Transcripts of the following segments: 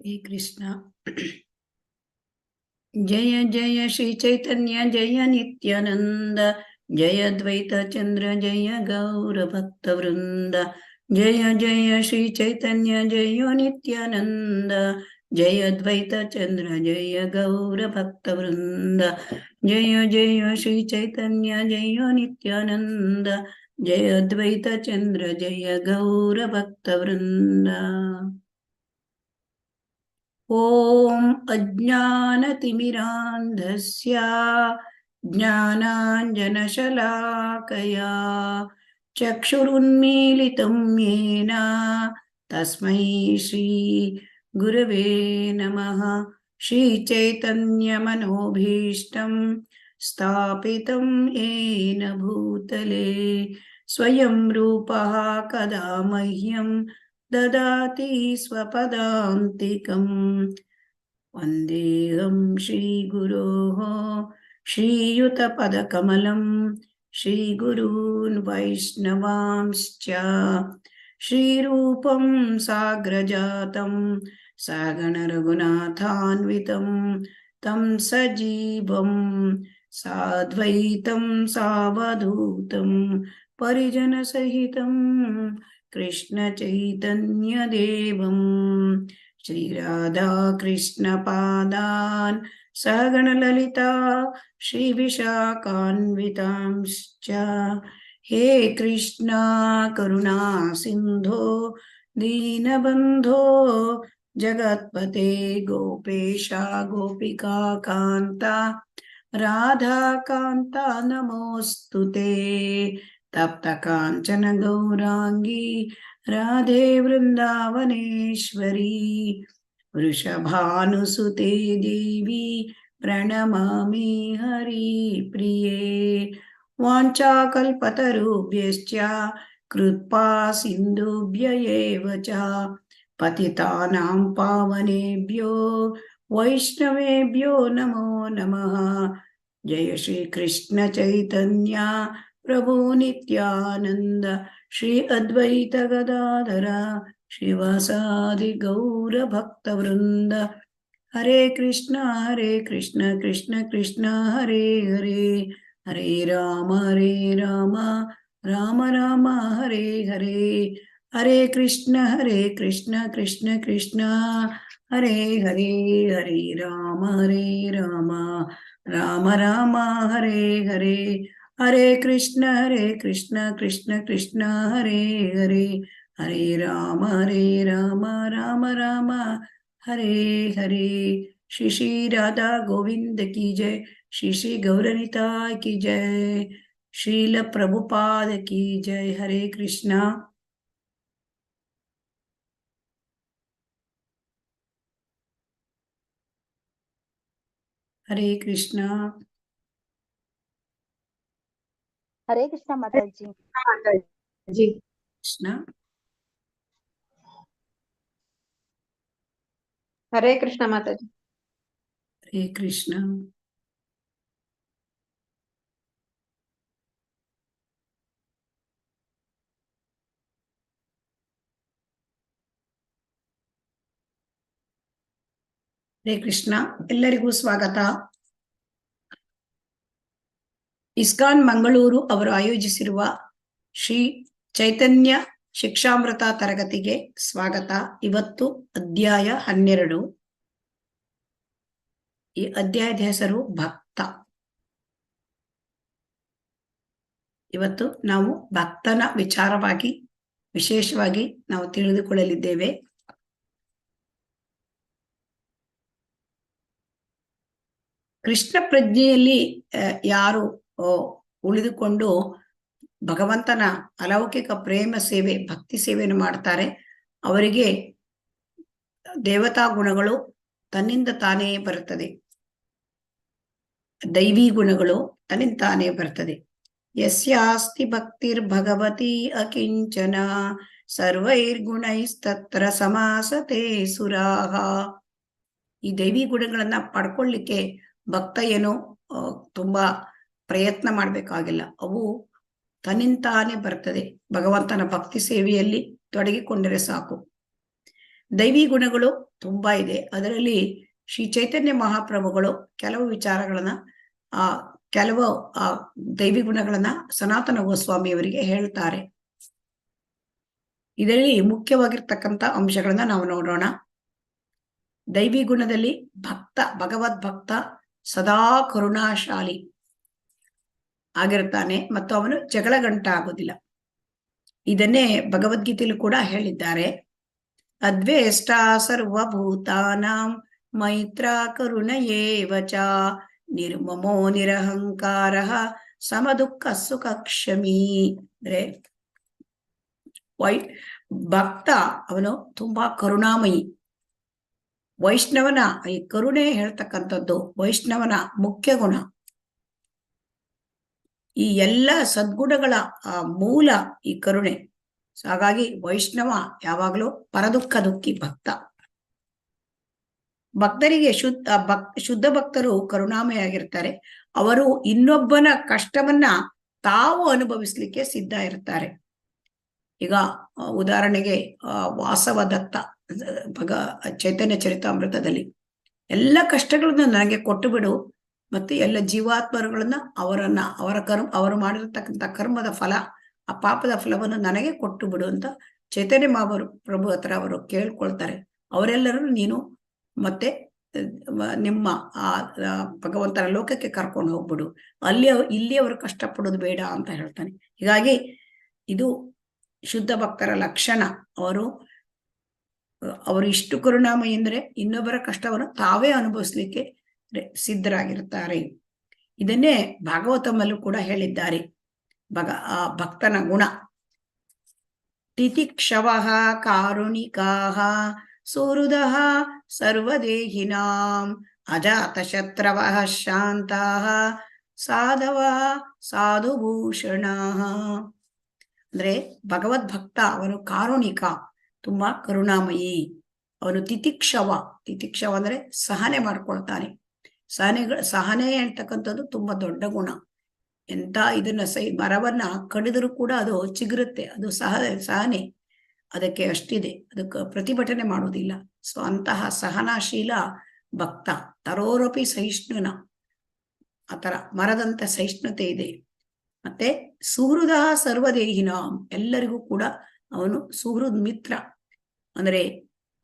हरे कृष्ण। जय जय श्री चैतन्य जय नित्यानंद, जय द्वैत चंद्र जय गौर भक्त वृंद। जय जय श्री चैतन्य जय नित्यानंद, जय द्वैत चंद्र जय गौर भक्त वृंद। जय जय श्री चैतन्य जय नित्यानंद, जय द्वैत चंद्र जय गौर भक्त वृंद। ॐ अज्ञानतिमिरान्धस्य ज्ञानाञ्जनशलाकया चक्षुरुन्मीलितं येन तस्मै श्रीगुरवे नमः। श्रीचैतन्यमनोभीष्टं स्थापितं येन भूतले स्वयं रूपः कदा मह्यं ददाति स्वपदान्तिकम्। वन्देऽहं श्रीगुरोः श्रीयुतपदकमलं श्रीगुरून् वैष्णवांश्च श्रीरूपं साग्रजातं सहगणरघुनाथान्वितं तं सजीवं साद्वैतं सावधूतं परिजनसहितं कृष्णचैतन्यदेवं श्रीराधाकृष्णपादान् सहगणललिता श्रीविशाखान्वितांश्च। हे कृष्णा करुणा सिन्धो दीनबन्धो जगत्पते गोपेशा गोपिका कान्ता राधाकान्ता नमोऽस्तुते। तप्त काञ्चन गौरांगी राधे वृंदावनेश्वरी, वृषभानुसुते देवी प्रणमामि हरिप्रिये। वाञ्छाकल्पतरुभ्यश्च कृपा सिन्धुभ्य एव च पतितानां पावनेभ्यो वैष्णवेभ्यो नमो नमः। जय श्री कृष्ण चैतन्य प्रभु नित्यानंद, श्री अद्वैत गदाधर श्रीवासादि गौर भक्त वृंद। हरे कृष्ण कृष्ण कृष्ण हरे हरे, हरे राम राम राम हरे हरे। हरे कृष्ण कृष्ण कृष्ण हरे हरे, हरे राम राम राम हरे हरे। हरे कृष्ण कृष्ण कृष्ण हरे हरे, हरे राम राम राम हरे हरे। श्री श्री राधा गोविंद की जय, श्री श्री गौरनिताय की जय, श्रील प्रभुपाद की जय। हरे कृष्ण। हरे कृष्ण। हरे कृष्ण माता जी। कृष्ण। हरे कृष्ण माता जी। हरे कृष्ण। ಹರೇ ಕೃಷ್ಣ. ಎಲ್ಲರಿಗೂ ಸ್ವಾಗತ. ಇಸ್ಕಾನ್ ಮಂಗಳೂರು ಅವರು ಆಯೋಜಿಸಿರುವ ಶ್ರೀ ಚೈತನ್ಯ ಶಿಕ್ಷಾಮೃತ ತರಗತಿಗೆ ಸ್ವಾಗತ. ಇವತ್ತು ಅಧ್ಯಾಯ 12. ಈ ಅಧ್ಯಾಯದ ಹೆಸರು ಭಕ್ತ. ಇವತ್ತು ನಾವು ಭಕ್ತನ ವಿಚಾರವಾಗಿ ವಿಶೇಷವಾಗಿ ನಾವು ತಿಳಿದುಕೊಳ್ಳಲಿದ್ದೇವೆ. ಕೃಷ್ಣ ಪ್ರಜ್ಞೆಯಲ್ಲಿ ಯಾರು ಉಳಿದುಕೊಂಡು ಭಗವಂತನ ಅಲೌಕಿಕ ಪ್ರೇಮ ಸೇವೆ ಭಕ್ತಿ ಸೇವೆಯನ್ನು ಮಾಡ್ತಾರೆ, ಅವರಿಗೆ ದೇವತಾ ಗುಣಗಳು ತನ್ನಿಂದ ತಾನೇ ಬರುತ್ತದೆ, ದೈವಿ ಗುಣಗಳು ತನ್ನಿಂದ ತಾನೇ ಬರ್ತದೆ. ಯಸ್ಯಾಸ್ತಿ ಭಕ್ತಿರ್ ಭಗವತಿ ಅಕಿಂಚನ ಸರ್ವೈರ್ಗುಣೈಸ್ತತ್ರ ಸಮಾಸತೆ ಸುರಾಹ. ಈ ದೈವಿ ಗುಣಗಳನ್ನ ಪಡ್ಕೊಳ್ಳಿಕ್ಕೆ ಭಕ್ತ ಏನು ತುಂಬಾ ಪ್ರಯತ್ನ ಮಾಡ್ಬೇಕಾಗಿಲ್ಲ, ಅವು ತನ್ನಿಂತಾನೇ ಬರ್ತದೆ. ಭಗವಂತನ ಭಕ್ತಿ ಸೇವೆಯಲ್ಲಿ ತೊಡಗಿಕೊಂಡರೆ ಸಾಕು. ದೈವಿ ಗುಣಗಳು ತುಂಬಾ ಇದೆ. ಅದರಲ್ಲಿ ಶ್ರೀ ಚೈತನ್ಯ ಮಹಾಪ್ರಭುಗಳು ಕೆಲವು ವಿಚಾರಗಳನ್ನ ಕೆಲವು ದೈವಿ ಗುಣಗಳನ್ನ ಸನಾತನ ಗೋಸ್ವಾಮಿಯವರಿಗೆ ಹೇಳ್ತಾರೆ. ಇದರಲ್ಲಿ ಮುಖ್ಯವಾಗಿರ್ತಕ್ಕಂಥ ಅಂಶಗಳನ್ನ ನಾವು ನೋಡೋಣ. ದೈವಿ ಗುಣದಲ್ಲಿ ಭಗವದ್ ಭಕ್ತ ಸದಾ ಕರುಣಾಶಾಲಿ ಆಗಿರ್ತಾನೆ ಮತ್ತು ಅವನು ಜಗಳ ಗಂಟ ಆಗೋದಿಲ್ಲ. ಇದನ್ನೇ ಭಗವದ್ಗೀತೆಯಲ್ಲೂ ಕೂಡ ಹೇಳಿದ್ದಾರೆ. ಅದ್ವೇಷ್ಟ ಸರ್ವಭೂತಾನಾಂ ಮೈತ್ರ ಕರುಣ ಏವ ಚ ನಿರ್ಮಮೋ ನಿರಹಂಕಾರ ಸಮದುಃಖ ಸುಖ ಕ್ಷಮಿ. ಅಂದ್ರೆ ಭಕ್ತ ಅವನು ತುಂಬಾ ಕರುಣಾಮಯಿ. ವೈಷ್ಣವನ ಈ ಕರುಣೆ ಹೇಳ್ತಕ್ಕಂಥದ್ದು ವೈಷ್ಣವನ ಮುಖ್ಯ ಗುಣ. ಈ ಎಲ್ಲ ಸದ್ಗುಣಗಳ ಮೂಲ ಈ ಕರುಣೆ. ಹಾಗಾಗಿ ವೈಷ್ಣವ ಯಾವಾಗಲೂ ಪರದುಃಖ ದುಃಖಿ ಭಕ್ತ. ಭಕ್ತರಿಗೆ ಶುದ್ಧ ಭಕ್ತರು ಕರುಣಾಮಯಾಗಿರ್ತಾರೆ. ಅವರು ಇನ್ನೊಬ್ಬನ ಕಷ್ಟವನ್ನ ತಾವು ಅನುಭವಿಸ್ಲಿಕ್ಕೆ ಸಿದ್ಧ ಇರ್ತಾರೆ. ಈಗ ಉದಾಹರಣೆಗೆ ವಾಸವದತ್ತ ಚೈತನ್ಯ ಚರಿತಾಮೃತದಲ್ಲಿ ಎಲ್ಲ ಕಷ್ಟಗಳನ್ನು ನನಗೆ ಕೊಟ್ಟು ಬಿಡು, ಮತ್ತೆ ಎಲ್ಲ ಜೀವಾತ್ಮರುಗಳನ್ನ ಅವರು ಮಾಡಿರತಕ್ಕಂಥ ಕರ್ಮದ ಫಲ, ಆ ಪಾಪದ ಫಲವನ್ನು ನನಗೆ ಕೊಟ್ಟು ಬಿಡು ಅಂತ ಚೈತನ್ಯ ಪ್ರಭು ಹತ್ರ ಅವರು ಕೇಳ್ಕೊಳ್ತಾರೆ. ಅವರೆಲ್ಲರೂ ನೀನು ಮತ್ತೆ ನಿಮ್ಮ ಭಗವಂತನ ಲೋಕಕ್ಕೆ ಕರ್ಕೊಂಡು ಹೋಗ್ಬಿಡು, ಇಲ್ಲಿ ಅವರು ಕಷ್ಟಪಡೋದು ಬೇಡ ಅಂತ ಹೇಳ್ತಾನೆ. ಹೀಗಾಗಿ ಇದು ಶುದ್ಧ ಭಕ್ತರ ಲಕ್ಷಣ. ಅವರು ಇಷ್ಟು ಕರುಣಾಮಯಿ ಅಂದ್ರೆ ಇನ್ನೊಬ್ಬರ ಕಷ್ಟವನ್ನು ತಾವೇ ಅನುಭವಿಸ್ಲಿಕ್ಕೆ ಸಿದ್ಧರಾಗಿರ್ತಾರೆ. ಇದನ್ನೇ ಭಾಗವತಮಲ್ಲೂ ಕೂಡ ಹೇಳಿದ್ದಾರೆ. ಭಕ್ತನ ಗುಣ ತಿತಿಕ್ಷವಃ ಕಾರುಣಿಕಾಃ ಸುಹೃದಃ ಸರ್ವದೇಹಿನಾಂ ಅಜಾತ ಶತ್ರವಃ ಶಾಂತಾಃ ಸಾಧವಃ ಸಾಧುಭೂಷಣಾಃ. ಅಂದ್ರೆ ಭಗವದ್ಭಕ್ತ ಅವನು ಕಾರುಣಿಕ, ತುಂಬಾ ಕರುಣಾಮಯಿ. ಅವನು ತಿತಿಕ್ಷವ ಅಂದ್ರೆ ಸಹನೆ ಮಾಡ್ಕೊಳ್ತಾನೆ. ಸಹನೆ ಹೇಳ್ತಕ್ಕಂಥದ್ದು ತುಂಬಾ ದೊಡ್ಡ ಗುಣ. ಎಂತ ಇದನ್ನ ಮರವನ್ನ ಕಡಿದರೂ ಕೂಡ ಅದು ಚಿಗುರುತ್ತೆ, ಅದು ಸಹನೆ ಅದಕ್ಕೆ ಅಷ್ಟಿದೆ, ಅದಕ್ಕೆ ಪ್ರತಿಭಟನೆ ಮಾಡೋದಿಲ್ಲ. ಸೊ ಅಂತಹ ಸಹನಾಶೀಲ ಭಕ್ತ. ತರೋರಪಿ ಸಹಿಷ್ಣುನ, ಆತರ ಮರದಂತ ಸಹಿಷ್ಣುತೆ ಇದೆ. ಮತ್ತೆ ಸುಹೃದ ಸರ್ವದೇಹಿನ, ಎಲ್ಲರಿಗೂ ಕೂಡ ಅವನು ಸುಹೃದ್ ಮಿತ್ರ, ಅಂದ್ರೆ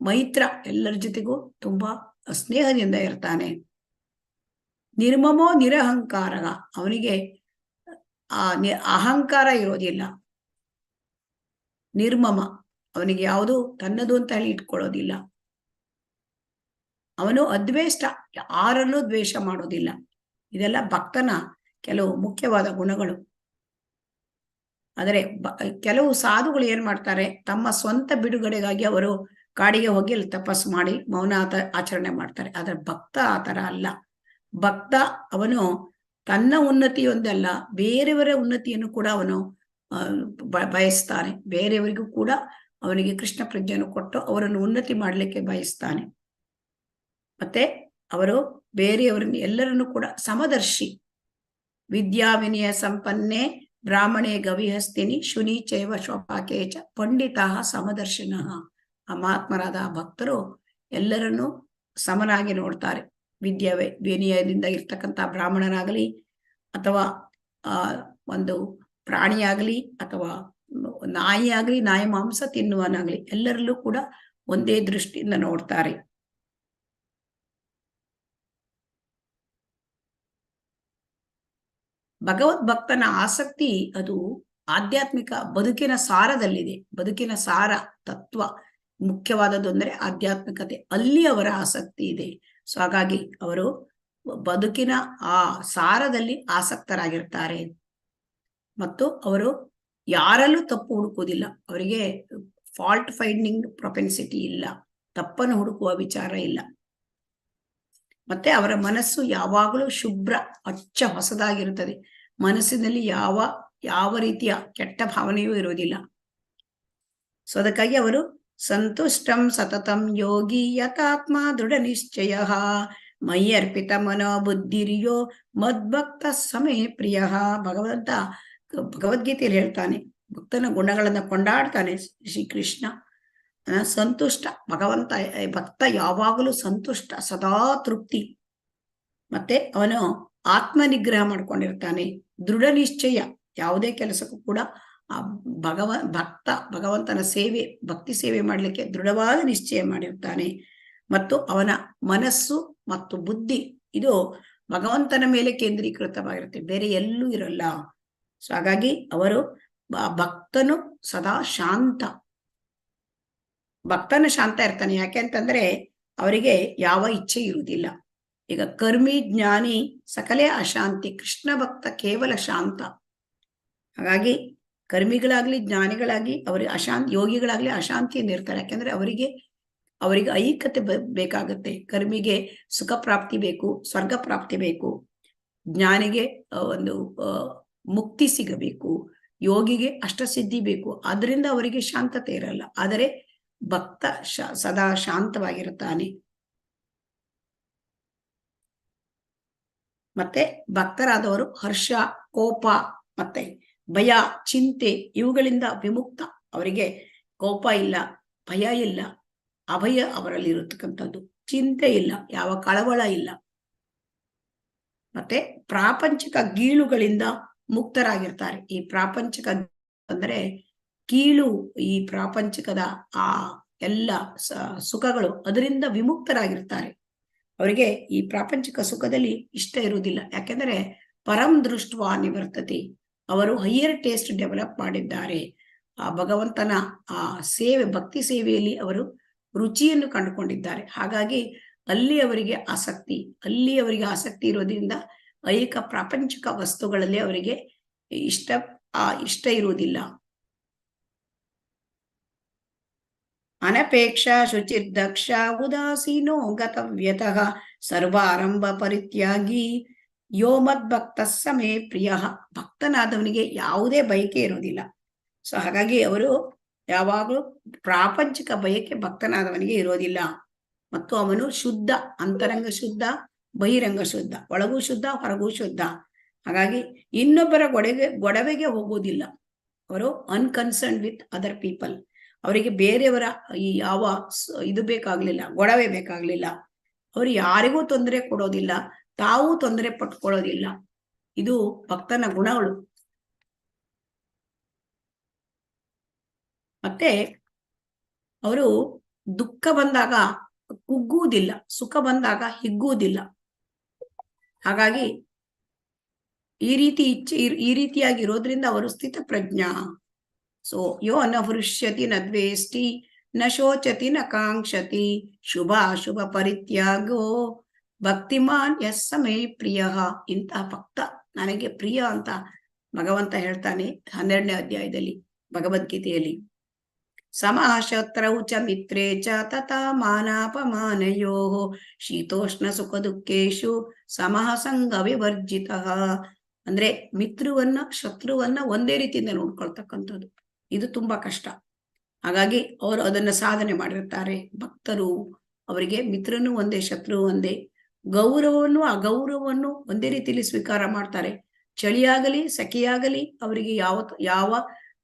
ಮೈತ್ರ, ಎಲ್ಲರ ಜೊತೆಗೂ ತುಂಬಾ ಸ್ನೇಹದಿಂದ ಇರ್ತಾನೆ. ನಿರ್ಮಮೋ ನಿರಹಂಕಾರ, ಅವನಿಗೆ ಅಹಂಕಾರ ಇರೋದಿಲ್ಲ. ನಿರ್ಮಮ, ಅವನಿಗೆ ಯಾವುದು ತನ್ನದು ಅಂತ ಹೇಳಿ ಇಟ್ಕೊಳ್ಳೋದಿಲ್ಲ. ಅವನು ಅದ್ವೇಷ್ಟ, ಯಾರನ್ನೂ ದ್ವೇಷ ಮಾಡೋದಿಲ್ಲ. ಇದೆಲ್ಲ ಭಕ್ತನ ಕೆಲವು ಮುಖ್ಯವಾದ ಗುಣಗಳು. ಆದರೆ ಕೆಲವು ಸಾಧುಗಳು ಏನ್ ಮಾಡ್ತಾರೆ, ತಮ್ಮ ಸ್ವಂತ ಬಿಡುಗಡೆಗಾಗಿ ಅವರು ಕಾಡಿಗೆ ಹೋಗಿ ಅಲ್ಲಿ ತಪಸ್ಸು ಮಾಡಿ ಮೌನ ಆಚರಣೆ ಮಾಡ್ತಾರೆ. ಆದ್ರೆ ಭಕ್ತ ಆತರ ಅಲ್ಲ. ಭಕ್ತ ಅವನು ತನ್ನ ಉನ್ನತಿಯೊಂದಲ್ಲ, ಬೇರೆಯವರ ಉನ್ನತಿಯನ್ನು ಕೂಡ ಅವನು ಬಯಸ್ತಾನೆ. ಬೇರೆಯವರಿಗೂ ಕೂಡ ಅವನಿಗೆ ಕೃಷ್ಣ ಪ್ರಜ್ಞೆಯನ್ನು ಕೊಟ್ಟು ಅವರನ್ನು ಉನ್ನತಿ ಮಾಡಲಿಕ್ಕೆ ಬಯಸ್ತಾನೆ. ಮತ್ತೆ ಅವರು ಬೇರೆಯವರನ್ನು ಎಲ್ಲರನ್ನು ಕೂಡ ಸಮದರ್ಶಿ. ವಿದ್ಯಾ ವಿನಯ ಸಂಪನ್ನೆ ಬ್ರಾಹ್ಮಣೇ ಗವಿಹಸ್ತಿನಿ ಶುನಿ ಚೈವ ಶ್ವಪಾಕೇಚ ಪಂಡಿತ ಸಮದರ್ಶಿನಃ. ಆ ಮಹಾತ್ಮರಾದ ಭಕ್ತರು ಎಲ್ಲರನ್ನೂ ಸಮನಾಗಿ ನೋಡ್ತಾರೆ. ವಿನಯದಿಂದ ಇರ್ತಕ್ಕಂಥ ಬ್ರಾಹ್ಮಣನಾಗಲಿ ಅಥವಾ ಒಂದು ಪ್ರಾಣಿಯಾಗಲಿ ಅಥವಾ ನಾಯಿ ಆಗಲಿ, ನಾಯಿ ಮಾಂಸ ತಿನ್ನುವನಾಗಲಿ, ಎಲ್ಲರಲ್ಲೂ ಕೂಡ ಒಂದೇ ದೃಷ್ಟಿಯಿಂದ ನೋಡ್ತಾರೆ. ಭಗವದ್ಭಕ್ತನ ಆಸಕ್ತಿ ಅದು ಆಧ್ಯಾತ್ಮಿಕ ಬದುಕಿನ ಸಾರದಲ್ಲಿದೆ. ಬದುಕಿನ ಸಾರ ತತ್ವ ಮುಖ್ಯವಾದದ್ದು ಅಂದ್ರೆ ಆಧ್ಯಾತ್ಮಿಕತೆ, ಅಲ್ಲಿ ಅವರ ಆಸಕ್ತಿ ಇದೆ. ಸೊ ಹಾಗಾಗಿ ಅವರು ಬದುಕಿನ ಆ ಸಾರದಲ್ಲಿ ಆಸಕ್ತರಾಗಿರ್ತಾರೆ. ಮತ್ತು ಅವರು ಯಾರಲ್ಲೂ ತಪ್ಪು ಹುಡುಕುವುದಿಲ್ಲ. ಅವರಿಗೆ ಫಾಲ್ಟ್ ಫೈಂಡಿಂಗ್ ಪ್ರೊಪೆನ್ಸಿಟಿ ಇಲ್ಲ, ತಪ್ಪನ್ನು ಹುಡುಕುವ ವಿಚಾರ ಇಲ್ಲ. ಮತ್ತೆ ಅವರ ಮನಸ್ಸು ಯಾವಾಗಲೂ ಶುಭ್ರ, ಅಚ್ಚ ಹೊಸದಾಗಿರುತ್ತದೆ. ಮನಸ್ಸಿನಲ್ಲಿ ಯಾವ ರೀತಿಯ ಕೆಟ್ಟ ಭಾವನೆಯೂ ಇರುವುದಿಲ್ಲ. ಸೊ ಅದಕ್ಕಾಗಿ ಅವರು ಸಂತುಷ್ಟಂ ಸತತಂ ಯೋಗಿ ಯಥಾತ್ಮ ದೃಢ ನಿಶ್ಚಯ ಮಯಿ ಅರ್ಪಿತ ಮನೋ ಬುದ್ಧಿರ್ಯೋ ಮದ್ಭಕ್ತ ಸಮೇ ಪ್ರಿಯ. ಭಗವದ್ಗೀತೆಯಲ್ಲಿ ಹೇಳ್ತಾನೆ, ಭಕ್ತನ ಗುಣಗಳನ್ನ ಕೊಂಡಾಡ್ತಾನೆ ಶ್ರೀಕೃಷ್ಣ. ಸಂತುಷ್ಟ. ಭಗವಂತ ಭಕ್ತ ಯಾವಾಗಲೂ ಸಂತುಷ್ಟ, ಸದಾ ತೃಪ್ತಿ. ಮತ್ತೆ ಅವನು ಆತ್ಮ ನಿಗ್ರಹ ಮಾಡ್ಕೊಂಡಿರ್ತಾನೆ, ದೃಢ ನಿಶ್ಚಯ. ಯಾವುದೇ ಕೆಲಸಕ್ಕೂ ಕೂಡ ಆ ಭಗವಂತನ ಸೇವೆ, ಭಕ್ತಿ ಸೇವೆ ಮಾಡ್ಲಿಕ್ಕೆ ದೃಢವಾದ ನಿಶ್ಚಯ ಮಾಡಿರ್ತಾನೆ. ಮತ್ತು ಅವನ ಮನಸ್ಸು ಮತ್ತು ಬುದ್ಧಿ ಇದು ಭಗವಂತನ ಮೇಲೆ ಕೇಂದ್ರೀಕೃತವಾಗಿರುತ್ತೆ, ಬೇರೆ ಎಲ್ಲೂ ಇರಲ್ಲ. ಸೊ ಹಾಗಾಗಿ ಅವರು ಭಕ್ತನು ಸದಾ ಶಾಂತ, ಭಕ್ತನು ಶಾಂತ ಇರ್ತಾನೆ. ಯಾಕೆ ಅಂತಂದ್ರೆ ಅವರಿಗೆ ಯಾವ ಇಚ್ಛೆ ಇರುವುದಿಲ್ಲ. ಈಗ ಕರ್ಮಿ ಜ್ಞಾನಿ ಸಕಲೇ ಅಶಾಂತಿ, ಕೃಷ್ಣ ಭಕ್ತ ಕೇವಲ ಶಾಂತ. ಹಾಗಾಗಿ ಕರ್ಮಿಗಳಾಗ್ಲಿ ಜ್ಞಾನಿಗಳಾಗಿ ಅವರಿಗೆ ಅಶಾಂತಿ, ಯೋಗಿಗಳಾಗ್ಲಿ ಅಶಾಂತಿಯಿಂದ ಇರ್ತಾರೆ. ಯಾಕೆಂದ್ರೆ ಅವರಿಗೆ ಐಕ್ಯತೆ ಬೇಕಾಗುತ್ತೆ. ಕರ್ಮಿಗೆ ಸುಖ ಪ್ರಾಪ್ತಿ ಬೇಕು, ಸ್ವರ್ಗ ಪ್ರಾಪ್ತಿ ಬೇಕು. ಜ್ಞಾನಿಗೆ ಒಂದು ಮುಕ್ತಿ ಸಿಗಬೇಕು, ಯೋಗಿಗೆ ಅಷ್ಟಸಿದ್ಧಿ ಬೇಕು. ಆದ್ರಿಂದ ಅವರಿಗೆ ಶಾಂತತೆ ಇರಲ್ಲ. ಆದರೆ ಭಕ್ತ ಸದಾ ಶಾಂತವಾಗಿರುತ್ತಾನೆ. ಮತ್ತೆ ಭಕ್ತರಾದವರು ಹರ್ಷ, ಕೋಪ, ಮತ್ತೆ ಭಯ, ಚಿಂತೆ ಇವುಗಳಿಂದ ವಿಮುಕ್ತ. ಅವರಿಗೆ ಕೋಪ ಇಲ್ಲ, ಭಯ ಇಲ್ಲ, ಅಭಯ ಅವರಲ್ಲಿ ಇರತಕ್ಕಂಥದ್ದು. ಚಿಂತೆ ಇಲ್ಲ, ಯಾವ ಕಳವಳ ಇಲ್ಲ. ಮತ್ತೆ ಪ್ರಾಪಂಚಿಕ ಗೀಳುಗಳಿಂದ ಮುಕ್ತರಾಗಿರ್ತಾರೆ. ಈ ಪ್ರಾಪಂಚಿಕ ಅಂದ್ರೆ ಕೀಳು, ಈ ಪ್ರಾಪಂಚಿಕದ ಆ ಎಲ್ಲ ಸುಖಗಳು, ಅದರಿಂದ ವಿಮುಕ್ತರಾಗಿರ್ತಾರೆ. ಅವರಿಗೆ ಈ ಪ್ರಾಪಂಚಿಕ ಸುಖದಲ್ಲಿ ಇಷ್ಟ ಇರುವುದಿಲ್ಲ. ಯಾಕೆಂದ್ರೆ ಪರಂ ದೃಷ್ಟ್ವಾ ನಿವರ್ತತೆ, ಅವರು ಹೈಯರ್ ಟೇಸ್ಟ್ ಡೆವಲಪ್ ಮಾಡಿದ್ದಾರೆ. ಆ ಭಗವಂತನ ಆ ಸೇವೆ, ಭಕ್ತಿ ಸೇವೆಯಲ್ಲಿ ಅವರು ರುಚಿಯನ್ನು ಕಂಡುಕೊಂಡಿದ್ದಾರೆ. ಹಾಗಾಗಿ ಅಲ್ಲಿ ಅವರಿಗೆ ಆಸಕ್ತಿ ಇರೋದ್ರಿಂದ ಐಹಿಕ ಪ್ರಾಪಂಚಿಕ ವಸ್ತುಗಳಲ್ಲಿ ಅವರಿಗೆ ಇಷ್ಟ ಇರುವುದಿಲ್ಲ. ಅನಪೇಕ್ಷ ಶುಚಿರ್ದಕ್ಷ ಉದಾಸೀನೋ ಗತವ್ಯತಃ ಸರ್ವಾರಂಭ ಪರಿತ್ಯಾಗಿ ಯೋ ಮದ್ಭಕ್ತ ಸಮೇ ಪ್ರಿಯ. ಭಕ್ತನಾದವನಿಗೆ ಯಾವುದೇ ಬಯಕೆ ಇರೋದಿಲ್ಲ. ಸೊ ಹಾಗಾಗಿ ಅವರು ಯಾವಾಗಲೂ ಪ್ರಾಪಂಚಿಕ ಬಯಕೆ ಭಕ್ತನಾದವನಿಗೆ ಇರೋದಿಲ್ಲ. ಮತ್ತು ಅವನು ಶುದ್ಧ, ಅಂತರಂಗ ಶುದ್ಧ, ಬಹಿರಂಗ ಶುದ್ಧ, ಒಳಗೂ ಶುದ್ಧ, ಹೊರಗೂ ಶುದ್ಧ. ಹಾಗಾಗಿ ಇನ್ನೊಬ್ಬರ ಗೊಡವೆಗೆ ಹೋಗುವುದಿಲ್ಲ. ಅವರು ಅನ್ಕನ್ಸರ್ನ್ ವಿತ್ ಅದರ್ ಪೀಪಲ್. ಅವರಿಗೆ ಬೇರೆಯವರ ಈ ಯಾವ ಇದು ಬೇಕಾಗ್ಲಿಲ್ಲ, ಗೊಡವೆ ಬೇಕಾಗ್ಲಿಲ್ಲ. ಅವರು ಯಾರಿಗೂ ತೊಂದರೆ ಕೊಡೋದಿಲ್ಲ, ತಾವು ತೊಂದರೆ ಪಟ್ಕೊಳ್ಳೋದಿಲ್ಲ. ಇದು ಭಕ್ತನ ಗುಣಗಳು. ಮತ್ತೆ ಅವರು ದುಃಖ ಬಂದಾಗ ಕುಗ್ಗುವುದಿಲ್ಲ, ಸುಖ ಬಂದಾಗ ಹಿಗ್ಗುವುದಿಲ್ಲ. ಹಾಗಾಗಿ ಈ ರೀತಿಯಾಗಿರೋದ್ರಿಂದ ಅವರು ಸ್ಥಿತ ಪ್ರಜ್ಞಾ. ಸೊ ಯೋ ನ ಹೃಷ್ಯತಿ ನ ದ್ವೇಷ್ಟಿ ನ ಶೋಚತಿ ನ ಕಾಂಕ್ಷತಿ ಶುಭ ಪರಿತ್ಯಾಗೋ ಭಕ್ತಿಮಾನ್ ಯಸ್ ಸಮೇ ಪ್ರಿಯ. ಇಂತಹ ಭಕ್ತ ನನಗೆ ಪ್ರಿಯ ಅಂತ ಭಗವಂತ ಹೇಳ್ತಾನೆ 12ನೇ ಅಧ್ಯಾಯದಲ್ಲಿ ಭಗವದ್ಗೀತೆಯಲ್ಲಿ. ಸಮಃ ಶತ್ರೌ ಚ ಮಿತ್ರೇ ಚ ತಥಾ ಮಾನಾಪಮಾನಯೋ ಶೀತೋಷ್ಣ ಸುಖ ದುಃಖೇಶು ಸಮಃ ಸಂಗ ವಿವರ್ಜಿತಃ. ಅಂದ್ರೆ ಶತ್ರುವನ್ನ ಒಂದೇ ರೀತಿಯಿಂದ ನೋಡ್ಕೊಳ್ತಕ್ಕಂಥದ್ದು ಇದು ತುಂಬಾ ಕಷ್ಟ. ಹಾಗಾಗಿ ಅವರು ಅದನ್ನ ಸಾಧನೆ ಮಾಡಿರ್ತಾರೆ. ಭಕ್ತರು ಅವರಿಗೆ ಮಿತ್ರನು ಒಂದೇ, ಶತ್ರು ಒಂದೇ. ಗೌರವವನ್ನು ಅಗೌರವವನ್ನು ಒಂದೇ ರೀತಿಯಲ್ಲಿ ಸ್ವೀಕಾರ ಮಾಡ್ತಾರೆ. ಚಳಿಯಾಗಲಿ ಸಖಿಯಾಗಲಿ ಅವರಿಗೆ ಯಾವ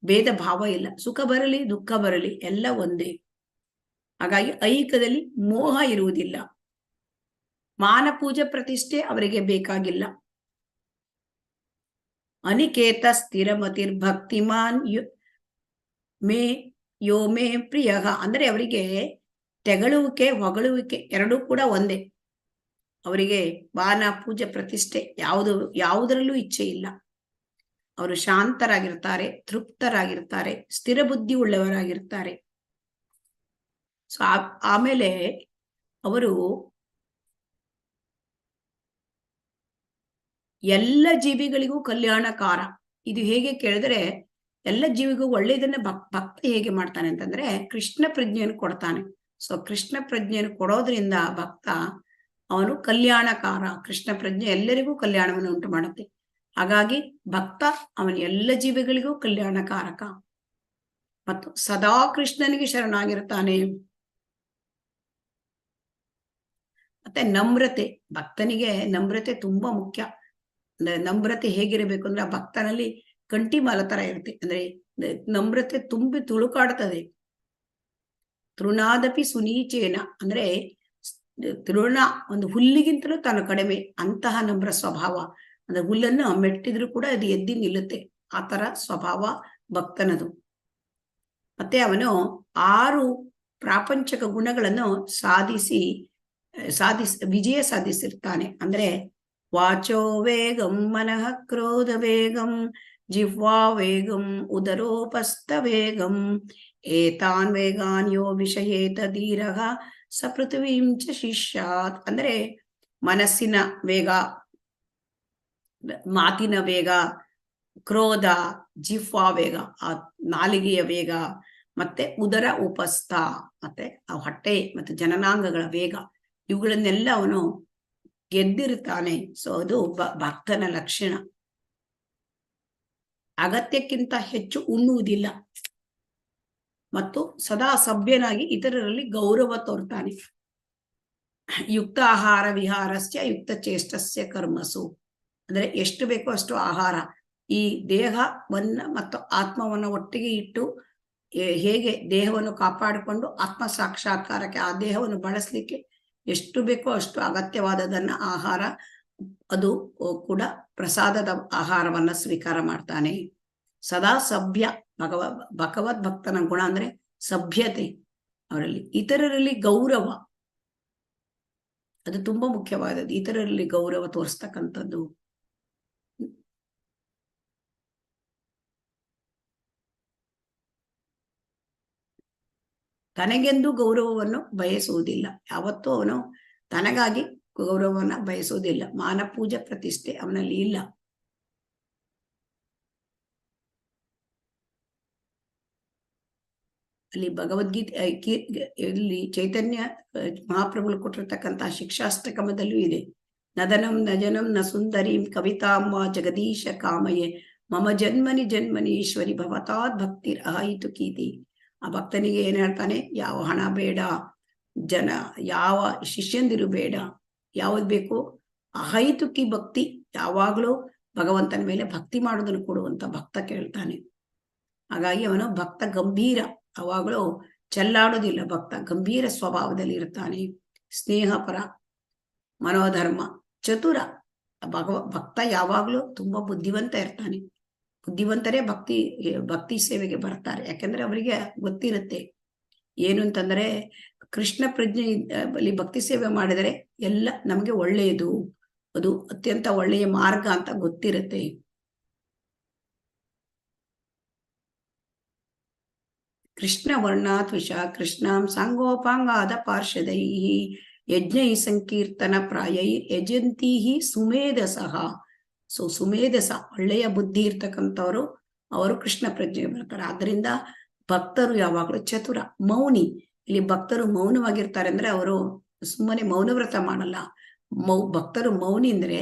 ಭೇದ ಭಾವ ಇಲ್ಲ. ಸುಖ ಬರಲಿ ದುಃಖ ಬರಲಿ ಎಲ್ಲ ಒಂದೇ. ಹಾಗಾಗಿ ಐಕ್ಯದಲ್ಲಿ ಮೋಹ ಇರುವುದಿಲ್ಲ. ಮಾನ ಪೂಜೆ ಪ್ರತಿಷ್ಠೆ ಅವರಿಗೆ ಬೇಕಾಗಿಲ್ಲ. ಅನಿಕೇತ ಸ್ಥಿರಮತಿರ್ಭಕ್ತಿಮಾನ್ ಯೋ ಮೇ ಪ್ರಿಯ. ಅಂದ್ರೆ ಅವರಿಗೆ ತೆಗಳುವಿಕೆ ಹೊಗಳುವಿಕೆ ಎರಡೂ ಕೂಡ ಒಂದೇ. ಅವರಿಗೆ ಮಾನ ಪೂಜೆ ಪ್ರತಿಷ್ಠೆ ಯಾವುದರಲ್ಲೂ ಇಚ್ಛೆ ಇಲ್ಲ. ಅವರು ಶಾಂತರಾಗಿರ್ತಾರೆ, ತೃಪ್ತರಾಗಿರ್ತಾರೆ, ಸ್ಥಿರ ಬುದ್ಧಿ ಉಳ್ಳವರಾಗಿರ್ತಾರೆ. ಸೊ ಆಮೇಲೆ ಅವರು ಎಲ್ಲ ಜೀವಿಗಳಿಗೂ ಕಲ್ಯಾಣಕಾರ. ಇದು ಹೇಗೆ ಕೇಳಿದ್ರೆ, ಎಲ್ಲ ಜೀವಿಗೂ ಒಳ್ಳೆಯದನ್ನ ಭಕ್ತ ಹೇಗೆ ಮಾಡ್ತಾನೆ ಅಂತಂದ್ರೆ ಕೃಷ್ಣ ಪ್ರಜ್ಞೆಯನ್ನು ಕೊಡ್ತಾನೆ. ಸೊ ಕೃಷ್ಣ ಪ್ರಜ್ಞೆಯನ್ನು ಕೊಡೋದ್ರಿಂದ ಭಕ್ತ ಅವನು ಕಲ್ಯಾಣಕಾರ. ಕೃಷ್ಣ ಪ್ರಜ್ಞೆ ಎಲ್ಲರಿಗೂ ಕಲ್ಯಾಣವನ್ನು ಉಂಟು ಮಾಡುತ್ತೆ. ಹಾಗಾಗಿ ಭಕ್ತ ಅವನ ಎಲ್ಲ ಜೀವಿಗಳಿಗೂ ಕಲ್ಯಾಣಕಾರಕ ಮತ್ತು ಸದಾ ಕೃಷ್ಣನಿಗೆ ಶರಣಾಗಿರ್ತಾನೆ. ಮತ್ತೆ ನಮ್ರತೆ, ಭಕ್ತನಿಗೆ ನಮ್ರತೆ ತುಂಬಾ ಮುಖ್ಯ. ಅಂದ್ರೆ ನಮ್ರತೆ ಹೇಗಿರಬೇಕು ಅಂದ್ರೆ ಆ ಭಕ್ತನಲ್ಲಿ ಕಂಠಿ ಮಾಲ ತರ ಇರುತ್ತೆ. ಅಂದ್ರೆ ನಮ್ರತೆ ತುಂಬಿ ತುಳುಕಾಡ್ತದೆ. ತೃಣಾದಪಿ ಸುನೀಚೇನ ಅಂದ್ರೆ ತೃಣ ಒಂದು ಹುಲ್ಲಿಗಿಂತಲೂ ತಾನು ಕಡಿಮೆ, ಅಂತಹ ನಮ್ರ ಸ್ವಭಾವ. ಅಂದ್ರೆ ಹುಲ್ಲನ್ನು ಮೆಟ್ಟಿದ್ರು ಕೂಡ ಅದು ಎದ್ದಿ ನಿಲ್ಲುತ್ತೆ, ಆ ತರ ಸ್ವಭಾವ ಭಕ್ತನದು. ಮತ್ತೆ ಅವನು 6 ಪ್ರಾಪಂಚಿಕ ಗುಣಗಳನ್ನು ವಿಜಯ ಸಾಧಿಸಿರ್ತಾನೆ. ಅಂದ್ರೆ ವಾಚೋ ವೇಗಂ, ಮನಃ ಕ್ರೋಧ ವೇಗಂ, ಜಿಹ್ವಾ ವೇಗಂ, ಉದರೋಪಸ್ಥ ವೇಗಂ, ಏತಾನ್ ವೇಗಾನ್ ಯೋ ವಿಷಯೇತ ಧೀರಃ ಸ ಪೃಥ್ವೀಂ ಚ ಶಿಷ್ಯಾತ್. ಅಂದ್ರೆ ಮನಸ್ಸಿನ ವೇಗ, ಮಾತಿನ ವೇಗ, ಕ್ರೋಧ, ಜಿಹ್ವಾ ವೇಗ, ಆ ನಾಲಿಗೆಯ ವೇಗ, ಮತ್ತೆ ಉದರ ಉಪಸ್ಥ ಮತ್ತೆ ಆ ಹೊಟ್ಟೆ ಮತ್ತೆ ಜನನಾಂಗಗಳ ವೇಗ, ಇವುಗಳನ್ನೆಲ್ಲ ಅವನು ಗೆದ್ದಿರ್ತಾನೆ. ಸೊ ಅದು ಭಕ್ತನ ಲಕ್ಷಣ. ಅಗತ್ಯಕ್ಕಿಂತ ಹೆಚ್ಚು ಉಣ್ಣುವುದಿಲ್ಲ ಮತ್ತು ಸದಾ ಸಭ್ಯನಾಗಿ ಇತರರಲ್ಲಿ ಗೌರವ ತೋರ್ತಾನೆ. ಯುಕ್ತ ಆಹಾರ ವಿಹಾರಸ್ಯ ಯುಕ್ತ ಚೇಷ್ಟಸ್ಯ ಕರ್ಮಸು. ಅಂದ್ರೆ ಎಷ್ಟು ಬೇಕೋ ಅಷ್ಟು ಆಹಾರ, ಈ ದೇಹವನ್ನ ಮತ್ತು ಆತ್ಮವನ್ನ ಒಟ್ಟಿಗೆ ಇಟ್ಟು ಹೇಗೆ ದೇಹವನ್ನು ಕಾಪಾಡಿಕೊಂಡು ಆತ್ಮ ಸಾಕ್ಷಾತ್ಕಾರಕ್ಕೆ ಆ ದೇಹವನ್ನು ಬಳಸಲಿಕ್ಕೆ ಎಷ್ಟು ಬೇಕೋ ಅಷ್ಟು ಅಗತ್ಯವಾದದನ್ನ ಆಹಾರ, ಅದು ಕೂಡ ಪ್ರಸಾದದ ಆಹಾರವನ್ನ ಸ್ವೀಕಾರ ಮಾಡ್ತಾನೆ. ಸದಾ ಸಭ್ಯ. ಭಗವದ್ ಭಕ್ತನ ಗುಣ ಅಂದ್ರೆ ಸಭ್ಯತೆ, ಅವರಲ್ಲಿ ಇತರರಲ್ಲಿ ಗೌರವ, ಅದು ತುಂಬಾ ಮುಖ್ಯವಾದದ್ದು. ಇತರರಲ್ಲಿ ಗೌರವ ತೋರಿಸ್ತಕ್ಕಂಥದ್ದು. ತನಗೆಂದು ಗೌರವವನ್ನು ಬಯಸುವುದಿಲ್ಲ. ಯಾವತ್ತೂ ಅವನು ತನಗಾಗಿ ಗೌರವವನ್ನ ಬಯಸುವುದಿಲ್ಲ. ಮಾನ ಪೂಜೆ ಪ್ರತಿಷ್ಠೆ ಅವನಲ್ಲಿ ಇಲ್ಲ. ಅಲ್ಲಿ ಭಗವದ್ಗೀತೆ ಇಲ್ಲಿ ಚೈತನ್ಯ ಮಹಾಪ್ರಭುಗಳು ಕೊಟ್ಟಿರ್ತಕ್ಕಂತಹ ಶಿಕ್ಷಾಷ್ಟಕಮದಲ್ಲೂ ಇದೆ. ನದನಂ ನಜನಂ ನ ಸುಂದರೀಂ ಕವಿತಾಮ್ಮ ಜಗದೀಶ ಕಾಮಯೇ ಮಮ ಜನ್ಮನಿ ಜನ್ಮನಿ ಈಶ್ವರಿ ಭವತಾತ್ ಭಕ್ತಿರ್ ಅಹಿತು ಕೀತಿ. ಆ ಭಕ್ತನಿಗೆ ಏನ್ ಹೇಳ್ತಾನೆ? ಯಾವ ಹಣ ಬೇಡ, ಯಾವ ಶಿಷ್ಯಂದಿರು ಬೇಡ, ಯಾವ್ದು ಬೇಕು? ಅಹೈತುಕಿ ಭಕ್ತಿ, ಯಾವಾಗಲೂ ಭಗವಂತನ ಮೇಲೆ ಭಕ್ತಿ ಮಾಡೋದನ್ನು ಕೊಡುವಂತ ಭಕ್ತ ಕೇಳ್ತಾನೆ. ಹಾಗಾಗಿ ಅವನು ಭಕ್ತ ಗಂಭೀರ, ಅವಾಗಲೂ ಚೆಲ್ಲಾಡೋದಿಲ್ಲ. ಭಕ್ತ ಗಂಭೀರ ಸ್ವಭಾವದಲ್ಲಿ ಇರ್ತಾನೆ. ಸ್ನೇಹಪರ, ಮನೋಧರ್ಮ, ಚತುರ. ಭಕ್ತ ಯಾವಾಗಲೂ ತುಂಬಾ ಬುದ್ಧಿವಂತ ಇರ್ತಾನೆ. ಬುದ್ಧಿವಂತರೇ ಭಕ್ತಿ ಸೇವೆಗೆ ಬರ್ತಾರೆ. ಯಾಕೆಂದ್ರೆ ಅವರಿಗೆ ಗೊತ್ತಿರುತ್ತೆ ಏನು ಅಂತಂದ್ರೆ, ಕೃಷ್ಣ ಪ್ರಜ್ಞೆ ಅಲ್ಲಿ ಭಕ್ತಿ ಸೇವೆ ಮಾಡಿದರೆ ಎಲ್ಲ ನಮಗೆ ಒಳ್ಳೆಯದು, ಅದು ಅತ್ಯಂತ ಒಳ್ಳೆಯ ಮಾರ್ಗ ಅಂತ ಗೊತ್ತಿರುತ್ತೆ. ಕೃಷ್ಣ ವರ್ಣಾತ್ ಕೃಷ್ಣಾಂ ಸಾಂಗೋಪಾಂಗಾದ ಪಾರ್ಷದೈ ಯಜ್ಞೈ ಸಂಕೀರ್ತನ ಪ್ರಾಯೈ ಯಜಂತೀ ಸುಮೇಧಸಃ. ಸೊ ಸುಮೇಧಸ, ಒಳ್ಳೆಯ ಬುದ್ಧಿ ಇರ್ತಕ್ಕಂಥವ್ರು, ಅವರು ಕೃಷ್ಣ ಪ್ರಜ್ಞೆಗೆ ಬರ್ತಾರೆ. ಆದ್ರಿಂದ ಭಕ್ತರು ಯಾವಾಗಲೂ ಚತುರ, ಮೌನಿ. ಇಲ್ಲಿ ಭಕ್ತರು ಮೌನವಾಗಿರ್ತಾರೆ ಅಂದ್ರೆ ಅವರು ಸುಮ್ಮನೆ ಮೌನವ್ರತ ಮಾಡಲ್ಲ. ಭಕ್ತರು ಮೌನಿ ಅಂದ್ರೆ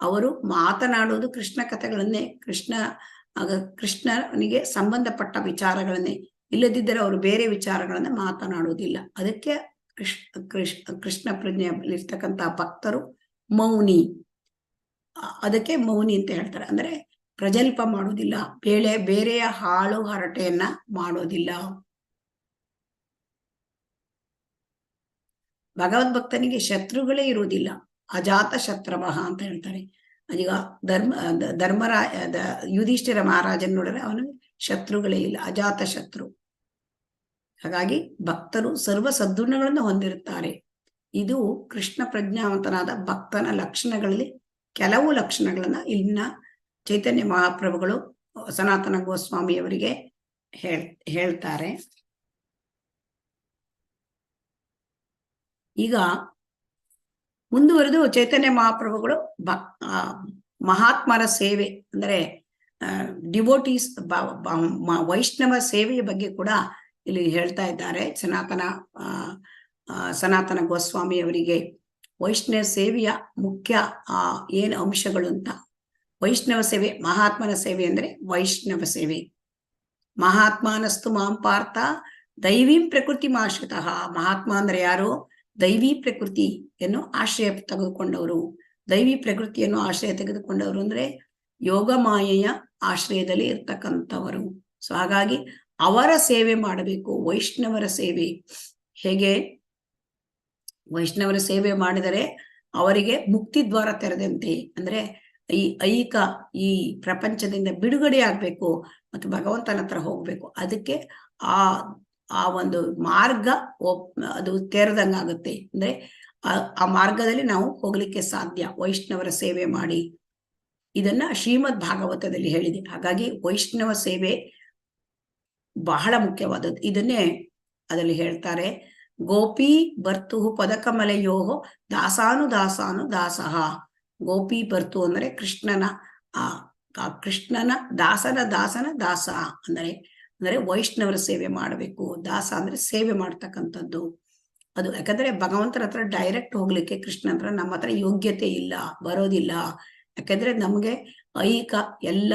ಅವರು ಮಾತನಾಡುವುದು ಕೃಷ್ಣ ಕಥೆಗಳನ್ನೇ, ಕೃಷ್ಣನಿಗೆ ಸಂಬಂಧಪಟ್ಟ ವಿಚಾರಗಳನ್ನೇ. ಇಲ್ಲದಿದ್ದರೆ ಅವರು ಬೇರೆ ವಿಚಾರಗಳನ್ನ ಮಾತನಾಡುವುದಿಲ್ಲ. ಅದಕ್ಕೆ ಕೃಷ್ಣ ಪ್ರಜ್ಞೆಯಲ್ಲಿರ್ತಕ್ಕಂತಹ ಭಕ್ತರು ಮೌನಿ. ಅದಕ್ಕೆ ಮೌನಿ ಅಂತ ಹೇಳ್ತಾರೆ. ಅಂದ್ರೆ ಪ್ರಜಲ್ಪ ಮಾಡೋದಿಲ್ಲ, ಬೇರೆಯ ಹಾಳು ಹರಟೆಯನ್ನ ಮಾಡೋದಿಲ್ಲ. ಭಗವದ್ಭಕ್ತನಿಗೆ ಶತ್ರುಗಳೇ ಇರುವುದಿಲ್ಲ. ಅಜಾತ ಶತ್ರವಃ ಅಂತ ಹೇಳ್ತಾರೆ. ಈಗ ಯುಧಿಷ್ಠಿರ ಮಹಾರಾಜನ್ ನೋಡಿದ್ರೆ ಅವನಿಗೆ ಶತ್ರುಗಳೇ ಇಲ್ಲ, ಅಜಾತ ಶತ್ರು. ಹಾಗಾಗಿ ಭಕ್ತರು ಸರ್ವ ಸದ್ಗುಣಗಳನ್ನು ಹೊಂದಿರುತ್ತಾರೆ. ಇದು ಕೃಷ್ಣ ಪ್ರಜ್ಞಾವಂತನಾದ ಭಕ್ತನ ಲಕ್ಷಣಗಳಲ್ಲಿ ಕೆಲವು ಲಕ್ಷಣಗಳನ್ನ ಇಲ್ಲಿನ ಚೈತನ್ಯ ಮಹಾಪ್ರಭುಗಳು ಸನಾತನ ಗೋಸ್ವಾಮಿಯವರಿಗೆ ಹೇಳ್ತಾರೆ. ಈಗ ಮುಂದುವರೆದು ಚೈತನ್ಯ ಮಹಾಪ್ರಭುಗಳು ಮಹಾತ್ಮರ ಸೇವೆ ಅಂದ್ರೆ ಡಿವೋಟೀಸ್, ವೈಷ್ಣವ ಸೇವೆಯ ಬಗ್ಗೆ ಕೂಡ ಇಲ್ಲಿ ಹೇಳ್ತಾ ಇದ್ದಾರೆ. ಸನಾತನ ಗೋಸ್ವಾಮಿಯವರಿಗೆ ವೈಷ್ಣವ ಸೇವೆಯ ಮುಖ್ಯ ಏನು ಅಂಶಗಳು ಅಂತ. ವೈಷ್ಣವ ಸೇವೆ, ಮಹಾತ್ಮನ ಸೇವೆ ಅಂದ್ರೆ ವೈಷ್ಣವ ಸೇವೆ. ಮಹಾತ್ಮಾನಸ್ತು ಮಾಂ ಪಾರ್ಥ ದೈವೀಂ ಪ್ರಕೃತಿ ಆಶ್ರಿತಃ. ಮಹಾತ್ಮ ಅಂದ್ರೆ ಯಾರು? ದೈವಿ ಪ್ರಕೃತಿಯನ್ನು ಆಶ್ರಯ ತೆಗೆದುಕೊಂಡವರು. ದೈವಿ ಪ್ರಕೃತಿಯನ್ನು ಆಶ್ರಯ ತೆಗೆದುಕೊಂಡವರು ಅಂದ್ರೆ ಯೋಗ ಮಾಯೆಯ ಆಶ್ರಯದಲ್ಲಿ ಇರ್ತಕ್ಕಂಥವರು. ಸೊ ಹಾಗಾಗಿ ಅವರ ಸೇವೆ ಮಾಡಬೇಕು. ವೈಷ್ಣವರ ಸೇವೆ, ಹೇಗೆ ವೈಷ್ಣವರ ಸೇವೆ ಮಾಡಿದರೆ ಅವರಿಗೆ ಮುಕ್ತಿ ದ್ವಾರ ತೆರೆದಂತೆ, ಅಂದ್ರೆ ಈ ಐಹಿಕ ಈ ಪ್ರಪಂಚದಿಂದ ಬಿಡುಗಡೆ ಆಗ್ಬೇಕು ಮತ್ತು ಭಗವಂತನ ಹತ್ರ ಹೋಗ್ಬೇಕು. ಅದಕ್ಕೆ ಆ ಆ ಒಂದು ಮಾರ್ಗ ಅದು ತೆರೆದಂಗಾಗುತ್ತೆ. ಅಂದ್ರೆ ಆ ಮಾರ್ಗದಲ್ಲಿ ನಾವು ಹೋಗ್ಲಿಕ್ಕೆ ಸಾಧ್ಯ ವೈಷ್ಣವರ ಸೇವೆ ಮಾಡಿ. ಇದನ್ನ ಶ್ರೀಮದ್ ಭಾಗವತದಲ್ಲಿ ಹೇಳಿದೆ. ಹಾಗಾಗಿ ವೈಷ್ಣವ ಸೇವೆ ಬಹಳ ಮುಖ್ಯವಾದದ್ದು. ಇದನ್ನೇ ಅದರಲ್ಲಿ ಹೇಳ್ತಾರೆ, ಗೋಪಿ ಭರ್ತು ಪದಕಮಲೆಯೋ ದಾಸಾನು ದಾಸಾನು ದಾಸಃ. ಗೋಪಿ ಭರ್ತು ಅಂದ್ರೆ ಕೃಷ್ಣನ ಕೃಷ್ಣನ ದಾಸನ ದಾಸ ಅಂದ್ರೆ ವೈಷ್ಣವರ ಸೇವೆ ಮಾಡಬೇಕು. ದಾಸ ಅಂದ್ರೆ ಸೇವೆ ಮಾಡ್ತಕ್ಕಂಥದ್ದು. ಅದು ಯಾಕಂದ್ರೆ ಭಗವಂತನ ಹತ್ರ ಡೈರೆಕ್ಟ್ ಹೋಗ್ಲಿಕ್ಕೆ ಕೃಷ್ಣ ಹತ್ರ ನಮ್ಮ ಹತ್ರ ಯೋಗ್ಯತೆ ಇಲ್ಲ, ಬರೋದಿಲ್ಲ. ಯಾಕಂದ್ರೆ ನಮ್ಗೆ ಐಹಿಕ ಎಲ್ಲ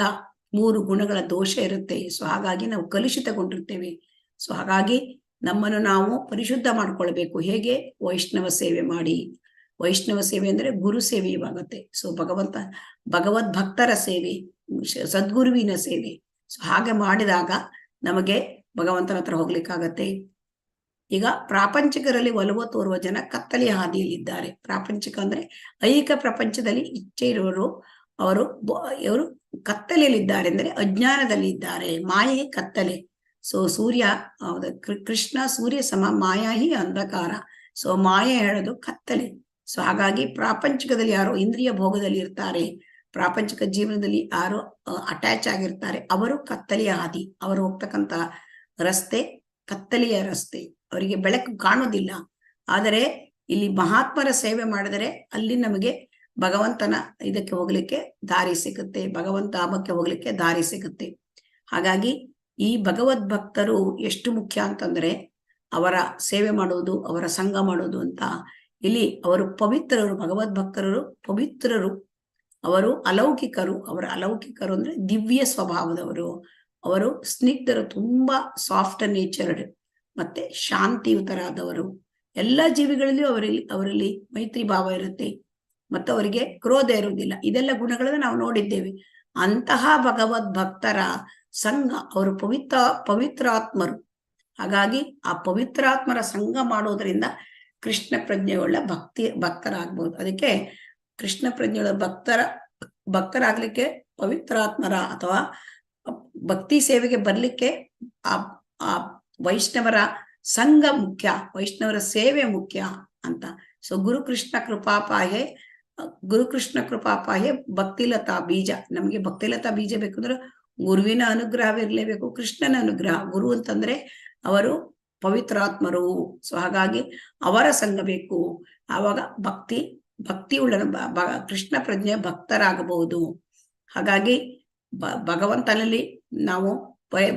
3 ಗುಣಗಳ ದೋಷ ಇರುತ್ತೆ. ಸೊ ಹಾಗಾಗಿ ನಾವು ಕಲುಷಿತಗೊಂಡಿರ್ತೇವೆ. ಸೊ ಹಾಗಾಗಿ ನಮ್ಮನ್ನು ನಾವು ಪರಿಶುದ್ಧ ಮಾಡ್ಕೊಳ್ಬೇಕು. ಹೇಗೆ? ವೈಷ್ಣವ ಸೇವೆ ಮಾಡಿ. ವೈಷ್ಣವ ಸೇವೆ ಅಂದ್ರೆ ಗುರು ಸೇವೆಯಾಗುತ್ತೆ. ಸೊ ಭಗವದ್ ಭಕ್ತರ ಸೇವೆ, ಸದ್ಗುರುವಿನ ಸೇವೆ. ಸೊ ಹಾಗೆ ಮಾಡಿದಾಗ ನಮಗೆ ಭಗವಂತನ ಹತ್ರ ಹೋಗ್ಲಿಕ್ಕಾಗತ್ತೆ. ಈಗ ಪ್ರಾಪಂಚಿಕರಲ್ಲಿ ಒಲವು ತೋರುವ ಜನ ಕತ್ತಲೆಯ ಹಾದಿಯಲ್ಲಿದ್ದಾರೆ. ಪ್ರಾಪಂಚಿಕ ಅಂದ್ರೆ ಐಹಿಕ ಪ್ರಪಂಚದಲ್ಲಿ ಇಚ್ಛೆ ಇರುವವರು ಅವರು ಕತ್ತಲೆಯಲ್ಲಿದ್ದಾರೆ, ಅಂದ್ರೆ ಅಜ್ಞಾನದಲ್ಲಿ ಇದ್ದಾರೆ. ಮಾಯೆ ಕತ್ತಲೆ. ಸೊ ಸೂರ್ಯ ಕೃಷ್ಣ ಸೂರ್ಯ ಸಮ ಮಾಯಾ ಹಿ ಅಂಧಕಾರ. ಸೊ ಮಾಯೆ ಹೇಳೋದು ಕತ್ತಲೆ. ಸೊ ಹಾಗಾಗಿ ಪ್ರಾಪಂಚಿಕದಲ್ಲಿ ಯಾರು ಇಂದ್ರಿಯ ಭೋಗದಲ್ಲಿ ಇರ್ತಾರೆ, ಪ್ರಾಪಂಚಿಕ ಜೀವನದಲ್ಲಿ ಯಾರು ಅಟ್ಯಾಚ್ ಆಗಿರ್ತಾರೆ, ಅವರು ಕತ್ತಲೆಯ ಹಾದಿ. ಅವರು ಹೋಗ್ತಕ್ಕಂತ ರಸ್ತೆ ಕತ್ತಲೆಯ ರಸ್ತೆ. ಅವರಿಗೆ ಬೆಳಕು ಕಾಣೋದಿಲ್ಲ. ಆದರೆ ಇಲ್ಲಿ ಮಹಾತ್ಮರ ಸೇವೆ ಮಾಡಿದರೆ ಅಲ್ಲಿ ನಮಗೆ ಭಗವಂತನ ಇದಕ್ಕೆ ಹೋಗ್ಲಿಕ್ಕೆ ದಾರಿ ಸಿಗುತ್ತೆ, ಭಗವಂತ ಧಾಮಕ್ಕೆ ಹೋಗ್ಲಿಕ್ಕೆ ದಾರಿ ಸಿಗುತ್ತೆ. ಹಾಗಾಗಿ ಈ ಭಗವದ್ ಭಕ್ತರು ಎಷ್ಟು ಮುಖ್ಯ ಅಂತಂದ್ರೆ ಅವರ ಸೇವೆ ಮಾಡುವುದು, ಅವರ ಸಂಘ ಮಾಡುವುದು ಅಂತ. ಇಲ್ಲಿ ಅವರು ಪವಿತ್ರರು, ಭಗವದ್ ಭಕ್ತರು ಪವಿತ್ರರು, ಅವರು ಅಲೌಕಿಕರು. ಅವರ ಅಲೌಕಿಕರು ಅಂದ್ರೆ ದಿವ್ಯ ಸ್ವಭಾವದವರು, ಅವರು ಸ್ನಿಗ್ಧರು, ತುಂಬಾ ಸಾಫ್ಟ್ ನೇಚರ್ಡ್, ಮತ್ತೆ ಶಾಂತಿಯುತರಾದವರು. ಎಲ್ಲ ಜೀವಿಗಳಲ್ಲಿಯೂ ಅವರಲ್ಲಿ ಮೈತ್ರಿ ಭಾವ ಇರುತ್ತೆ, ಮತ್ತು ಅವರಿಗೆ ಕ್ರೋಧ ಇರುವುದಿಲ್ಲ. ಇದೆಲ್ಲ ಗುಣಗಳನ್ನು ನಾವು ನೋಡಿದ್ದೇವೆ. ಅಂತಹ ಭಗವದ್ ಭಕ್ತರ ಸಂಘ, ಅವರು ಪವಿತ್ರಾತ್ಮರು. ಹಾಗಾಗಿ ಆ ಪವಿತ್ರಾತ್ಮರ ಸಂಘ ಮಾಡೋದ್ರಿಂದ ಕೃಷ್ಣ ಪ್ರಜ್ಞೆಯುಳ್ಳ ಭಕ್ತರಾಗ್ಬಹುದು. ಅದಕ್ಕೆ ಕೃಷ್ಣ ಪ್ರಜ್ಞೆಯುಳ್ಳ ಭಕ್ತರಾಗ್ಲಿಕ್ಕೆ ಪವಿತ್ರಾತ್ಮರ ಅಥವಾ ಭಕ್ತಿ ಸೇವೆಗೆ ಬರ್ಲಿಕ್ಕೆ ಆ ವೈಷ್ಣವರ ಸಂಘ ಮುಖ್ಯ, ವೈಷ್ಣವರ ಸೇವೆ ಮುಖ್ಯ ಅಂತ. ಸೊ ಗುರುಕೃಷ್ಣ ಕೃಪಾಪಾಹೆ ಭಕ್ತಿಲತಾ ಬೀಜ. ನಮ್ಗೆ ಭಕ್ತಿಲತಾ ಬೀಜ ಬೇಕಂದ್ರೆ ಗುರುವಿನ ಅನುಗ್ರಹವಿರ್ಲೇಬೇಕು, ಕೃಷ್ಣನ ಅನುಗ್ರಹ. ಗುರು ಅಂತಂದ್ರೆ ಅವರು ಪವಿತ್ರಾತ್ಮರು. ಸೊ ಹಾಗಾಗಿ ಅವರ ಸಂಘ ಬೇಕು. ಆವಾಗ ಭಕ್ತಿ ಉಳ್ಳ ಕೃಷ್ಣ ಪ್ರಜ್ಞೆ ಭಕ್ತರಾಗಬಹುದು. ಹಾಗಾಗಿ ಭಗವಂತನಲ್ಲಿ ನಾವು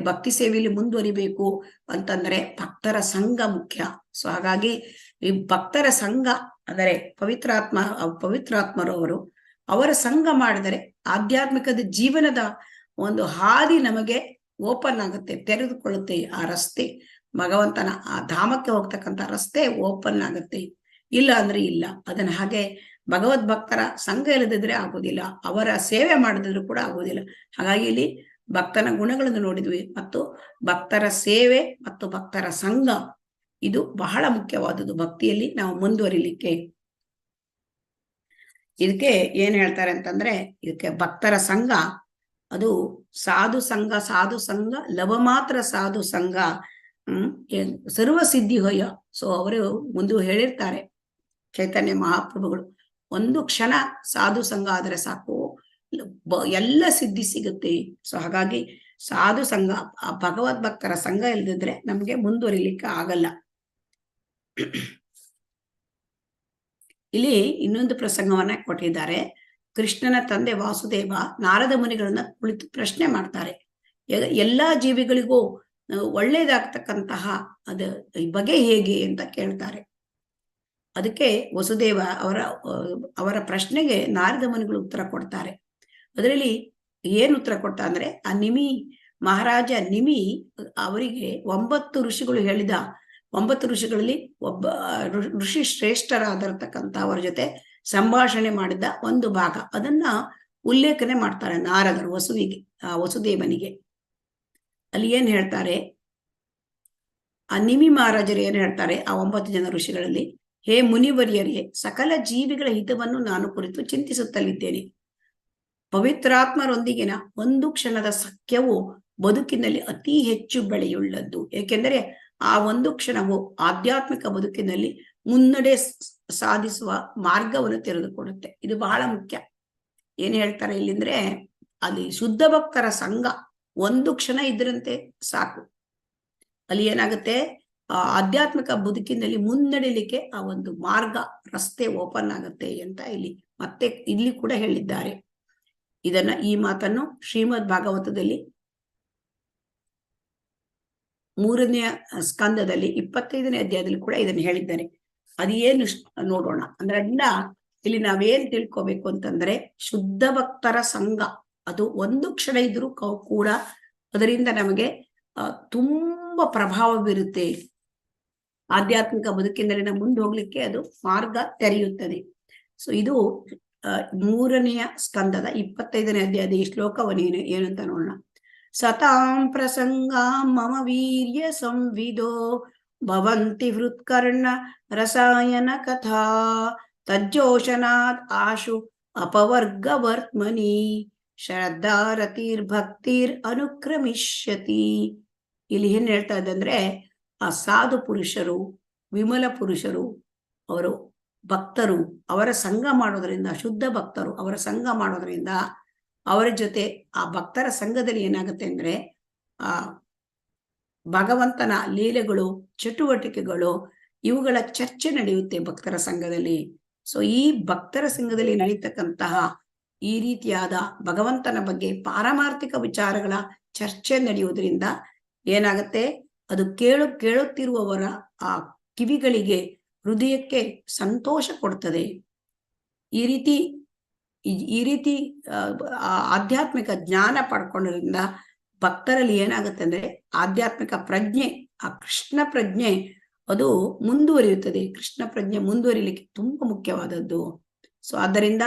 ಭಕ್ತಿ ಸೇವೆಯಲ್ಲಿ ಮುಂದುವರಿಬೇಕು ಅಂತಂದ್ರೆ ಭಕ್ತರ ಸಂಘ ಮುಖ್ಯ. ಸೊ ಹಾಗಾಗಿ ಈ ಭಕ್ತರ ಸಂಘ ಅಂದರೆ ಪವಿತ್ರಾತ್ಮರು ಅವರ ಸಂಘ ಮಾಡಿದರೆ ಆಧ್ಯಾತ್ಮಿಕದ ಜೀವನದ ಒಂದು ಹಾದಿ ನಮಗೆ ಓಪನ್ ಆಗುತ್ತೆ, ತೆರೆದುಕೊಳ್ಳುತ್ತೆ. ಆ ರಸ್ತೆ, ಭಗವಂತನ ಆ ಧಾಮಕ್ಕೆ ಹೋಗ್ತಕ್ಕಂಥ ರಸ್ತೆ ಓಪನ್ ಆಗುತ್ತೆ. ಇಲ್ಲ ಅಂದ್ರೆ ಇಲ್ಲ. ಅದನ್ನ ಹಾಗೆ ಭಗವದ್ ಭಕ್ತರ ಸಂಘ ಇಲ್ಲದಿದ್ರೆ ಆಗೋದಿಲ್ಲ, ಅವರ ಸೇವೆ ಮಾಡದಿದ್ರು ಕೂಡ ಆಗೋದಿಲ್ಲ. ಹಾಗಾಗಿ ಇಲ್ಲಿ ಭಕ್ತನ ಗುಣಗಳನ್ನು ನೋಡಿದ್ವಿ, ಮತ್ತು ಭಕ್ತರ ಸೇವೆ ಮತ್ತು ಭಕ್ತರ ಸಂಘ ಇದು ಬಹಳ ಮುಖ್ಯವಾದದ್ದು ಭಕ್ತಿಯಲ್ಲಿ ನಾವು ಮುಂದುವರಿಲಿಕ್ಕೆ. ಇದಕ್ಕೆ ಏನ್ ಹೇಳ್ತಾರೆ ಅಂತಂದ್ರೆ, ಇದಕ್ಕೆ ಭಕ್ತರ ಸಂಘ ಅದು ಸಾಧು ಸಂಘ ಲವ ಮಾತ್ರ ಸಾಧು ಸಂಘ ಸರ್ವ ಸಿದ್ಧಿ ಹೊಯ್ಯ. ಸೊ ಅವರು ಮುಂದೆ ಹೇಳಿರ್ತಾರೆ ಚೈತನ್ಯ ಮಹಾಪ್ರಭುಗಳು, ಒಂದು ಕ್ಷಣ ಸಾಧು ಸಂಘ ಆದ್ರೆ ಸಾಕು, ಎಲ್ಲ ಸಿದ್ಧಿ ಸಿಗುತ್ತೆ. ಸೊ ಹಾಗಾಗಿ ಸಾಧು ಸಂಘ, ಭಗವದ್ ಭಕ್ತರ ಸಂಘ ಇಲ್ದಿದ್ರೆ ನಮ್ಗೆ ಮುಂದುವರಿಲಿಕ್ಕೆ ಆಗಲ್ಲ. ಇಲ್ಲಿ ಇನ್ನೊಂದು ಪ್ರಸಂಗವನ್ನ ಕೊಟ್ಟಿದ್ದಾರೆ. ಕೃಷ್ಣನ ತಂದೆ ವಾಸುದೇವ ನಾರದ ಮುನಿಗಳನ್ನ ಕುಳಿತು ಪ್ರಶ್ನೆ ಮಾಡ್ತಾರೆ. ಎಲ್ಲಾ ಜೀವಿಗಳಿಗೂ ಒಳ್ಳೇದಾಗ್ತಕ್ಕಂತಹ ಬಗೆ ಹೇಗೆ ಅಂತ ಕೇಳ್ತಾರೆ. ಅದಕ್ಕೆ ವಸುದೇವ ಅವರ ಪ್ರಶ್ನೆಗೆ ನಾರದ ಮುನಿಗಳು ಉತ್ತರ ಕೊಡ್ತಾರೆ. ಅದರಲ್ಲಿ ಏನ್ ಉತ್ತರ ಕೊಡ್ತಾ ಅಂದ್ರೆ, ಆ ಮಹಾರಾಜ ನಿಮಿ ಅವರಿಗೆ 9 ಋಷಿಗಳು ಹೇಳಿದ 9 ಋಷಿಗಳಲ್ಲಿ ಒಬ್ಬ ಋಷಿ ಶ್ರೇಷ್ಠರಾದಿರ್ತಕ್ಕಂಥ ಅವರ ಜೊತೆ ಸಂಭಾಷಣೆ ಮಾಡಿದ ಒಂದು ಭಾಗ, ಅದನ್ನ ಉಲ್ಲೇಖನೆ ಮಾಡ್ತಾರೆ ನಾರದರು ವಸುದೇವನಿಗೆ. ಅಲ್ಲಿ ಏನ್ ಹೇಳ್ತಾರೆ, ಆ ನಿಮಿ ಮಹಾರಾಜರು ಏನ್ ಹೇಳ್ತಾರೆ ಆ 9 ಜನ ಋಷಿಗಳಲ್ಲಿ, ಹೇ ಮುನಿವರ್ಯರೇ, ಸಕಲ ಜೀವಿಗಳ ಹಿತವನ್ನು ನಾನು ಕುರಿತು ಚಿಂತಿಸುತ್ತಲಿದ್ದೇನೆ. ಪವಿತ್ರಾತ್ಮರೊಂದಿಗಿನ ಒಂದು ಕ್ಷಣದ ಸಖ್ಯವು ಬದುಕಿನಲ್ಲಿ ಅತಿ ಹೆಚ್ಚು ಬೆಳೆಯುಳ್ಳದ್ದು. ಏಕೆಂದರೆ ಆ ಒಂದು ಕ್ಷಣವು ಆಧ್ಯಾತ್ಮಿಕ ಬದುಕಿನಲ್ಲಿ ಮುನ್ನಡೆ ಸಾಧಿಸುವ ಮಾರ್ಗವನ್ನು ತೆರೆದುಕೊಡುತ್ತೆ. ಇದು ಬಹಳ ಮುಖ್ಯ. ಏನ್ ಹೇಳ್ತಾರೆ ಇಲ್ಲಿಂದ್ರೆ, ಅಲ್ಲಿ ಶುದ್ಧ ಭಕ್ತರ ಸಂಘ ಒಂದು ಕ್ಷಣ ಇದ್ರಂತೆ ಸಾಕು, ಅಲ್ಲಿ ಏನಾಗುತ್ತೆ, ಆ ಆಧ್ಯಾತ್ಮಿಕ ಬದುಕಿನಲ್ಲಿ ಮುನ್ನಡೆಯಲಿಕ್ಕೆ ಆ ಒಂದು ಮಾರ್ಗ, ರಸ್ತೆ ಓಪನ್ ಆಗುತ್ತೆ ಅಂತ ಮತ್ತೆ ಇಲ್ಲಿ ಕೂಡ ಹೇಳಿದ್ದಾರೆ. ಈ ಮಾತನ್ನು ಶ್ರೀಮದ್ ಭಾಗವತದಲ್ಲಿ 3ನೇ ಸ್ಕಂದದಲ್ಲಿ 25ನೇ ಅಧ್ಯಾಯದಲ್ಲಿ ಕೂಡ ಇದನ್ನು ಹೇಳಿದ್ದಾರೆ. ಅದೇನು ನೋಡೋಣ. ಅಂದ್ರೆ ಇಲ್ಲಿ ನಾವೇನ್ ತಿಳ್ಕೊಬೇಕು ಅಂತಂದ್ರೆ, ಶುದ್ಧ ಭಕ್ತರ ಸಂಘ ಅದು ಒಂದು ಕ್ಷಣ ಇದ್ರೂ ಕೂಡ ಅದರಿಂದ ನಮಗೆ ತುಂಬಾ ಪ್ರಭಾವ ಬೀರುತ್ತೆ. ಆಧ್ಯಾತ್ಮಿಕ ಬದುಕಿನಲ್ಲಿ ನಾವು ಮುಂದೆ ಹೋಗ್ಲಿಕ್ಕೆ ಅದು ಮಾರ್ಗ ತೆರೆಯುತ್ತದೆ. ಸೊ ಇದು 3ನೇ ಸ್ಕಂದದ 25ನೇ ಅಧ್ಯಾಯದ ಈ ಶ್ಲೋಕವನ್ನು ಏನಂತ ನೋಡೋಣ. ಸತಾಂ ಪ್ರಸಂಗ ಮಮ ವೀರ್ಯ ಸಂವಿದೋ ಭವಂತಿ ಹೃತ್ಕರ್ಣ ರಸಾಯನ ಕಥಾ ತಜ್ಜೋಷನಾತ್ ಆಶು ಅಪವರ್ಗವರ್ತ್ಮನಿ ಶ್ರದ್ಧಾರತಿರ್ಭಕ್ತಿರ್ ಅನುಕ್ರಮಿಷ್ಯತಿ. ಇಲ್ಲಿ ಏನ್ ಹೇಳ್ತಾ ಇದ್ದಂದ್ರೆ, ಆ ಸಾಧು ಪುರುಷರು, ವಿಮಲ ಪುರುಷರು, ಅವರು ಭಕ್ತರು ಅವರ ಸಂಘ ಮಾಡೋದ್ರಿಂದ, ಶುದ್ಧ ಭಕ್ತರು ಅವರ ಸಂಘ ಮಾಡೋದ್ರಿಂದ ಅವರ ಜೊತೆ ಆ ಭಕ್ತರ ಸಂಘದಲ್ಲಿ ಏನಾಗುತ್ತೆ ಅಂದ್ರೆ, ಆ ಭಗವಂತನ ಲೀಲೆಗಳು, ಚಟುವಟಿಕೆಗಳು, ಇವುಗಳ ಚರ್ಚೆ ನಡೆಯುತ್ತೆ ಭಕ್ತರ ಸಂಘದಲ್ಲಿ. ಸೊ ಈ ಭಕ್ತರ ಸಂಘದಲ್ಲಿ ನಡೀತಕ್ಕಂತಹ ಈ ರೀತಿಯಾದ ಭಗವಂತನ ಬಗ್ಗೆ ಪಾರಮಾರ್ಥಿಕ ವಿಚಾರಗಳ ಚರ್ಚೆ ನಡೆಯುವುದರಿಂದ ಏನಾಗುತ್ತೆ, ಅದು ಕೇಳುತ್ತಿರುವವರ ಆ ಕಿವಿಗಳಿಗೆ, ಹೃದಯಕ್ಕೆ ಸಂತೋಷ ಕೊಡ್ತದೆ. ಈ ರೀತಿ ಆಧ್ಯಾತ್ಮಿಕ ಜ್ಞಾನ ಪಡ್ಕೊಳ್ಳೋದ್ರಿಂದ ಭಕ್ತರಲ್ಲಿ ಏನಾಗುತ್ತೆ ಅಂದ್ರೆ, ಆಧ್ಯಾತ್ಮಿಕ ಪ್ರಜ್ಞೆ, ಆ ಕೃಷ್ಣ ಪ್ರಜ್ಞೆ ಅದು ಮುಂದುವರಿಯುತ್ತದೆ. ಕೃಷ್ಣ ಪ್ರಜ್ಞೆ ಮುಂದುವರಿಲಿಕ್ಕೆ ತುಂಬಾ ಮುಖ್ಯವಾದದ್ದು. ಸೊ ಆದ್ದರಿಂದ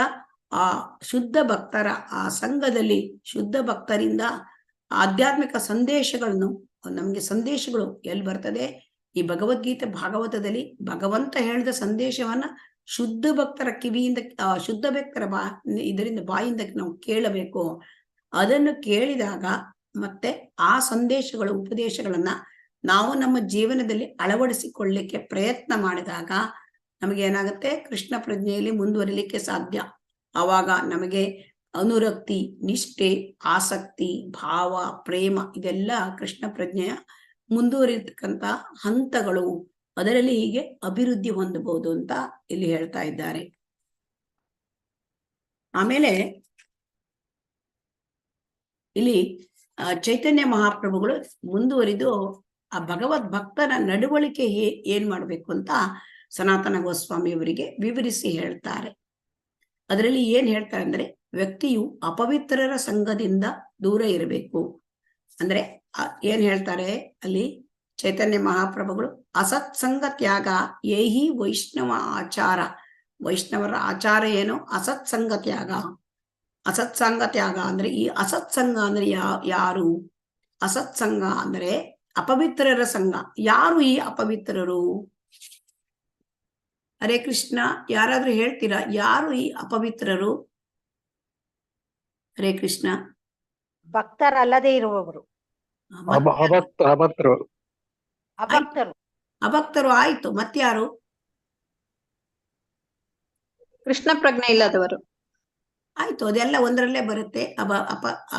ಆ ಶುದ್ಧ ಭಕ್ತರ ಆ ಸಂಘದಲ್ಲಿ, ಶುದ್ಧ ಭಕ್ತರಿಂದ ಆಧ್ಯಾತ್ಮಿಕ ಸಂದೇಶಗಳನ್ನು, ನಮ್ಗೆ ಸಂದೇಶಗಳು ಎಲ್ಲಿ ಬರ್ತದೆ, ಈ ಭಗವದ್ಗೀತೆ ಭಾಗವತದಲ್ಲಿ ಭಗವಂತ ಹೇಳಿದ ಸಂದೇಶವನ್ನ ಶುದ್ಧ ಭಕ್ತರ ಕಿವಿಯಿಂದ, ಶುದ್ಧ ಭಕ್ತರ ಇದರಿಂದ ಬಾಯಿಂದ ನಾವು ಕೇಳಬೇಕು. ಅದನ್ನು ಕೇಳಿದಾಗ ಮತ್ತೆ ಆ ಸಂದೇಶಗಳ ಉಪದೇಶಗಳನ್ನ ನಾವು ನಮ್ಮ ಜೀವನದಲ್ಲಿ ಅಳವಡಿಸಿಕೊಳ್ಳಲಿಕ್ಕೆ ಪ್ರಯತ್ನ ಮಾಡಿದಾಗ ನಮಗೆ ಏನಾಗುತ್ತೆ, ಕೃಷ್ಣ ಪ್ರಜ್ಞೆಯಲ್ಲಿ ಮುಂದುವರಿಲಿಕ್ಕೆ ಸಾಧ್ಯ. ಆವಾಗ ನಮಗೆ ಅನುರಕ್ತಿ, ನಿಷ್ಠೆ, ಆಸಕ್ತಿ, ಭಾವ, ಪ್ರೇಮ ಇದೆಲ್ಲ ಕೃಷ್ಣ ಪ್ರಜ್ಞೆಯ ಮುಂದುವರಿತಕ್ಕಂತ ಹಂತಗಳು. ಅದರಲ್ಲಿ ಹೀಗೆ ಅಭಿವೃದ್ಧಿ ಹೊಂದಬಹುದು ಅಂತ ಇಲ್ಲಿ ಹೇಳ್ತಾ ಇದ್ದಾರೆ. ಆಮೇಲೆ ಇಲ್ಲಿ ಚೈತನ್ಯ ಮಹಾಪ್ರಭುಗಳು ಮುಂದುವರಿದು ಆ ಭಗವದ್ ಭಕ್ತನ ನಡವಳಿಕೆ ಏನ್ ಮಾಡ್ಬೇಕು ಅಂತ ಸನಾತನ ಗೋಸ್ವಾಮಿಯವರಿಗೆ ವಿವರಿಸಿ ಹೇಳ್ತಾರೆ. ಅದರಲ್ಲಿ ಏನ್ ಹೇಳ್ತಾರೆ ಅಂದ್ರೆ, ವ್ಯಕ್ತಿಯು ಅಪವಿತ್ರರ ಸಂಘದಿಂದ ದೂರ ಇರಬೇಕು. ಅಂದ್ರೆ ಏನ್ ಹೇಳ್ತಾರೆ ಅಲ್ಲಿ ಚೈತನ್ಯ ಮಹಾಪ್ರಭುಗಳು, ಅಸತ್ಸಂಗ ತ್ಯಾಗ ಏಹಿ ವೈಷ್ಣವ ಆಚಾರ. ವೈಷ್ಣವರ ಆಚಾರ ಏನು? ಅಸತ್ಸಂಗ ತ್ಯಾಗ. ಅಸತ್ಸಂಗ ತ್ಯಾಗ ಅಂದ್ರೆ, ಈ ಅಸತ್ಸಂಗ ಅಂದ್ರೆ ಯಾರು? ಅಸತ್ಸಂಗ ಅಂದ್ರೆ ಅಪವಿತ್ರರ ಸಂಘ. ಯಾರು ಈ ಅಪವಿತ್ರರು? ಹರೇ ಕೃಷ್ಣ, ಯಾರಾದ್ರೂ ಹೇಳ್ತೀರಾ ಯಾರು ಈ ಅಪವಿತ್ರರು? ಹರೇ ಕೃಷ್ಣ. ಭಕ್ತರಲ್ಲದೆ ಇರುವವರು, ಅಭಕ್ತರು ಆಯ್ತು, ಮತ್ಯಾರು? ಕೃಷ್ಣ ಪ್ರಜ್ಞೆ ಇಲ್ಲದವರು ಆಯ್ತು, ಅದೆಲ್ಲ ಒಂದರಲ್ಲೇ ಬರುತ್ತೆ.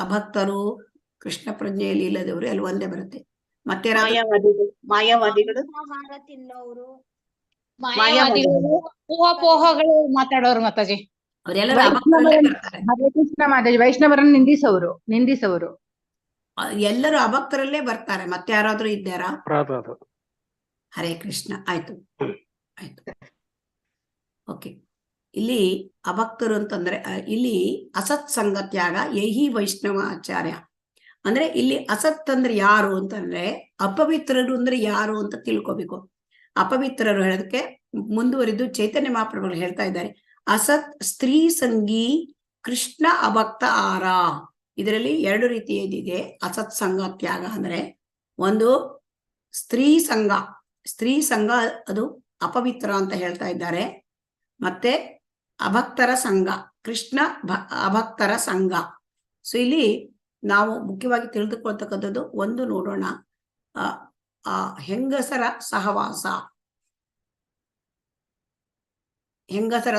ಅಭಕ್ತರು, ಕೃಷ್ಣ ಪ್ರಜ್ಞೆಯಲ್ಲಿ ಇಲ್ಲದವರು ಎಲ್ಲ ಒಂದೇ ಬರುತ್ತೆ. ಮತ್ತೆ ಮಾಯಾವಾದಿಗಳು ಊಹಾಪೋಹಗಳು ಮಾತಾಡೋರು ಮಾತಾಜಿ, ಅವರೆಲ್ಲರೂ ಅಭಕ್ತರಲ್ಲೇ ಬರ್ತಾರೆ. ಹರೇ ಕೃಷ್ಣ ಮಾತಾಜಿ, ವೈಷ್ಣವರನ್ನು ನಿಂದಿಸೋರು ಎಲ್ಲರೂ ಅಭಕ್ತರಲ್ಲೇ ಬರ್ತಾರೆ. ಮತ್ತೆ ಯಾರಾದ್ರೂ ಇದ್ದಾರಾ? ಹರೇ ಕೃಷ್ಣ. ಆಯ್ತು. ಓಕೆ. ಇಲ್ಲಿ ಅಭಕ್ತರು ಅಂತಂದ್ರೆ, ಇಲ್ಲಿ ಅಸತ್ ಸಂಗ ತ್ಯಾಗ ಯಹಿ ವೈಷ್ಣವ ಆಚಾರ್ಯ ಅಂದ್ರೆ, ಇಲ್ಲಿ ಅಸತ್ ಅಂದ್ರೆ ಯಾರು ಅಂತಂದ್ರೆ, ಅಪವಿತ್ರರು ಅಂದ್ರೆ ಯಾರು ಅಂತ ತಿಳ್ಕೊಬೇಕು. ಅಪವಿತ್ರರು ಹೇಳೋದಕ್ಕೆ ಮುಂದುವರಿದು ಚೈತನ್ಯ ಮಹಾಪ್ರಭುಗಳು ಹೇಳ್ತಾ ಇದ್ದಾರೆ, ಅಸತ್ ಸ್ತ್ರೀ ಸಂಗಿ ಕೃಷ್ಣ ಅಭಕ್ತ ಆರ. ಇದರಲ್ಲಿ 2 ರೀತಿಯದಿದೆ ಅಸತ್ ಸಂಗ ತ್ಯಾಗ ಅಂದ್ರೆ. ಒಂದು ಸ್ತ್ರೀ ಸಂಘ ಅದು ಅಪವಿತ್ರ ಅಂತ ಹೇಳ್ತಾ ಇದ್ದಾರೆ. ಮತ್ತೆ ಅಭಕ್ತರ ಸಂಘ, ಕೃಷ್ಣ ಅಭಕ್ತರ ಸಂಘ. ಸೊ ಇಲ್ಲಿ ನಾವು ಮುಖ್ಯವಾಗಿ ತಿಳಿದುಕೊಳ್ತಕ್ಕಂಥದ್ದು ಒಂದು ನೋಡೋಣ, ಹೆಂಗಸರ ಸಹವಾಸ, ಹೆಂಗಸರ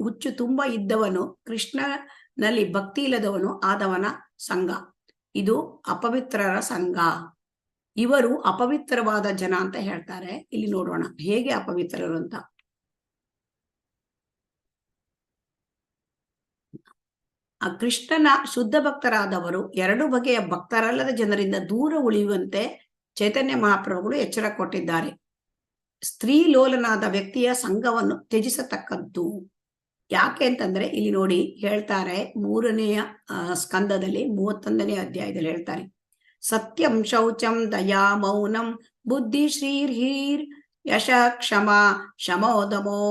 ಹುಚ್ಚು ತುಂಬಾ ಇದ್ದವನು, ಕೃಷ್ಣನಲ್ಲಿ ಭಕ್ತಿ ಇಲ್ಲದವನು ಆದವನ ಸಂಘ, ಇದು ಅಪವಿತ್ರರ ಸಂಘ. ಇವರು ಅಪವಿತ್ರವಾದ ಜನ ಅಂತ ಹೇಳ್ತಾರೆ. ಇಲ್ಲಿ ನೋಡೋಣ ಹೇಗೆ ಅಪವಿತ್ರರು ಅಂತ. ಆ ಕೃಷ್ಣನ ಶುದ್ಧ ಭಕ್ತರಾದವರು 2 ಬಗೆಯ ಭಕ್ತರಲ್ಲದ ಜನರಿಂದ ದೂರ ಉಳಿಯುವಂತೆ ಚೈತನ್ಯ ಮಹಾಪ್ರಭುಗಳು ಎಚ್ಚರ ಕೊಟ್ಟಿದ್ದಾರೆ. ಸ್ತ್ರೀ ಲೋಲನಾದ ವ್ಯಕ್ತಿಯ ಸಂಘವನ್ನು ತ್ಯಜಿಸತಕ್ಕದ್ದು. ಯಾಕೆ ಅಂತಂದ್ರೆ ಇಲ್ಲಿ ನೋಡಿ ಹೇಳ್ತಾರೆ, 3ನೆಯ ಸ್ಕಂದದಲ್ಲಿ 31ನೇ ಅಧ್ಯಾಯದಲ್ಲಿ ಹೇಳ್ತಾರೆ, ಸತ್ಯಂ ಶೌಚಂ ದಯಾ ಮೌನಂ ಬುದ್ಧಿ ಶ್ರೀರ್ಹೀರ್ ಯಶ ಕ್ಷಮ ಶಮೋದಮೋ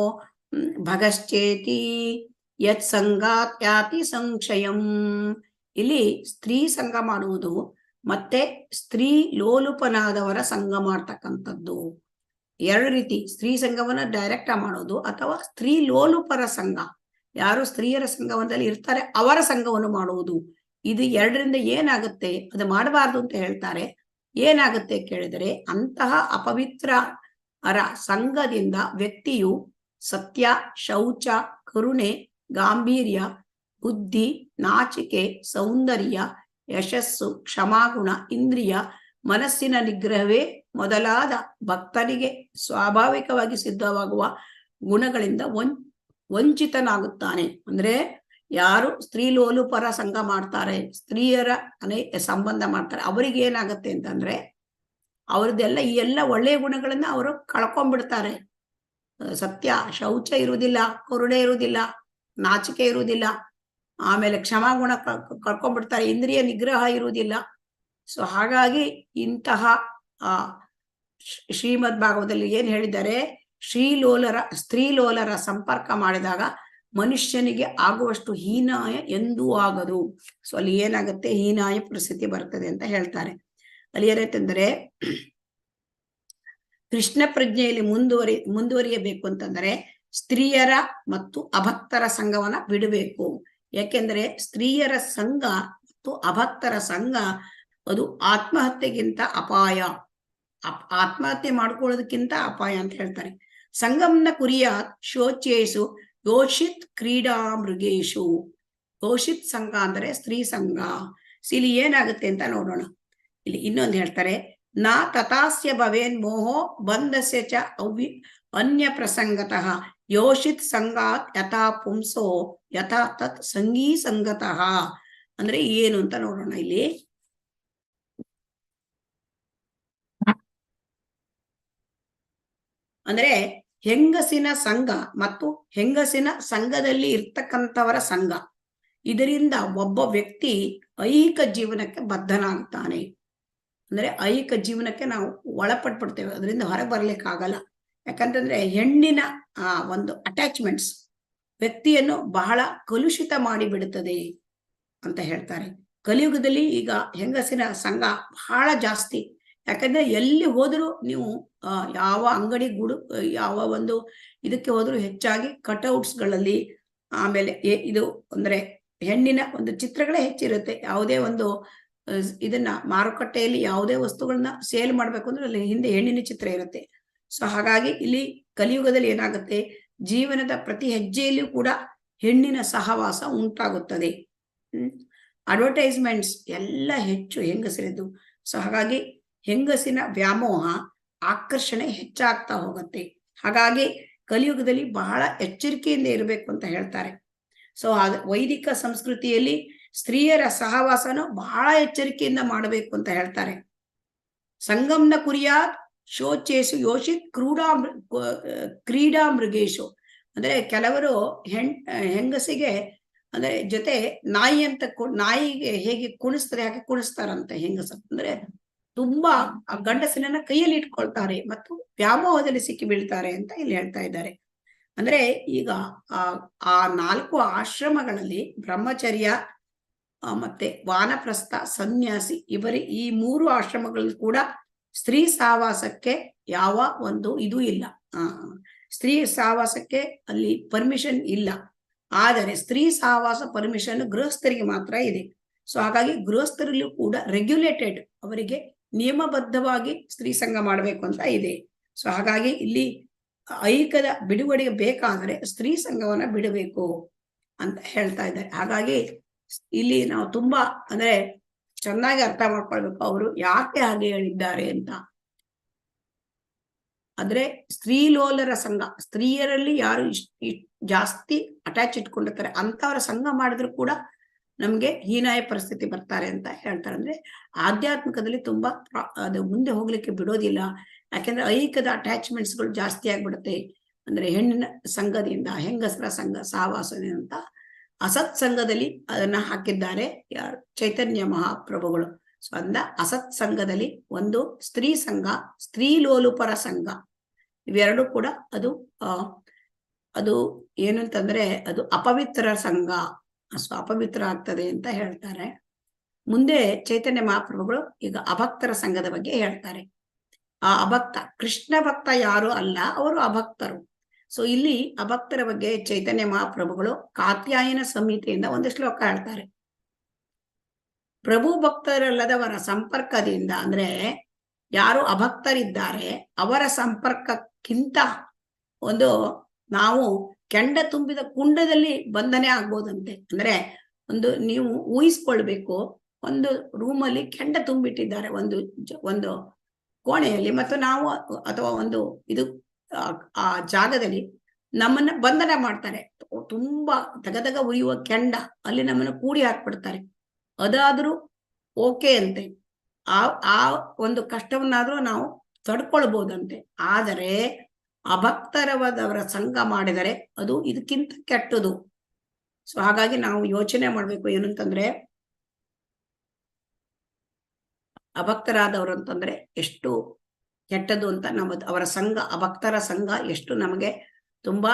ಭಗಶ್ಚೇತಿ ಯತ್ ಸಂಗಾತ್ ಯಾತಿ ಸಂಶಯಂ. ಇಲ್ಲಿ ಸ್ತ್ರೀ ಸಂಘ ಮಾಡುವುದು ಮತ್ತೆ ಸ್ತ್ರೀ ಲೋಲುಪನಾದವರ ಸಂಘ ಮಾಡ್ತಕ್ಕಂಥದ್ದು 2 ರೀತಿ. ಸ್ತ್ರೀ ಸಂಘವನ್ನ ಡೈರೆಕ್ಟ್ ಮಾಡೋದು ಅಥವಾ ಸ್ತ್ರೀ ಲೋಲುಪರ ಸಂಘ, ಯಾರು ಸ್ತ್ರೀಯರ ಸಂಘವದಲ್ಲಿ ಇರ್ತಾರೆ ಅವರ ಸಂಘವನ್ನು ಮಾಡುವುದು. ಇದು 2ರಿಂದ ಏನಾಗುತ್ತೆ, ಅದು ಮಾಡಬಾರ್ದು ಅಂತ ಹೇಳ್ತಾರೆ. ಏನಾಗುತ್ತೆ ಕೇಳಿದರೆ, ಅಂತಹ ಅಪವಿತ್ರರ ಸಂಘದಿಂದ ವ್ಯಕ್ತಿಯು ಸತ್ಯ, ಶೌಚ, ಕರುಣೆ, ಗಾಂಭೀರ್ಯ, ಬುದ್ಧಿ, ನಾಚಿಕೆ, ಸೌಂದರ್ಯ, ಯಶಸ್ಸು, ಕ್ಷಮಾಗುಣ, ಇಂದ್ರಿಯ, ಮನಸ್ಸಿನ ನಿಗ್ರಹವೇ ಮೊದಲಾದ ಭಕ್ತನಿಗೆ ಸ್ವಾಭಾವಿಕವಾಗಿ ಸಿದ್ಧವಾಗುವ ಗುಣಗಳಿಂದ ವಂಚಿತನಾಗುತ್ತಾನೆ. ಅಂದ್ರೆ ಯಾರು ಸ್ತ್ರೀ ಲೋಲುಪರ ಸಂಘ ಮಾಡ್ತಾರೆ, ಸ್ತ್ರೀಯರ ಸಂಬಂಧ ಮಾಡ್ತಾರೆ, ಅವರಿಗೆ ಏನಾಗತ್ತೆ ಅಂತಂದ್ರೆ ಅವ್ರದ್ದೆಲ್ಲ ಈ ಎಲ್ಲ ಒಳ್ಳೆಯ ಗುಣಗಳನ್ನ ಅವರು ಕಳ್ಕೊಂಡ್ಬಿಡ್ತಾರೆ. ಸತ್ಯ, ಶೌಚ ಇರುವುದಿಲ್ಲ, ಕರುಣೆ ಇರುವುದಿಲ್ಲ, ನಾಚಿಕೆ ಇರುವುದಿಲ್ಲ, ಆಮೇಲೆ ಕ್ಷಮಾಗುಣ ಕಳ್ಕೊಂಡ್ಬಿಡ್ತಾರೆ, ಇಂದ್ರಿಯ ನಿಗ್ರಹ ಇರುವುದಿಲ್ಲ. ಸೊ ಹಾಗಾಗಿ ಇಂತಹ ಶ್ರೀಮದ್ ಭಾಗವತದಲ್ಲಿ ಏನ್ ಹೇಳಿದ್ದಾರೆ, ಸ್ತ್ರೀ ಲೋಲರ ಸಂಪರ್ಕ ಮಾಡಿದಾಗ ಮನುಷ್ಯನಿಗೆ ಆಗುವಷ್ಟು ಹೀನಾಯ ಎಂದೂ ಆಗದು. ಸೊ ಅಲ್ಲಿ ಏನಾಗುತ್ತೆ, ಹೀನಾಯ ಪರಿಸ್ಥಿತಿ ಬರ್ತದೆ ಅಂತ ಹೇಳ್ತಾರೆ. ಅಲ್ಲಿ ಏನಂತಂದ್ರೆ, ಕೃಷ್ಣ ಪ್ರಜ್ಞೆಯಲ್ಲಿ ಮುಂದುವರಿಯಬೇಕು ಅಂತಂದ್ರೆ ಸ್ತ್ರೀಯರ ಮತ್ತು ಅಭಕ್ತರ ಸಂಘವನ್ನ ಬಿಡಬೇಕು. ಯಾಕೆಂದ್ರೆ ಸ್ತ್ರೀಯರ ಸಂಘ ಮತ್ತು ಅಭಕ್ತರ ಸಂಘ ಅದು ಆತ್ಮಹತ್ಯೆಗಿಂತ ಅಪಾಯ, ಆತ್ಮಹತ್ಯೆ ಮಾಡ್ಕೊಳ್ಳೋದಕ್ಕಿಂತ ಅಪಾಯ ಅಂತ ಹೇಳ್ತಾರೆ. ಸಂಗಮ್ನ ಕುರಿಯ ಶೋಚೇಶು ಯೋಷಿತ್ ಕ್ರೀಡಾ ಮೃಗೇಶು. ಯೋಷಿತ್ ಸಂಘ ಅಂದ್ರೆ ಸ್ತ್ರೀ ಸಂಘ. ಇಲ್ಲಿ ಏನಾಗುತ್ತೆ ಅಂತ ನೋಡೋಣ. ಇಲ್ಲಿ ಇನ್ನೊಂದು ಹೇಳ್ತಾರೆ, ನಾ ತಥಾಸ್ಯ ಭವೇನ್ ಮೋಹೋ ಬಂಧಸ್ಯ ಚ ಅನ್ಯ ಪ್ರಸಂಗತಃ ಯೋಷಿತ್ ಸಂಗಾತ್ ಯಥಾ ಪುಂಸೋ ಯಥಾ ತತ್ ಸಂಗೀ ಸಂಗತಃ. ಅಂದ್ರೆ ಏನು ಅಂತ ನೋಡೋಣ. ಇಲ್ಲಿ ಅಂದ್ರೆ ಹೆಂಗಸಿನ ಸಂಘ ಮತ್ತು ಹೆಂಗಸಿನ ಸಂಘದಲ್ಲಿ ಇರ್ತಕ್ಕಂಥವರ ಸಂಘ, ಇದರಿಂದ ಒಬ್ಬ ವ್ಯಕ್ತಿ ಐಹಿಕ ಜೀವನಕ್ಕೆ ಬದ್ಧನಾಗ್ತಾನೆ. ಅಂದ್ರೆ ಐಹಿಕ ಜೀವನಕ್ಕೆ ನಾವು ಒಳಪಟ್ಬಿಡ್ತೇವೆ, ಅದರಿಂದ ಹೊರಗೆ ಬರ್ಲಿಕ್ಕಾಗಲ್ಲ. ಯಾಕಂತಂದ್ರೆ ಹೆಣ್ಣಿನ ಒಂದು ಅಟ್ಯಾಚ್ಮೆಂಟ್ಸ್ ವ್ಯಕ್ತಿಯನ್ನು ಬಹಳ ಕಲುಷಿತ ಮಾಡಿ ಬಿಡುತ್ತದೆ ಅಂತ ಹೇಳ್ತಾರೆ. ಕಲಿಯುಗದಲ್ಲಿ ಈಗ ಹೆಂಗಸಿನ ಸಂಘ ಬಹಳ ಜಾಸ್ತಿ. ಯಾಕಂದ್ರೆ ಎಲ್ಲಿ ಹೋದ್ರು ನೀವು ಯಾವ ಅಂಗಡಿ ಯಾವ ಒಂದು ಇದಕ್ಕೆ ಹೋದ್ರು ಹೆಚ್ಚಾಗಿ ಕಟ್ಔಟ್ಸ್ ಗಳಲ್ಲಿ, ಆಮೇಲೆ ಇದು ಅಂದ್ರೆ ಹೆಣ್ಣಿನ ಒಂದು ಚಿತ್ರಗಳೇ ಹೆಚ್ಚಿರುತ್ತೆ. ಯಾವುದೇ ಒಂದು ಇದನ್ನ ಮಾರುಕಟ್ಟೆಯಲ್ಲಿ ಯಾವುದೇ ವಸ್ತುಗಳನ್ನ ಸೇಲ್ ಮಾಡ್ಬೇಕು ಅಂದ್ರೆ ಅಲ್ಲಿ ಹಿಂದೆ ಹೆಣ್ಣಿನ ಚಿತ್ರ ಇರುತ್ತೆ. ಸೊ ಹಾಗಾಗಿ ಇಲ್ಲಿ ಕಲಿಯುಗದಲ್ಲಿ ಏನಾಗುತ್ತೆ, ಜೀವನದ ಪ್ರತಿ ಹೆಜ್ಜೆಯಲ್ಲೂ ಕೂಡ ಹೆಣ್ಣಿನ ಸಹವಾಸ ಉಂಟಾಗುತ್ತದೆ. ಅಡ್ವರ್ಟೈಸ್ಮೆಂಟ್ಸ್ ಎಲ್ಲ ಹೆಚ್ಚು ಹೆಂಗಸರಿದ್ದು. ಸೊ ಹಾಗಾಗಿ ಹೆಂಗಸಿನ ವ್ಯಾಮೋಹ, ಆಕರ್ಷಣೆ ಹೆಚ್ಚಾಗ್ತಾ ಹೋಗುತ್ತೆ. ಹಾಗಾಗಿ ಕಲಿಯುಗದಲ್ಲಿ ಬಹಳ ಎಚ್ಚರಿಕೆಯಿಂದ ಇರಬೇಕು ಅಂತ ಹೇಳ್ತಾರೆ. ಸೊ ವೈದಿಕ ಸಂಸ್ಕೃತಿಯಲ್ಲಿ ಸ್ತ್ರೀಯರ ಸಹವಾಸನ ಬಹಳ ಎಚ್ಚರಿಕೆಯಿಂದ ಮಾಡಬೇಕು ಅಂತ ಹೇಳ್ತಾರೆ. ಸಂಗಮ್ನ ಕುರಿಯಾತ್ ಶೋಚೇಶು ಯೋಷಿತ್ ಕ್ರೀಡಾ ಮೃಗೇಶು. ಅಂದ್ರೆ ಕೆಲವರು ಹೆಂಗಸಿಗೆ ಅಂದ್ರೆ ಜೊತೆ ನಾಯಿ ಅಂತ ನಾಯಿಗೆ ಹೇಗೆ ಕುಣಿಸ್ತಾರೆ ಹಾಗೆ ಕುಣಿಸ್ತಾರಂತೆ ಹೆಂಗಸ. ಅಂದ್ರೆ ತುಂಬಾ ಗಂಡಸನನ್ನ ಕೈಯಲ್ಲಿ ಇಟ್ಕೊಳ್ತಾರೆ ಮತ್ತು ವ್ಯಾಮೋಹದಲ್ಲಿ ಸಿಕ್ಕಿ ಬೀಳ್ತಾರೆ ಅಂತ ಇಲ್ಲಿ ಹೇಳ್ತಾ ಇದ್ದಾರೆ. ಅಂದ್ರೆ ಈಗ ಆ 4 ಆಶ್ರಮಗಳಲ್ಲಿ ಬ್ರಹ್ಮಚರ್ಯ ಮತ್ತೆ ವಾನಪ್ರಸ್ಥ, ಸನ್ಯಾಸಿ, ಈ 3 ಆಶ್ರಮಗಳಲ್ಲಿ ಕೂಡ ಸ್ತ್ರೀ ಸಹವಾಸಕ್ಕೆ ಯಾವ ಒಂದು ಇದು ಇಲ್ಲ. ಸ್ತ್ರೀ ಸಹವಾಸಕ್ಕೆ ಅಲ್ಲಿ ಪರ್ಮಿಷನ್ ಇಲ್ಲ. ಆದರೆ ಸ್ತ್ರೀ ಸಹವಾಸ ಪರ್ಮಿಷನ್ ಗೃಹಸ್ಥರಿಗೆ ಮಾತ್ರ ಇದೆ. ಸೊ ಹಾಗಾಗಿ ಗೃಹಸ್ಥರಲ್ಲೂ ಕೂಡ ರೆಗ್ಯುಲೇಟೆಡ್, ಅವರಿಗೆ ನಿಯಮಬದ್ಧವಾಗಿ ಸ್ತ್ರೀ ಸಂಘ ಮಾಡಬೇಕು ಅಂತ ಇದೆ. ಸೊ ಹಾಗಾಗಿ ಇಲ್ಲಿ ಐಕ್ಯದ ಬಿಡುಗಡೆಗೆ ಬೇಕಾದರೆ ಸ್ತ್ರೀ ಸಂಘವನ್ನ ಬಿಡಬೇಕು ಅಂತ ಹೇಳ್ತಾ ಇದ್ದಾರೆ. ಹಾಗಾಗಿ ಇಲ್ಲಿ ನಾವು ತುಂಬಾ ಅಂದ್ರೆ ಚೆನ್ನಾಗಿ ಅರ್ಥ ಮಾಡ್ಕೊಳ್ಬೇಕು ಅವರು ಯಾಕೆ ಹಾಗೆ ಹೇಳಿದ್ದಾರೆ ಅಂತ. ಅಂದ್ರೆ ಸ್ತ್ರೀಲೋಲರ ಸಂಘ, ಸ್ತ್ರೀಯರಲ್ಲಿ ಯಾರು ಜಾಸ್ತಿ ಅಟ್ಯಾಚ್ ಇಟ್ಕೊಂಡಿರ್ತಾರೆ ಅಂತವರ ಸಂಘ ಮಾಡಿದ್ರು ಕೂಡ ನಮ್ಗೆ ಹೀನಾಯ ಪರಿಸ್ಥಿತಿ ಬರ್ತಾರೆ ಅಂತ ಹೇಳ್ತಾರೆ. ಅಂದ್ರೆ ಆಧ್ಯಾತ್ಮಿಕದಲ್ಲಿ ತುಂಬಾ ಅದು ಮುಂದೆ ಹೋಗ್ಲಿಕ್ಕೆ ಬಿಡೋದಿಲ್ಲ. ಯಾಕೆಂದ್ರೆ ಐಕ್ಯದ ಅಟ್ಯಾಚ್ಮೆಂಟ್ಸ್ ಗಳು ಜಾಸ್ತಿ ಆಗ್ಬಿಡುತ್ತೆ. ಅಂದ್ರೆ ಹೆಣ್ಣಿನ ಸಂಘದಿಂದ, ಹೆಂಗಸರ ಸಂಘ ಸಹವಾಸದಿಂದ ಅಂತ ಅಸತ್ ಸಂಘದಲ್ಲಿ ಅದನ್ನ ಹಾಕಿದ್ದಾರೆ ಯಾರು, ಚೈತನ್ಯ ಮಹಾಪ್ರಭುಗಳು. ಸೊ ಅಂದ ಅಸತ್ ಸಂಘದಲ್ಲಿ ಒಂದು ಸ್ತ್ರೀ ಸಂಘ, ಸ್ತ್ರೀ ಲೋಲುಪರ ಸಂಘ, ಇವೆರಡು ಕೂಡ ಅದು ಏನು ಅಂತಂದ್ರೆ ಅದು ಅಪವಿತ್ರ ಸಂಘ, ಸೊ ಅಪವಿತ್ರ ಆಗ್ತದೆ ಅಂತ ಹೇಳ್ತಾರೆ. ಮುಂದೆ ಚೈತನ್ಯ ಮಹಾಪ್ರಭುಗಳು ಈಗ ಅಭಕ್ತರ ಸಂಘದ ಬಗ್ಗೆ ಹೇಳ್ತಾರೆ. ಆ ಅಭಕ್ತ, ಕೃಷ್ಣ ಭಕ್ತ ಯಾರು ಅಲ್ಲ, ಅವರು ಅಭಕ್ತರು. ಸೊ ಇಲ್ಲಿ ಅಭಕ್ತರ ಬಗ್ಗೆ ಚೈತನ್ಯ ಮಹಾಪ್ರಭುಗಳು ಕಾತ್ಯಾಯನ ಸಂಹಿತೆಯಿಂದ ಒಂದು ಶ್ಲೋಕ ಹೇಳ್ತಾರೆ. ಪ್ರಭು ಭಕ್ತರಲ್ಲದವರ ಸಂಪರ್ಕದಿಂದ, ಅಂದ್ರೆ ಯಾರು ಅಭಕ್ತರಿದ್ದಾರೆ ಅವರ ಸಂಪರ್ಕಕ್ಕಿಂತ ಒಂದು ನಾವು ಕೆಂಡ ತುಂಬಿದ ಕುಂಡದಲ್ಲಿ ಬಂಧನೆ ಆಗ್ಬೋದಂತೆ. ಅಂದ್ರೆ ಒಂದು ನೀವು ಊಹಿಸ್ಕೊಳ್ಬೇಕು, ಒಂದು ರೂಮಲ್ಲಿ ಕೆಂಡ ತುಂಬಿಟ್ಟಿದ್ದಾರೆ ಒಂದು ಕೋಣೆಯಲ್ಲಿ, ಮತ್ತು ನಾವು ಅಥವಾ ಒಂದು ಇದು ಆ ಜಾಗದಲ್ಲಿ ನಮ್ಮನ್ನ ಬಂಧನ ಮಾಡ್ತಾರೆ. ತುಂಬಾ ತಗದಗ ಉರಿಯುವ ಕೆಂಡ, ಅಲ್ಲಿ ನಮ್ಮನ್ನು ಕೂಡಿ ಹಾಕ್ಬಿಡ್ತಾರೆ. ಅದಾದ್ರೂ ಓಕೆ ಅಂತೆ, ಆ ಒಂದು ಕಷ್ಟವನ್ನಾದ್ರೂ ನಾವು ತಡ್ಕೊಳ್ಬಹುದಂತೆ. ಆದರೆ ಅಭಕ್ತರವದವರ ಸಂಘ ಮಾಡಿದರೆ ಅದು ಇದಕ್ಕಿಂತ ಕೆಟ್ಟದು. ಸೊ ಹಾಗಾಗಿ ನಾವು ಯೋಚನೆ ಮಾಡ್ಬೇಕು ಏನಂತಂದ್ರೆ, ಅಭಕ್ತರಾದವರು ಅಂತಂದ್ರೆ ಎಷ್ಟು ಕೆಟ್ಟದು ಅಂತ. ಅವರ ಸಂಘ, ಅಭಕ್ತರ ಸಂಘ ಎಷ್ಟು ನಮಗೆ ತುಂಬಾ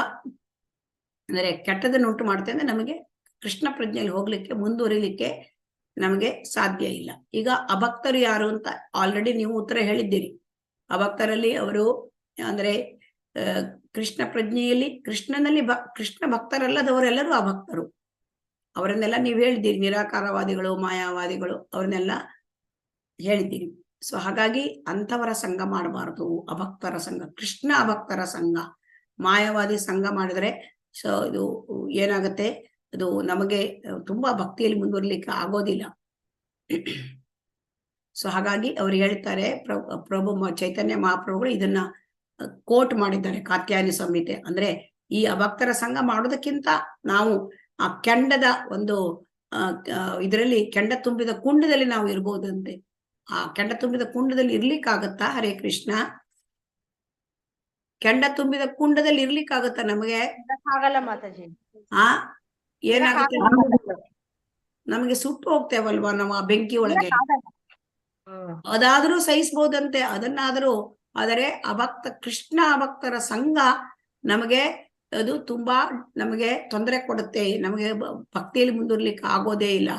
ಅಂದ್ರೆ ಕೆಟ್ಟದನ್ನುಂಟು ಮಾಡುತ್ತೆ. ಅಂದ್ರೆ ನಮಗೆ ಕೃಷ್ಣ ಪ್ರಜ್ಞೆಯಲ್ಲಿ ಹೋಗ್ಲಿಕ್ಕೆ, ಮುಂದುವರಿಲಿಕ್ಕೆ ನಮಗೆ ಸಾಧ್ಯ ಇಲ್ಲ. ಈಗ ಅಭಕ್ತರು ಯಾರು ಅಂತ ಆಲ್ರೆಡಿ ನೀವು ಉತ್ತರ ಹೇಳಿದ್ದೀರಿ. ಅಭಕ್ತರಲ್ಲಿ ಅವರು ಅಂದ್ರೆ ಕೃಷ್ಣ ಪ್ರಜ್ಞೆಯಲ್ಲಿ ಕೃಷ್ಣನಲ್ಲಿ ಕೃಷ್ಣ ಭಕ್ತರಲ್ಲದವರೆಲ್ಲರೂ ಅಭಕ್ತರು. ಅವರನ್ನೆಲ್ಲ ನೀವು ಹೇಳಿದ್ದೀರಿ, ನಿರಾಕಾರವಾದಿಗಳು, ಮಾಯಾವಾದಿಗಳು, ಅವ್ರನ್ನೆಲ್ಲ ಹೇಳಿದ್ದೀರಿ. ಸೊ ಹಾಗಾಗಿ ಅಂಥವರ ಸಂಘ ಮಾಡಬಾರದು. ಅಭಕ್ತರ ಸಂಘ, ಕೃಷ್ಣ ಅಭಕ್ತರ ಸಂಘ, ಮಾಯಾವಾದಿ ಸಂಘ ಮಾಡಿದ್ರೆ ಸೊ ಇದು ಏನಾಗುತ್ತೆ, ಅದು ನಮಗೆ ತುಂಬಾ ಭಕ್ತಿಯಲ್ಲಿ ಮುಂದುವರಿಲಿಕ್ಕೆ ಆಗೋದಿಲ್ಲ. ಸೊ ಹಾಗಾಗಿ ಅವ್ರು ಹೇಳ್ತಾರೆ, ಪ್ರಭು ಚೈತನ್ಯ ಮಹಾಪ್ರಭುಗಳು ಇದನ್ನ ಕೋಟ್ ಮಾಡಿದ್ದಾರೆ ಕಾತ್ಯಾಯನಿ ಸಂಹಿತೆ. ಅಂದ್ರೆ ಈ ಅಭಕ್ತರ ಸಂಘ ಮಾಡೋದಕ್ಕಿಂತ ನಾವು ಆ ಕೆಂಡದ ಒಂದು ಇದರಲ್ಲಿ ಕೆಂಡ ತುಂಬಿದ ಕುಂಡದಲ್ಲಿ ನಾವು ಇರ್ಬೋದಂತೆ. ಆ ಕೆಂಡ ತುಂಬಿದ ಕುಂಡದಲ್ಲಿ ಇರ್ಲಿಕ್ಕಾಗತ್ತಾ? ಹರೇ ಕೃಷ್ಣ, ಕೆಂಡ ತುಂಬಿದ ಕುಂಡದಲ್ಲಿ ಇರ್ಲಿಕ್ಕಾಗತ್ತಾ ನಮಗೆ? ಆಗಲ್ಲ ಮಾತಾಜಿ. ಏನಾಗುತ್ತೆ, ನಮಗೆ ಸುಟ್ಟು ಹೋಗ್ತೇವಲ್ವಾ ನಾವು ಆ ಬೆಂಕಿ ಒಳಗೆ. ಅದಾದ್ರೂ ಸಹಿಸ್ಬೋದಂತೆ, ಅದನ್ನಾದ್ರೂ. ಆದರೆ ಕೃಷ್ಣ ಅಭಕ್ತರ ಸಂಘ ನಮಗೆ ಅದು ತುಂಬಾ ನಮಗೆ ತೊಂದರೆ ಕೊಡುತ್ತೆ, ನಮಗೆ ಭಕ್ತಿಯಲ್ಲಿ ಮುಂದುವರ್ಲಿಕ್ಕೆ ಆಗೋದೇ ಇಲ್ಲ.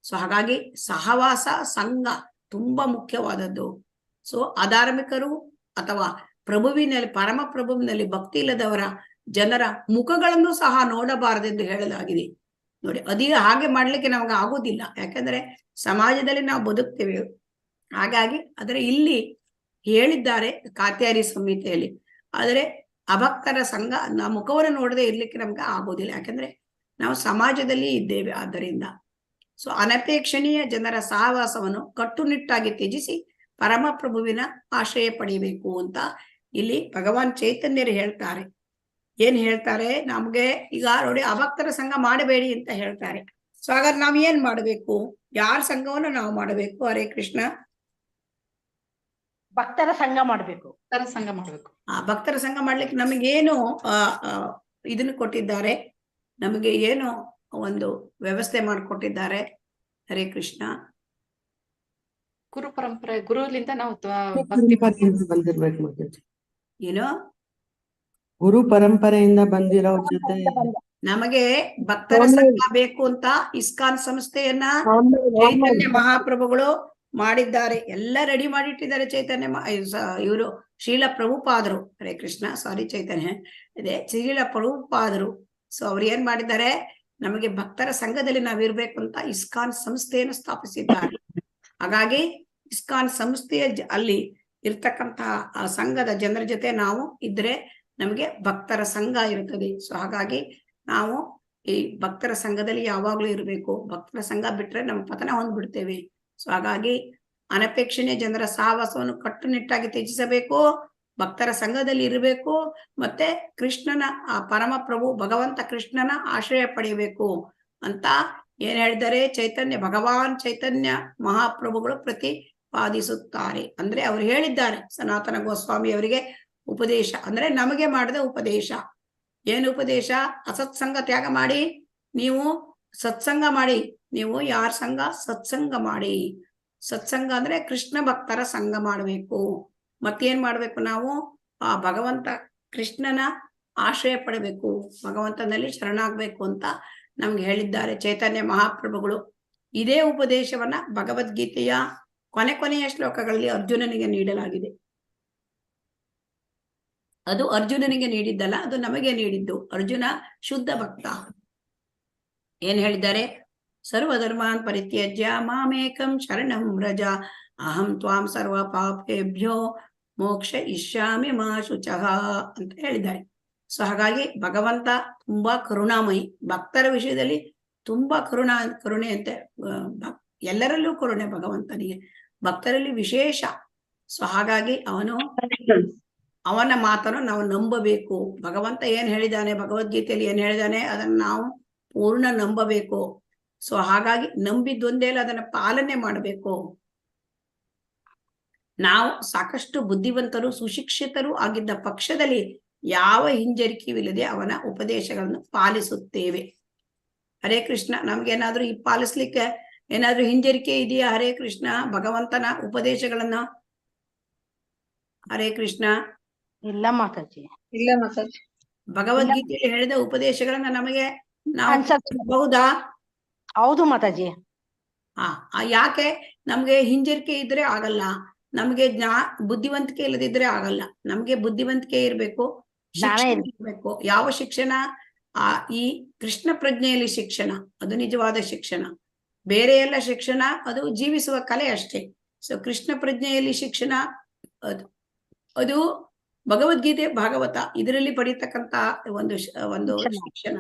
ಸೊ ಹಾಗಾಗಿ ಸಹವಾಸ ಸಂಘ ತುಂಬಾ ಮುಖ್ಯವಾದದ್ದು. ಸೊ ಅಧಾರ್ಮಿಕರು ಅಥವಾ ಪ್ರಭುವಿನಲ್ಲಿ, ಪರಮ ಪ್ರಭುವಿನಲ್ಲಿ ಭಕ್ತಿ ಇಲ್ಲದವರ ಜನರ ಮುಖಗಳನ್ನು ಸಹ ನೋಡಬಾರದೆಂದು ಹೇಳಲಾಗಿದೆ. ನೋಡಿ, ಹಾಗೆ ಮಾಡ್ಲಿಕ್ಕೆ ನಮಗೆ ಆಗೋದಿಲ್ಲ, ಯಾಕಂದ್ರೆ ಸಮಾಜದಲ್ಲಿ ನಾವು ಬದುಕ್ತೇವೆ. ಹಾಗಾಗಿ ಆದರೆ ಇಲ್ಲಿ ಹೇಳಿದ್ದಾರೆ ಕಾತ್ಯಾಯನಿ ಸಂಹಿತೆಯಲ್ಲಿ. ಆದರೆ ಅಭಕ್ತರ ಸಂಘ ನಾವು ಮುಖವನ್ನು ನೋಡದೆ ಇರ್ಲಿಕ್ಕೆ ನಮ್ಗೆ ಆಗೋದಿಲ್ಲ, ಯಾಕಂದ್ರೆ ನಾವು ಸಮಾಜದಲ್ಲಿ ಇದ್ದೇವೆ. ಆದ್ದರಿಂದ ಸೊ ಅನಪೇಕ್ಷಣೀಯ ಜನರ ಸಹವಾಸವನ್ನು ಕಟ್ಟುನಿಟ್ಟಾಗಿ ತ್ಯಜಿಸಿ ಪರಮಪ್ರಭುವಿನ ಆಶ್ರಯ ಪಡೆಯಬೇಕು ಅಂತ ಇಲ್ಲಿ ಭಗವಾನ್ ಚೈತನ್ಯರು ಹೇಳ್ತಾರೆ. ಏನ್ ಹೇಳ್ತಾರೆ ನಮ್ಗೆ? ಈಗ ನೋಡಿ, ಅಭಕ್ತರ ಸಂಘ ಮಾಡಬೇಡಿ ಅಂತ ಹೇಳ್ತಾರೆ. ಸೊ ಹಾಗಾದ್ರೆ ನಾವ್ ಏನ್ ಮಾಡ್ಬೇಕು? ಯಾರ ಸಂಘವನ್ನು ನಾವು ಮಾಡಬೇಕು? ಹರೇ ಕೃಷ್ಣ, ಭಕ್ತರ ಸಂಘ ಮಾಡ್ಬೇಕು. ಆ ಭಕ್ತರ ಸಂಘ ಮಾಡ್ಲಿಕ್ಕೆ ನಮಗೇನು ಇದನ್ನು ಕೊಟ್ಟಿದ್ದಾರೆ, ನಮಗೆ ಏನು ಒಂದು ವ್ಯವಸ್ಥೆ ಮಾಡಿಕೊಟ್ಟಿದ್ದಾರೆ? ಹರೇ ಕೃಷ್ಣ. ಗುರು ಪರಂಪರೆ, ಗುರುಲಿಂದ ನಾವು ಬಂದಿರ್ಬೇಕು ಮಾತಾಜಿ. ಏನು ಗುರು ಪರಂಪರೆಯಿಂದ ಬಂದಿರೋ ಜೊತೆ ನಮಗೆ ಭಕ್ತರ ಸಂಘ ಬೇಕು ಅಂತ ಇಸ್ಕಾನ್ ಸಂಸ್ಥೆಯನ್ನ ಚೈತನ್ಯ ಮಹಾಪ್ರಭುಗಳು ಮಾಡಿದ್ದಾರೆ, ಎಲ್ಲ ರೆಡಿ ಮಾಡಿಟ್ಟಿದ್ದಾರೆ ಚೈತನ್ಯ ಇವರು ಶ್ರೀಲ ಪ್ರಭುಪಾದರು, ಹರೇ ಕೃಷ್ಣ, ಸಾರಿ ಚೈತನ್ಯ ಇದೆ, ಶ್ರೀಲ ಪ್ರಭುಪಾದರು. ಸೊ ಅವ್ರು ಏನ್ ಮಾಡಿದ್ದಾರೆ, ನಮಗೆ ಭಕ್ತರ ಸಂಘದಲ್ಲಿ ನಾವಿರ್ಬೇಕು ಅಂತ ಇಸ್ಕಾನ್ ಸಂಸ್ಥೆಯನ್ನು ಸ್ಥಾಪಿಸಿದ್ದಾರೆ. ಹಾಗಾಗಿ ಇಸ್ಕಾನ್ ಸಂಸ್ಥೆಯ ಅಲ್ಲಿ ಇರ್ತಕ್ಕಂತಹ ಆ ಸಂಘದ ಜನರ ಜೊತೆ ನಾವು ಇದ್ರೆ ನಮಗೆ ಭಕ್ತರ ಸಂಘ ಇರುತ್ತದೆ. ಸೊ ಹಾಗಾಗಿ ನಾವು ಈ ಭಕ್ತರ ಸಂಘದಲ್ಲಿ ಯಾವಾಗ್ಲೂ ಇರಬೇಕು. ಭಕ್ತರ ಸಂಘ ಬಿಟ್ರೆ ನಮ್ಮ ಪತನ ಹೊಂದ್ಬಿಡ್ತೇವೆ. ಸೊ ಹಾಗಾಗಿ ಅನಪೇಕ್ಷಣೀಯ ಜನರ ಸಹವಾಸವನ್ನು ಕಟ್ಟುನಿಟ್ಟಾಗಿ ತ್ಯಜಿಸಬೇಕು, ಭಕ್ತರ ಸಂಘದಲ್ಲಿ ಇರಬೇಕು, ಮತ್ತೆ ಕೃಷ್ಣನ ಆ ಪರಮ ಪ್ರಭು ಭಗವಂತ ಕೃಷ್ಣನ ಆಶ್ರಯ ಪಡೆಯಬೇಕು ಅಂತ ಏನ್ ಹೇಳಿದ್ದಾರೆ, ಚೈತನ್ಯ ಭಗವಾನ್ ಚೈತನ್ಯ ಮಹಾಪ್ರಭುಗಳು ಪ್ರತಿಪಾದಿಸುತ್ತಾರೆ. ಅಂದ್ರೆ ಅವ್ರು ಹೇಳಿದ್ದಾರೆ, ಸನಾತನ ಗೋಸ್ವಾಮಿ ಅವರಿಗೆ ಉಪದೇಶ ಅಂದ್ರೆ ನಮಗೆ ಮಾಡಿದ ಉಪದೇಶ. ಏನು ಉಪದೇಶ? ಅಸತ್ಸಂಗ ತ್ಯಾಗ ಮಾಡಿ ನೀವು ಸತ್ಸಂಗ ಮಾಡಿ. ನೀವು ಯಾರ ಸಂಘ? ಸತ್ಸಂಗ ಮಾಡಿ. ಸತ್ಸಂಗ ಅಂದ್ರೆ ಕೃಷ್ಣ ಭಕ್ತರ ಸಂಘ ಮಾಡಬೇಕು. ಮತ್ತೇನ್ ಮಾಡ್ಬೇಕು? ನಾವು ಆ ಭಗವಂತ ಕೃಷ್ಣನ ಆಶ್ರಯ ಪಡಬೇಕು, ಭಗವಂತನಲ್ಲಿ ಶರಣಾಗ್ಬೇಕು ಅಂತ ನಮ್ಗೆ ಹೇಳಿದ್ದಾರೆ ಚೈತನ್ಯ ಮಹಾಪ್ರಭುಗಳು. ಇದೇ ಉಪದೇಶವನ್ನ ಭಗವದ್ಗೀತೆಯ ಕೊನೆಯ ಶ್ಲೋಕಗಳಲ್ಲಿ ಅರ್ಜುನನಿಗೆ ನೀಡಲಾಗಿದೆ. ಅದು ಅರ್ಜುನನಿಗೆ ನೀಡಿದ್ದಲ್ಲ, ಅದು ನಮಗೆ ನೀಡಿದ್ದು. ಅರ್ಜುನ ಶುದ್ಧ ಭಕ್ತ. ಏನ್ ಹೇಳಿದ್ದಾರೆ? ಸರ್ವಧರ್ಮಾನ್ ಪರಿತ್ಯಜ್ಯ ಮಾಮೇಕಂ ಶರಣಂ ವ್ರಜ ಅಹಂ ತ್ವಾಂ ಸರ್ವ ಪಾಪೇಭ್ಯೋ ಮೋಕ್ಷ ಇಷ್ಯಾಮಿ ಮಾ ಶುಚಃ ಅಂತ ಹೇಳಿದ್ದಾರೆ. ಸೊ ಹಾಗಾಗಿ ಭಗವಂತ ತುಂಬಾ ಕರುಣಾಮಯಿ, ಭಕ್ತರ ವಿಷಯದಲ್ಲಿ ತುಂಬಾ ಕರುಣೆ ಅಂತೆ. ಎಲ್ಲರಲ್ಲೂ ಕರುಣೆ ಭಗವಂತನಿಗೆ, ಭಕ್ತರಲ್ಲಿ ವಿಶೇಷ. ಸೊ ಹಾಗಾಗಿ ಅವನ ಮಾತನ್ನು ನಾವು ನಂಬಬೇಕು. ಭಗವಂತ ಏನ್ ಹೇಳಿದಾನೆ, ಭಗವದ್ಗೀತೆಯಲ್ಲಿ ಏನ್ ಹೇಳಿದಾನೆ ಅದನ್ನ ನಾವು ಪೂರ್ಣ ನಂಬಬೇಕು. ಸೊ ಹಾಗಾಗಿ ನಂಬಿದ್ದೊಂದೇಲೆ ಅದನ್ನ ಪಾಲನೆ ಮಾಡಬೇಕು. ನಾವು ಸಾಕಷ್ಟು ಬುದ್ಧಿವಂತರು ಸುಶಿಕ್ಷಿತರು ಆಗಿದ್ದ ಪಕ್ಷದಲ್ಲಿ ಯಾವ ಹಿಂಜರಿಕೆಯಿಲ್ಲದೆ ಅವನ ಉಪದೇಶಗಳನ್ನು ಪಾಲಿಸುತ್ತೇವೆ. ಹರೇ ಕೃಷ್ಣ. ನಮ್ಗೇನಾದ್ರೂ ಈ ಪಾಲಿಸ್ಲಿಕ್ಕೆ ಏನಾದ್ರೂ ಹಿಂಜರಿಕೆ ಇದೆಯಾ? ಹರೇ ಕೃಷ್ಣ. ಭಗವಂತನ ಉಪದೇಶಗಳನ್ನ ಹರೇ ಕೃಷ್ಣ ಇಲ್ಲ ಮಾತಾಜಿ. ಇಲ್ಲ ಮಾತಾಜಿ. ಭಗವದ್ಗೀತೆಯಲ್ಲಿ ಹೇಳಿದ ಉಪದೇಶಗಳನ್ನ ನಮಗೆ ಅನ್ಸತ್ತೆ. ಹೌದಾ? ಹೌದು ಮಾತಾಜಿ. ಯಾಕೆ? ನಮ್ಗೆ ಹಿಂಜರಿಕೆ ಇದ್ರೆ ಆಗಲ್ಲ, ನಮ್ಗೆ ಬುದ್ಧಿವಂತಿಕೆ ಇಲ್ಲದಿದ್ರೆ ಆಗಲ್ಲ. ನಮ್ಗೆ ಬುದ್ಧಿವಂತಿಕೆ ಇರ್ಬೇಕು, ಶಿಕ್ಷಣ ಇರ್ಬೇಕು. ಯಾವ ಶಿಕ್ಷಣ? ಈ ಕೃಷ್ಣ ಪ್ರಜ್ಞೆಯಲ್ಲಿ ಶಿಕ್ಷಣ, ಅದು ನಿಜವಾದ ಶಿಕ್ಷಣ. ಬೇರೆ ಎಲ್ಲ ಶಿಕ್ಷಣ ಅದು ಜೀವಿಸುವ ಕಲೆ ಅಷ್ಟೇ. ಸೊ ಕೃಷ್ಣ ಪ್ರಜ್ಞೆಯಲ್ಲಿ ಶಿಕ್ಷಣ ಅದು ಭಗವದ್ಗೀತೆ ಭಾಗವತ ಇದರಲ್ಲಿ ಪಡಿತಕ್ಕಂತ ಒಂದು ಶಿಕ್ಷಣ.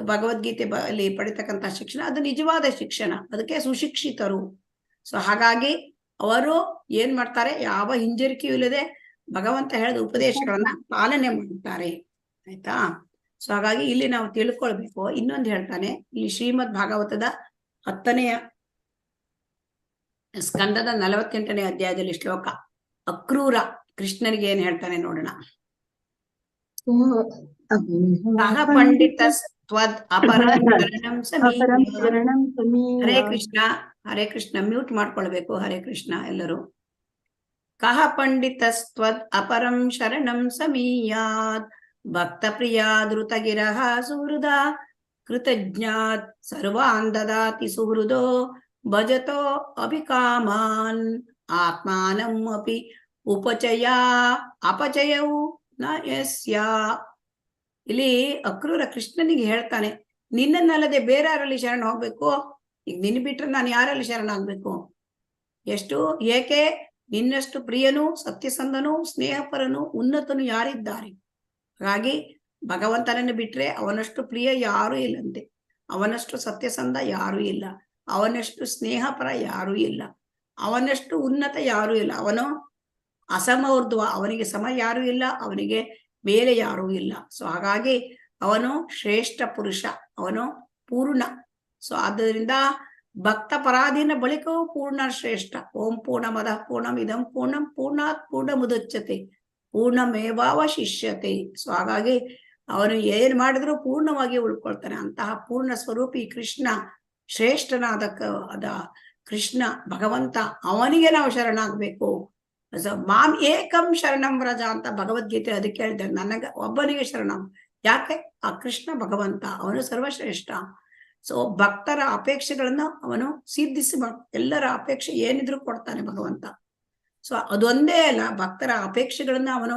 ಭಗವದ್ಗೀತೆ ಅಲ್ಲಿ ಪಡಿತಕ್ಕಂತ ಶಿಕ್ಷಣ ಅದು ನಿಜವಾದ ಶಿಕ್ಷಣ, ಅದಕ್ಕೆ ಸುಶಿಕ್ಷಿತರು. ಸೊ ಹಾಗಾಗಿ ಅವರು ಏನ್ ಮಾಡ್ತಾರೆ, ಯಾವ ಹಿಂಜರಿಕೆಯೂ ಇಲ್ಲದೆ ಭಗವಂತ ಹೇಳಿದ ಉಪದೇಶಗಳನ್ನ ಪಾಲನೆ ಮಾಡ್ತಾರೆ. ಆಯ್ತಾ? ಸೊ ಹಾಗಾಗಿ ಇಲ್ಲಿ ನಾವು ತಿಳ್ಕೊಳ್ಬೇಕು. ಇನ್ನೊಂದು ಹೇಳ್ತಾನೆ ಇಲ್ಲಿ ಶ್ರೀಮದ್ ಭಾಗವತದ 10ನೇ ಸ್ಕಂದದ 48ನೇ ಅಧ್ಯಾಯದಲ್ಲಿ ಶ್ಲೋಕ. ಅಕ್ರೂರ ಕೃಷ್ಣನಿಗೆ ಏನ್ ಹೇಳ್ತಾನೆ ನೋಡೋಣ. ಸಹ ಪಂಡಿತ ಹರೇ ಕೃಷ್ಣ. ಹರೇ ಕೃಷ್ಣ. ಮ್ಯೂಟ್ ಮಾಡ್ಕೊಳ್ಬೇಕು. ಹರೇ ಕೃಷ್ಣ ಎಲ್ಲರೂ. ಕಹ ಪಂಡಿತಸ್ತ್ವದ್ ಅಪರಂ ಶರಣಂ ಸಮೀಯಾತ್ ಭಕ್ತ ಪ್ರಿಯ ಧೃತಗಿರಹ ಸುಹೃದ ಕೃತಜ್ಞಾತ್ ಸರ್ವಾನ್ ದದಾತಿ ಸುಹೃದೋ ಭಜತೋ ಅಭಿಕಾಮಾನ್ ಆತ್ಮಾನಂ ಅಪಿ ಅಪಚಯವು ನ ಯಸ್ಯ. ಇಲ್ಲಿ ಅಕ್ರೂರ ಕೃಷ್ಣನಿಗೆ ಹೇಳ್ತಾನೆ, ನಿನ್ನನ್ನಲ್ಲದೆ ಬೇರೆ ಯಾರಲ್ಲಿ ಶರಣ ಹೋಗ್ಬೇಕು? ಈಗ ನಿನ್ನ ಬಿಟ್ರೆ ನಾನು ಯಾರಲ್ಲಿ ಶರಣಾಗ್ಬೇಕು? ಎಷ್ಟು ಏಕೆ ನಿನ್ನಷ್ಟು ಪ್ರಿಯನು ಸತ್ಯಸಂಧನು ಸ್ನೇಹಪರನು ಉನ್ನತನು ಯಾರಿದ್ದಾರೆ? ಹಾಗಾಗಿ ಭಗವಂತನನ್ನು ಬಿಟ್ರೆ ಅವನಷ್ಟು ಪ್ರಿಯ ಯಾರೂ ಇಲ್ಲಂತೆ, ಅವನಷ್ಟು ಸತ್ಯಸಂಧ ಯಾರೂ ಇಲ್ಲ, ಅವನಷ್ಟು ಸ್ನೇಹಪರ ಯಾರೂ ಇಲ್ಲ, ಅವನಷ್ಟು ಉನ್ನತ ಯಾರೂ ಇಲ್ಲ. ಅವನು ಅಸಮೌರ್ಧ್ವ, ಅವನಿಗೆ ಸಮ ಯಾರೂ ಇಲ್ಲ, ಅವನಿಗೆ ಮೇಲೆ ಯಾರೂ ಇಲ್ಲ. ಸೊ ಹಾಗಾಗಿ ಅವನು ಶ್ರೇಷ್ಠ ಪುರುಷ, ಅವನು ಪೂರ್ಣ. ಸೊ ಆದ್ದರಿಂದ ಭಕ್ತ ಪರಾಧೀನ ಬಳಿಕವೂ ಪೂರ್ಣ ಶ್ರೇಷ್ಠ. ಓಂ ಪೂರ್ಣಮದ ಪೂರ್ಣಂ ಇದಂ ಪೂರ್ಣಂ ಪೂರ್ಣಾತ್ ಪೂರ್ಣ ಮುದಚ್ಯತೆ ಪೂರ್ಣಮೇವಾವಶಿಷ್ಯತೆ. ಸೊ ಹಾಗಾಗಿ ಅವನು ಏನ್ ಮಾಡಿದ್ರು ಪೂರ್ಣವಾಗಿ ಉಳ್ಕೊಳ್ತಾನೆ. ಅಂತಹ ಪೂರ್ಣ ಸ್ವರೂಪಿ ಕೃಷ್ಣ, ಶ್ರೇಷ್ಠನಾದ ಕೃಷ್ಣ ಭಗವಂತ, ಅವನಿಗೆ ನಾವು ಶರಣಾಗ್ಬೇಕು. ಮಾಂ ಏಕಂ ಶರಣಂ ವ್ರಜ ಅಂತ ಭಗವದ್ಗೀತೆ ಅದಕ್ಕೆ ಹೇಳಿದ್ದಾರೆ, ನನಗ ಒಬ್ಬನಿಗೆ ಶರಣಂ. ಯಾಕೆ? ಆ ಕೃಷ್ಣ ಭಗವಂತ ಅವನು ಸರ್ವಶ್ರೇಷ್ಠ. ಸೊ ಭಕ್ತರ ಅಪೇಕ್ಷೆಗಳನ್ನ ಅವನು ಸಿದ್ಧಿಸಿ ಎಲ್ಲರ ಅಪೇಕ್ಷೆ ಏನಿದ್ರು ಕೊಡ್ತಾನೆ ಭಗವಂತ. ಸೊ ಅದೊಂದೇ ಅಲ್ಲ, ಭಕ್ತರ ಅಪೇಕ್ಷೆಗಳನ್ನ ಅವನು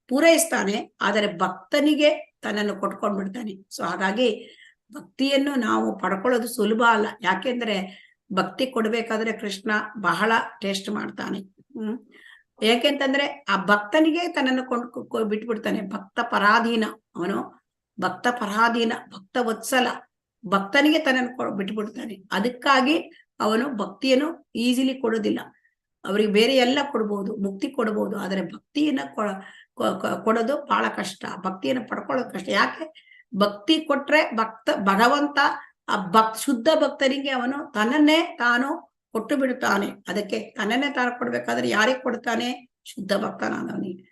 ಪೂರೈಸ್ತಾನೆ, ಆದರೆ ಭಕ್ತನಿಗೆ ತನ್ನನ್ನು ಕೊಟ್ಕೊಂಡ್ಬಿಡ್ತಾನೆ. ಸೊ ಹಾಗಾಗಿ ಭಕ್ತಿಯನ್ನು ನಾವು ಪಡ್ಕೊಳ್ಳೋದು ಸುಲಭ ಅಲ್ಲ. ಯಾಕೆಂದ್ರೆ ಭಕ್ತಿ ಕೊಡ್ಬೇಕಾದ್ರೆ ಕೃಷ್ಣ ಬಹಳ ಟೇಸ್ಟ್ ಮಾಡ್ತಾನೆ. ಯಾಕೆಂತಂದ್ರೆ ಆ ಭಕ್ತನಿಗೆ ತನ್ನನ್ನು ಬಿಟ್ಬಿಡ್ತಾನೆ. ಭಕ್ತ ಪರಾಧೀನ ಅವನು, ಭಕ್ತ ಪರಾಧೀನ, ಭಕ್ತ ವತ್ಸಲ, ಭಕ್ತನಿಗೆ ತನ್ನನ್ನು ಬಿಟ್ಬಿಡ್ತಾನೆ. ಅದಕ್ಕಾಗಿ ಅವನು ಭಕ್ತಿಯನ್ನು ಈಸಿಲಿ ಕೊಡೋದಿಲ್ಲ. ಅವ್ರಿಗೆ ಬೇರೆ ಎಲ್ಲ ಕೊಡ್ಬೋದು, ಮುಕ್ತಿ ಕೊಡ್ಬೋದು, ಆದರೆ ಭಕ್ತಿಯನ್ನ ಕೊಡೋದು ಬಹಳ ಕಷ್ಟ. ಭಕ್ತಿಯನ್ನು ಪಡ್ಕೊಳ್ಳೋದು ಕಷ್ಟ. ಯಾಕೆ? ಭಕ್ತಿ ಕೊಟ್ರೆ ಭಗವಂತ ಆ ಶುದ್ಧ ಭಕ್ತರಿಗೆ ಅವನು ತನ್ನನ್ನೇ ತಾನು ಕೊಟ್ಟು ಬಿಡುತ್ತಾನೆ. ಅದಕ್ಕೆ ತನ್ನನ್ನೇ ತಾನು ಕೊಡ್ಬೇಕಾದ್ರೆ ಯಾರಿಗೆ ಕೊಡ್ತಾನೆ? ಶುದ್ಧ ಭಕ್ತನಾದವನಿಗೆ.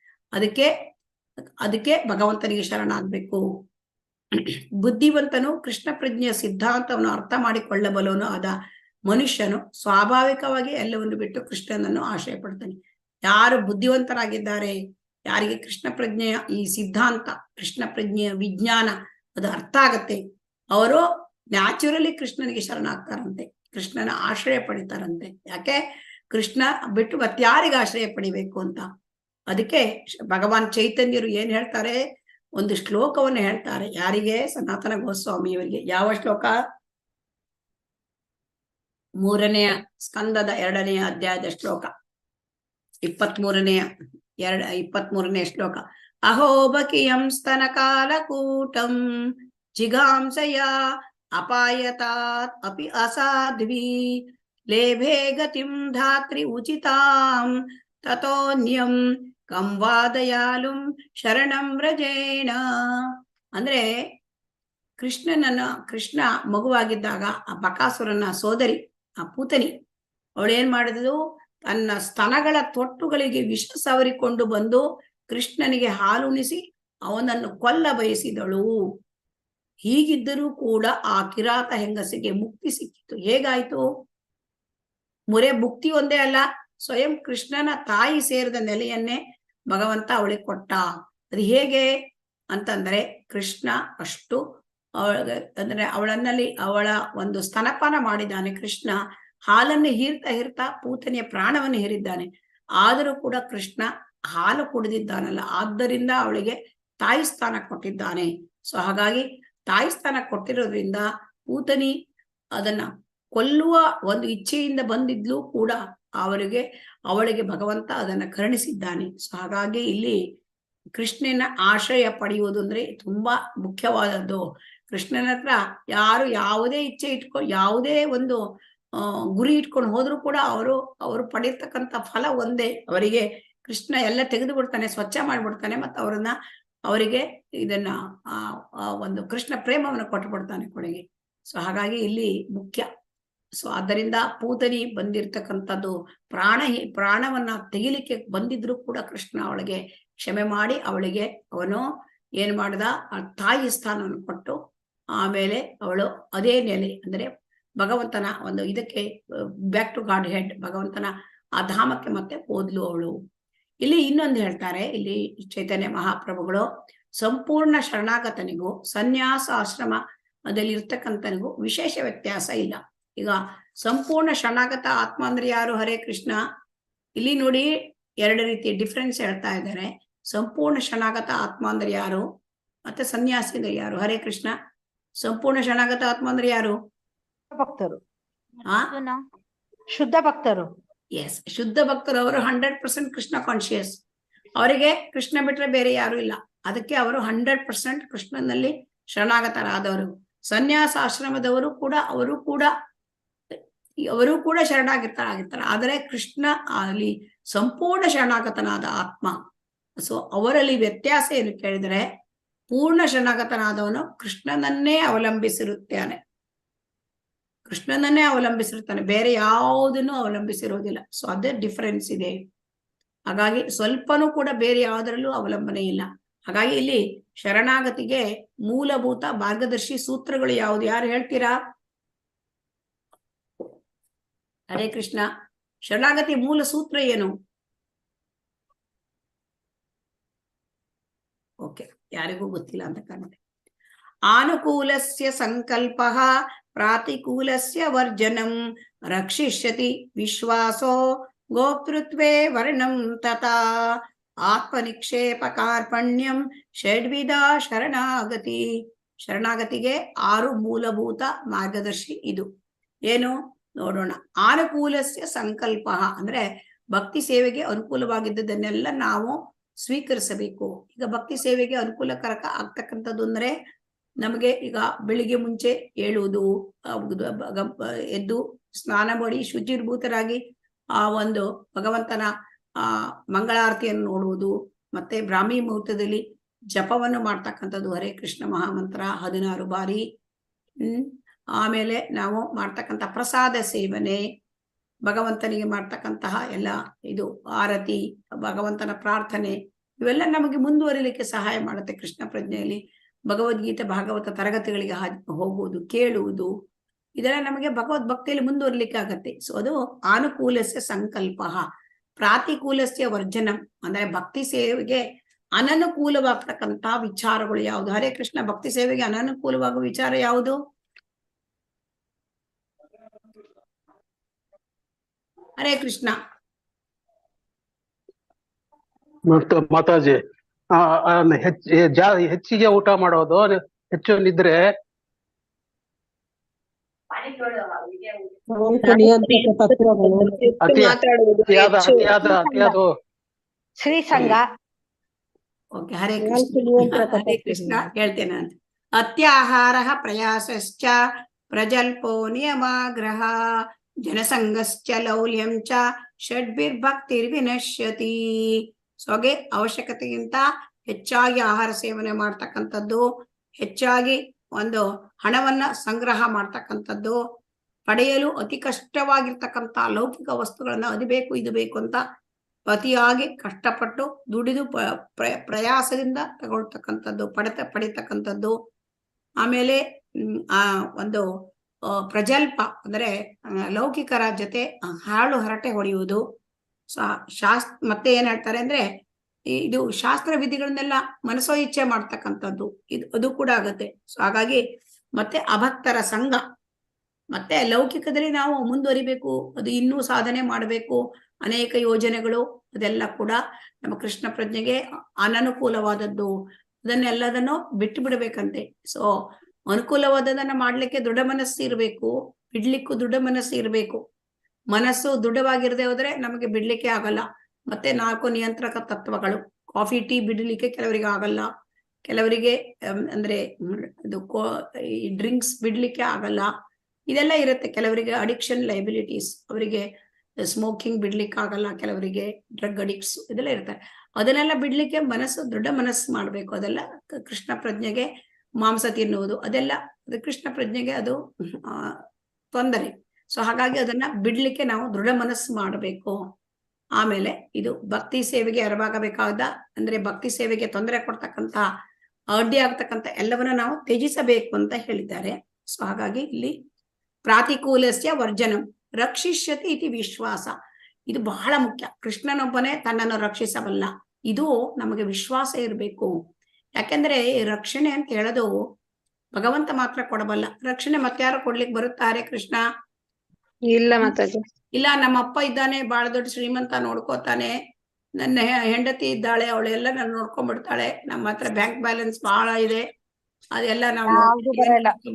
ಅದಕ್ಕೆ ಭಗವಂತನಿಗೆ ಶರಣಾಗ್ಬೇಕು. ಬುದ್ಧಿವಂತನು ಕೃಷ್ಣ ಪ್ರಜ್ಞೆಯ ಸಿದ್ಧಾಂತವನ್ನು ಅರ್ಥ ಮಾಡಿಕೊಳ್ಳಬಲ್ಲವನು ಆದ ಮನುಷ್ಯನು ಸ್ವಾಭಾವಿಕವಾಗಿ ಎಲ್ಲವನ್ನು ಬಿಟ್ಟು ಕೃಷ್ಣನನ್ನು ಆಶ್ರಯ ಪಡ್ತಾನೆ. ಯಾರು ಬುದ್ಧಿವಂತರಾಗಿದ್ದಾರೆ, ಯಾರಿಗೆ ಕೃಷ್ಣ ಪ್ರಜ್ಞೆಯ ಈ ಸಿದ್ಧಾಂತ, ಕೃಷ್ಣ ಪ್ರಜ್ಞೆಯ ವಿಜ್ಞಾನ ಅದು ಅರ್ಥ ಆಗತ್ತೆ, ಅವರು ನ್ಯಾಚುರಲಿ ಕೃಷ್ಣನಿಗೆ ಶರಣಾಗ್ತಾರಂತೆ, ಕೃಷ್ಣನ ಆಶ್ರಯ ಪಡಿತಾರಂತೆ. ಯಾಕೆ? ಕೃಷ್ಣ ಬಿಟ್ಟು ಮತ್ಯಾರಿಗೆ ಆಶ್ರಯ ಪಡಿಬೇಕು ಅಂತ. ಅದಕ್ಕೆ ಭಗವಾನ್ ಚೈತನ್ಯರು ಏನ್ ಹೇಳ್ತಾರೆ, ಒಂದು ಶ್ಲೋಕವನ್ನು ಹೇಳ್ತಾರೆ. ಯಾರಿಗೆ? ಸನಾತನ ಗೋಸ್ವಾಮಿಯವರಿಗೆ. ಯಾವ ಶ್ಲೋಕ? 3ನೇ ಸ್ಕಂದದ 2ನೇ ಅಧ್ಯಾಯದ ಶ್ಲೋಕ, 23ನೇ ಶ್ಲೋಕ. ಅಹೋಬಕಿಯಂ ಸ್ತನ ಕಾಲಕೂಟಂ ಜಿಗಾಂಸಯ ಅಪಾಯತಾತ್ ಅಪಿ ಅಸಾಧ್ವಿ ಲೇಭೆ ಗತಿಂ ಧಾತ್ರಿ ಉಚಿತಾಂ ತತೋನ್ಯಂ ಕಂವಾದಯಾಲುಂ ಶರಣಂ ವ್ರಜೇಣ. ಅಂದ್ರೆ ಕೃಷ್ಣ ಮಗುವಾಗಿದ್ದಾಗ ಆ ಬಕಾಸುರನ ಸೋದರಿ, ಆ ಪೂತನಿ, ಅವಳೇನ್ ಮಾಡಿದ್ಲು? ತನ್ನ ಸ್ತನಗಳ ತೊಟ್ಟುಗಳಿಗೆ ವಿಷ ಸವರಿಕೊಂಡು ಬಂದು ಕೃಷ್ಣನಿಗೆ ಹಾಲುಣಿಸಿ ಅವನನ್ನು ಕೊಲ್ಲ ಬಯಸಿದಳು. ಹೀಗಿದ್ದರೂ ಕೂಡ ಆ ಕಿರಾತ ಹೆಂಗಸಿಗೆ ಮುಕ್ತಿ ಸಿಕ್ಕಿತು. ಹೇಗಾಯ್ತು? ಮುಕ್ತಿ ಒಂದೇ ಅಲ್ಲ, ಸ್ವಯಂ ಕೃಷ್ಣನ ತಾಯಿ ಸೇರಿದ ನೆಲೆಯನ್ನೇ ಭಗವಂತ ಅವಳಿಗೆ ಕೊಟ್ಟ. ಅದು ಹೇಗೆ ಅಂತಂದ್ರೆ, ಕೃಷ್ಣ ಅಷ್ಟು ಅಂದ್ರೆ ಅವಳ ಒಂದು ಸ್ತನಪಾನ ಮಾಡಿದ್ದಾನೆ. ಕೃಷ್ಣ ಹಾಲನ್ನು ಹೀರ್ತಾ ಪೂತನಿಯ ಪ್ರಾಣವನ್ನು ಹೀರಿದ್ದಾನೆ. ಆದರೂ ಕೂಡ ಕೃಷ್ಣ ಹಾಲು ಕುಡಿದಿದ್ದಾನಲ್ಲ, ಆದ್ದರಿಂದ ಅವಳಿಗೆ ತಾಯಿ ಸ್ಥಾನ ಕೊಟ್ಟಿದ್ದಾನೆ. ಸೊ ಹಾಗಾಗಿ ತಾಯಿ ಸ್ಥಾನ ಕೊಟ್ಟಿರೋದ್ರಿಂದ ಪೂತನಿ ಅದನ್ನ ಕೊಲ್ಲುವ ಒಂದು ಇಚ್ಛೆಯಿಂದ ಬಂದಿದ್ಲು ಕೂಡ ಅವಳಿಗೆ ಭಗವಂತ ಅದನ್ನ ಕರುಣಿಸಿದ್ದಾನೆ. ಸೊ ಹಾಗಾಗಿ ಇಲ್ಲಿ ಕೃಷ್ಣನ ಆಶ್ರಯ ಪಡೆಯುವುದು ಅಂದ್ರೆ ತುಂಬಾ ಮುಖ್ಯವಾದದ್ದು. ಕೃಷ್ಣನ ಹತ್ರ ಯಾರು ಯಾವುದೇ ಇಚ್ಛೆ ಯಾವುದೇ ಒಂದು ಗುರಿ ಇಟ್ಕೊಂಡು ಹೋದ್ರು ಕೂಡ ಅವರು ಪಡೆಯತಕ್ಕಂಥ ಫಲ ಒಂದೇ. ಅವರಿಗೆ ಕೃಷ್ಣ ಎಲ್ಲ ತೆಗೆದು ಬಿಡ್ತಾನೆ, ಸ್ವಚ್ಛ ಮಾಡ್ಬಿಡ್ತಾನೆ, ಮತ್ತು ಅವರಿಗೆ ಇದನ್ನ ಒಂದು ಕೃಷ್ಣ ಪ್ರೇಮವನ್ನು ಕೊಟ್ಟು ಬಿಡ್ತಾನೆ ಕೊನೆಗೆ. ಸೊ ಹಾಗಾಗಿ ಇಲ್ಲಿ ಮುಖ್ಯ. ಸೊ ಆದ್ದರಿಂದ ಪೂತನಿ ಬಂದಿರ್ತಕ್ಕಂಥದ್ದು ಪ್ರಾಣವನ್ನ ತೆಗಿಲಿಕ್ಕೆ ಬಂದಿದ್ರು ಕೂಡ ಕೃಷ್ಣ ಅವಳಿಗೆ ಕ್ಷಮೆ ಮಾಡಿ ಅವಳಿಗೆ ಅವನು ಏನ್ ಮಾಡ್ದ? ಆ ತಾಯಿ ಸ್ಥಾನವನ್ನು ಕೊಟ್ಟು ಆಮೇಲೆ ಅವಳು ಅದೇ ನೆಲೆ ಅಂದ್ರೆ ಭಗವಂತನ ಒಂದು ಇದಕ್ಕೆ ಬ್ಯಾಕ್ ಟು ಗಾಡ್ ಹೆಡ್, ಭಗವಂತನ ಆ ಧಾಮಕ್ಕೆ ಮತ್ತೆ ಹೋದ್ಲು ಅವಳು. ಇಲ್ಲಿ ಇನ್ನೊಂದು ಹೇಳ್ತಾರೆ, ಇಲ್ಲಿ ಚೈತನ್ಯ ಮಹಾಪ್ರಭುಗಳು, ಸಂಪೂರ್ಣ ಶರಣಾಗತನಿಗೂ ಸನ್ಯಾಸ ಆಶ್ರಮದಲ್ಲಿ ಇರ್ತಕ್ಕಂಥನಿಗೂ ವಿಶೇಷ ವ್ಯತ್ಯಾಸ ಇಲ್ಲ. ಈಗ ಸಂಪೂರ್ಣ ಶರಣಾಗತ ಆತ್ಮ ಅಂದ್ರೆ ಯಾರು? ಹರೇ ಕೃಷ್ಣ. ಇಲ್ಲಿ ನೋಡಿ 2 ರೀತಿ ಡಿಫ್ರೆನ್ಸ್ ಹೇಳ್ತಾ ಇದ್ದಾರೆ. ಸಂಪೂರ್ಣ ಶರಣಾಗತ ಆತ್ಮ ಅಂದ್ರೆ ಯಾರು, ಮತ್ತೆ ಸನ್ಯಾಸಿ ಅಂದ್ರೆ ಯಾರು? ಹರೇ ಕೃಷ್ಣ. ಸಂಪೂರ್ಣ ಶರಣಾಗತ ಆತ್ಮ ಅಂದ್ರೆ ಯಾರು? ಭಕ್ತರು, ಆ ಶುದ್ಧ ಭಕ್ತರು. ಎಸ್, ಶುದ್ಧ ಭಕ್ತರು. ಅವರು 100% ಕೃಷ್ಣ ಕಾನ್ಶಿಯಸ್. ಅವರಿಗೆ ಕೃಷ್ಣ ಬಿಟ್ರೆ ಬೇರೆ ಯಾರು ಇಲ್ಲ. ಅದಕ್ಕೆ ಅವರು 100% ಕೃಷ್ಣನಲ್ಲಿ ಶರಣಾಗತರಾದವರು. ಸನ್ಯಾಸ ಆಶ್ರಮದವರು ಕೂಡ ಅವರು ಕೂಡ ಶರಣಾಗತರಾಗಿರ್ತಾರೆ. ಆದರೆ ಕೃಷ್ಣ ಅಲ್ಲಿ ಸಂಪೂರ್ಣ ಶರಣಾಗತನಾದ ಆತ್ಮ. ಸೊ ಅವರಲ್ಲಿ ವ್ಯತ್ಯಾಸ ಏನು ಕೇಳಿದ್ರೆ, ಪೂರ್ಣ ಶರಣಾಗತನಾದವನು ಕೃಷ್ಣನನ್ನೇ ಅವಲಂಬಿಸಿರುತ್ತಾನೆ, ಬೇರೆ ಯಾವುದನ್ನು ಅವಲಂಬಿಸಿರೋದಿಲ್ಲ. ಸೊ ಅದೇ ಡಿಫರೆನ್ಸ್ ಇದೆ. ಹಾಗಾಗಿ ಸ್ವಲ್ಪನೂ ಕೂಡ ಬೇರೆ ಯಾವುದರಲ್ಲೂ ಅವಲಂಬನೆ ಇಲ್ಲ. ಹಾಗಾಗಿ ಇಲ್ಲಿ ಶರಣಾಗತಿಗೆ ಮೂಲಭೂತ ಮಾರ್ಗದರ್ಶಿ ಸೂತ್ರಗಳು ಯಾವುದು? ಯಾರು ಹೇಳ್ತೀರಾ? ಹರೇ ಕೃಷ್ಣ. ಶರಣಾಗತಿ ಮೂಲ ಸೂತ್ರ ಏನು? ಓಕೆ, ಯಾರಿಗೂ ಗೊತ್ತಿಲ್ಲ ಅಂತ ಕಾಣುತ್ತೆ. ಆನುಕೂಲಸ್ಯ ಸಂಕಲ್ಪಃ ಪ್ರಾತಿಕೂಲಸ್ಯ ವರ್ಜನಂ ರಕ್ಷಿಷ್ಯತಿ ವಿಶ್ವಾಸೋ ಗೋಪ್ತೃತ್ವೇ ವರ್ಣಂ ತಥಾ ಆತ್ಮನಿಕ್ಷೇಪ ಕಾರ್ಪಣ್ಯಂ ಷಡ್ವಿಧ ಶರಣಾಗತಿಗೆ 6 ಮೂಲಭೂತ ಮಾರ್ಗದರ್ಶಿ. ಇದು ಏನು ನೋಡೋಣ. ಆನುಕೂಲಸ್ಯ ಸಂಕಲ್ಪ ಅಂದ್ರೆ ಭಕ್ತಿ ಸೇವೆಗೆ ಅನುಕೂಲವಾಗಿದ್ದದನ್ನೆಲ್ಲ ನಾವು ಸ್ವೀಕರಿಸಬೇಕು. ಈಗ ಭಕ್ತಿ ಸೇವೆಗೆ ಅನುಕೂಲಕರ ಆಗ್ತಕ್ಕಂಥದ್ದು ಅಂದ್ರೆ ನಮಗೆ ಈಗ ಬೆಳಿಗ್ಗೆ ಮುಂಚೆ ಏಳುವುದು, ಎದ್ದು ಸ್ನಾನ ಮಾಡಿ ಶುಚಿರ್ಭೂತರಾಗಿ ಆ ಒಂದು ಭಗವಂತನ ಮಂಗಳಾರತಿಯನ್ನು ನೋಡುವುದು, ಮತ್ತೆ ಬ್ರಾಹ್ಮಿ ಮುಹೂರ್ತದಲ್ಲಿ ಜಪವನ್ನು ಮಾಡ್ತಕ್ಕಂಥದ್ದು, ಹರೇ ಕೃಷ್ಣ ಮಹಾಮಂತ್ರ 16 ಬಾರಿ. ಆಮೇಲೆ ನಾವು ಮಾಡ್ತಕ್ಕಂಥ ಪ್ರಸಾದ ಸೇವನೆ, ಭಗವಂತನಿಗೆ ಮಾಡ್ತಕ್ಕಂತಹ ಎಲ್ಲ ಇದು ಆರತಿ, ಭಗವಂತನ ಪ್ರಾರ್ಥನೆ, ಇವೆಲ್ಲ ನಮಗೆ ಮುಂದುವರಿಲಿಕ್ಕೆ ಸಹಾಯ ಮಾಡುತ್ತೆ. ಕೃಷ್ಣ ಪ್ರಜ್ಞೆಯಲ್ಲಿ ಭಗವದ್ಗೀತೆ ಭಾಗವತ ತರಗತಿಗಳಿಗೆ ಹೋಗುವುದು, ಕೇಳುವುದು, ಇದೆಲ್ಲ ನಮಗೆ ಭಗವದ್ ಭಕ್ತಿಯಲ್ಲಿ ಮುಂದುವರಿಲಿಕ್ಕೆ ಆಗತ್ತೆ. ಸೊ ಅದು ಆನುಕೂಲಸ್ಯ ಸಂಕಲ್ಪ. ಪ್ರಾತಿಕೂಲಸ್ಯ ವರ್ಜನಂ ಅಂದ್ರೆ ಭಕ್ತಿ ಸೇವೆಗೆ ಅನನುಕೂಲವಾಗ್ತಕ್ಕಂತ ವಿಚಾರಗಳು ಯಾವುದು? ಹರೇ ಕೃಷ್ಣ, ಭಕ್ತಿ ಸೇವೆಗೆ ಅನನುಕೂಲವಾಗುವ ವಿಚಾರ ಯಾವುದು? ಹರೇ ಕೃಷ್ಣ. ಮಾತಾಜಿ, ಹೆಚ್ಚಿಗೆ ಊಟ ಮಾಡೋದು, ಹೆಚ್ಚು ನಿದ್ರೆ, ಶ್ರೀಸಂಗ. ಓಕೆ, ಹರೇ ಕೃಷ್ಣ. ಹರೇ ಕೃಷ್ಣ ಹೇಳ್ತೇನೆ ಅಂತ. ಅತ್ಯಾಹಾರ ಪ್ರಯಾಸಶ್ಚ ಪ್ರಜಲ್ಪೋ ನಿಯಮಾಗ್ರಹ ಜನಸಂಗಶ್ಚ ಲೌಲ್ಯಂ ಚ ಷಡ್ಭಿರ್ಭಕ್ತಿರ್ವಿನಶ್ಯತಿ. ಸೊಗೆ ಅವಶ್ಯಕತೆಗಿಂತ ಹೆಚ್ಚಾಗಿ ಆಹಾರ ಸೇವನೆ ಮಾಡ್ತಕ್ಕಂಥದ್ದು, ಹೆಚ್ಚಾಗಿ ಒಂದು ಹಣವನ್ನ ಸಂಗ್ರಹ ಮಾಡ್ತಕ್ಕಂಥದ್ದು, ಪಡೆಯಲು ಅತಿ ಕಷ್ಟವಾಗಿರ್ತಕ್ಕಂಥ ಲೌಕಿಕ ವಸ್ತುಗಳನ್ನ ಅದು ಬೇಕು ಇದು ಬೇಕು ಅಂತ ಅತಿಯಾಗಿ ಕಷ್ಟಪಟ್ಟು ದುಡಿದು ಪ್ರಯಾಸದಿಂದ ತಗೊಳ್ತಕ್ಕಂಥದ್ದು, ಪಡಿತಕ್ಕಂಥದ್ದು. ಆಮೇಲೆ ಒಂದು ಪ್ರಜಲ್ಪ ಅಂದ್ರೆ ಲೌಕಿಕರ ಜೊತೆ ಹಾಳು ಹರಟೆ ಹೊಡೆಯುವುದು. ಮತ್ತೆ ಏನ್ ಹೇಳ್ತಾರೆ ಅಂದ್ರೆ ಇದು ಶಾಸ್ತ್ರ ವಿಧಿಗಳನ್ನೆಲ್ಲ ಮನಸೋ ಇಚ್ಛೆ ಮಾಡ್ತಕ್ಕಂಥದ್ದು, ಅದು ಕೂಡ ಆಗತ್ತೆ. ಸೊ ಹಾಗಾಗಿ ಮತ್ತೆ ಅಭಕ್ತರ ಸಂಘ, ಮತ್ತೆ ಲೌಕಿಕದಲ್ಲಿ ನಾವು ಮುಂದುವರಿಬೇಕು, ಅದು ಇನ್ನೂ ಸಾಧನೆ ಮಾಡಬೇಕು, ಅನೇಕ ಯೋಜನೆಗಳು, ಅದೆಲ್ಲ ಕೂಡ ನಮ್ಮ ಕೃಷ್ಣ ಪ್ರಜ್ಞೆಗೆ ಅನನುಕೂಲವಾದದ್ದು. ಅದನ್ನೆಲ್ಲದನ್ನು ಬಿಟ್ಟು ಬಿಡಬೇಕಂತೆ. ಸೊ ಅನುಕೂಲವಾದದನ್ನ ಮಾಡ್ಲಿಕ್ಕೆ ದೃಢ ಮನಸ್ಸು ಇರಬೇಕು, ಬಿಡ್ಲಿಕ್ಕೂ ದೃಢ ಮನಸ್ಸು ಇರಬೇಕು. ಮನಸ್ಸು ದೃಢವಾಗಿರದೆ ಹೋದ್ರೆ ನಮಗೆ ಬಿಡ್ಲಿಕ್ಕೆ ಆಗಲ್ಲ. ಮತ್ತೆ 4 ನಿಯಂತ್ರಕ ತತ್ವಗಳು, ಕಾಫಿ ಟೀ ಬಿಡಲಿಕ್ಕೆ ಕೆಲವರಿಗೆ ಆಗಲ್ಲ, ಕೆಲವರಿಗೆ ಅಂದ್ರೆ ಅದು ಡ್ರಿಂಕ್ಸ್ ಬಿಡ್ಲಿಕ್ಕೆ ಆಗಲ್ಲ, ಇದೆಲ್ಲ ಇರುತ್ತೆ. ಕೆಲವರಿಗೆ ಅಡಿಕ್ಷನ್ ಲೈಬಿಲಿಟೀಸ್, ಅವರಿಗೆ ಸ್ಮೋಕಿಂಗ್ ಬಿಡ್ಲಿಕ್ಕೆ ಆಗಲ್ಲ, ಕೆಲವರಿಗೆ ಡ್ರಗ್ ಅಡಿಕ್ಟ್ಸ್ ಇದೆಲ್ಲ ಇರ್ತಾರೆ. ಅದನ್ನೆಲ್ಲ ಬಿಡ್ಲಿಕ್ಕೆ ಮನಸ್ಸು ದೃಢ ಮನಸ್ಸು ಮಾಡ್ಬೇಕು. ಅದೆಲ್ಲ ಕೃಷ್ಣ ಪ್ರಜ್ಞೆಗೆ ಮಾಂಸ ತಿನ್ನುವುದು ಅದೆಲ್ಲ ಅದು ಕೃಷ್ಣ ಪ್ರಜ್ಞೆಗೆ ಅದು ತೊಂದರೆ. ಸೊ ಹಾಗಾಗಿ ಅದನ್ನ ಬಿಡ್ಲಿಕ್ಕೆ ನಾವು ದೃಢ ಮನಸ್ಸು ಮಾಡಬೇಕು. ಆಮೇಲೆ ಇದು ಭಕ್ತಿ ಸೇವೆಗೆ ಎರವಾಗಬೇಕಾದ ಅಂದ್ರೆ ಭಕ್ತಿ ಸೇವೆಗೆ ತೊಂದರೆ ಕೊಡ್ತಕ್ಕಂತ ಅಡ್ಡಿ ಆಗ್ತಕ್ಕಂಥ ಎಲ್ಲವನ್ನ ನಾವು ತ್ಯಜಿಸಬೇಕು ಅಂತ ಹೇಳಿದ್ದಾರೆ. ಸೊ ಹಾಗಾಗಿ ಇಲ್ಲಿ ಪ್ರಾತಿಕೂಲಸ್ಯ ವರ್ಜನಂ ರಕ್ಷಿಷ್ಯತಿ ಇತಿ ವಿಶ್ವಾಸ, ಇದು ಬಹಳ ಮುಖ್ಯ. ಕೃಷ್ಣನೊಬ್ಬನೇ ತನ್ನನ್ನು ರಕ್ಷಿಸಬಲ್ಲ, ಇದು ನಮಗೆ ವಿಶ್ವಾಸ ಇರಬೇಕು. ಯಾಕೆಂದ್ರೆ ರಕ್ಷಣೆ ಅಂತ ಹೇಳೋದು ಭಗವಂತ ಮಾತ್ರ ಕೊಡಬಲ್ಲ. ರಕ್ಷಣೆ ಮತ್ತಾರು ಕೊಡ್ಲಿಕ್ಕೆ ಬರುತ್ತಾರೆ? ಕೃಷ್ಣ ಇಲ್ಲ ಮಾತಾಜಿ. ಇಲ್ಲ, ನಮ್ಮ ಅಪ್ಪ ಇದ್ದಾನೆ, ಬಹಳ ದೊಡ್ಡ ಶ್ರೀಮಂತ, ನೋಡ್ಕೋತಾನೆ, ನನ್ನ ಹೆಂಡತಿ ಇದ್ದಾಳೆ, ಅವಳೆಲ್ಲ ನಾನು ನೋಡ್ಕೊಂಡ್ಬಿಡ್ತಾಳೆ, ನಮ್ಮ ಹತ್ರ ಬ್ಯಾಂಕ್ ಬ್ಯಾಲೆನ್ಸ್ ಬಹಳ ಇದೆ, ಅದೆಲ್ಲ ನಾವು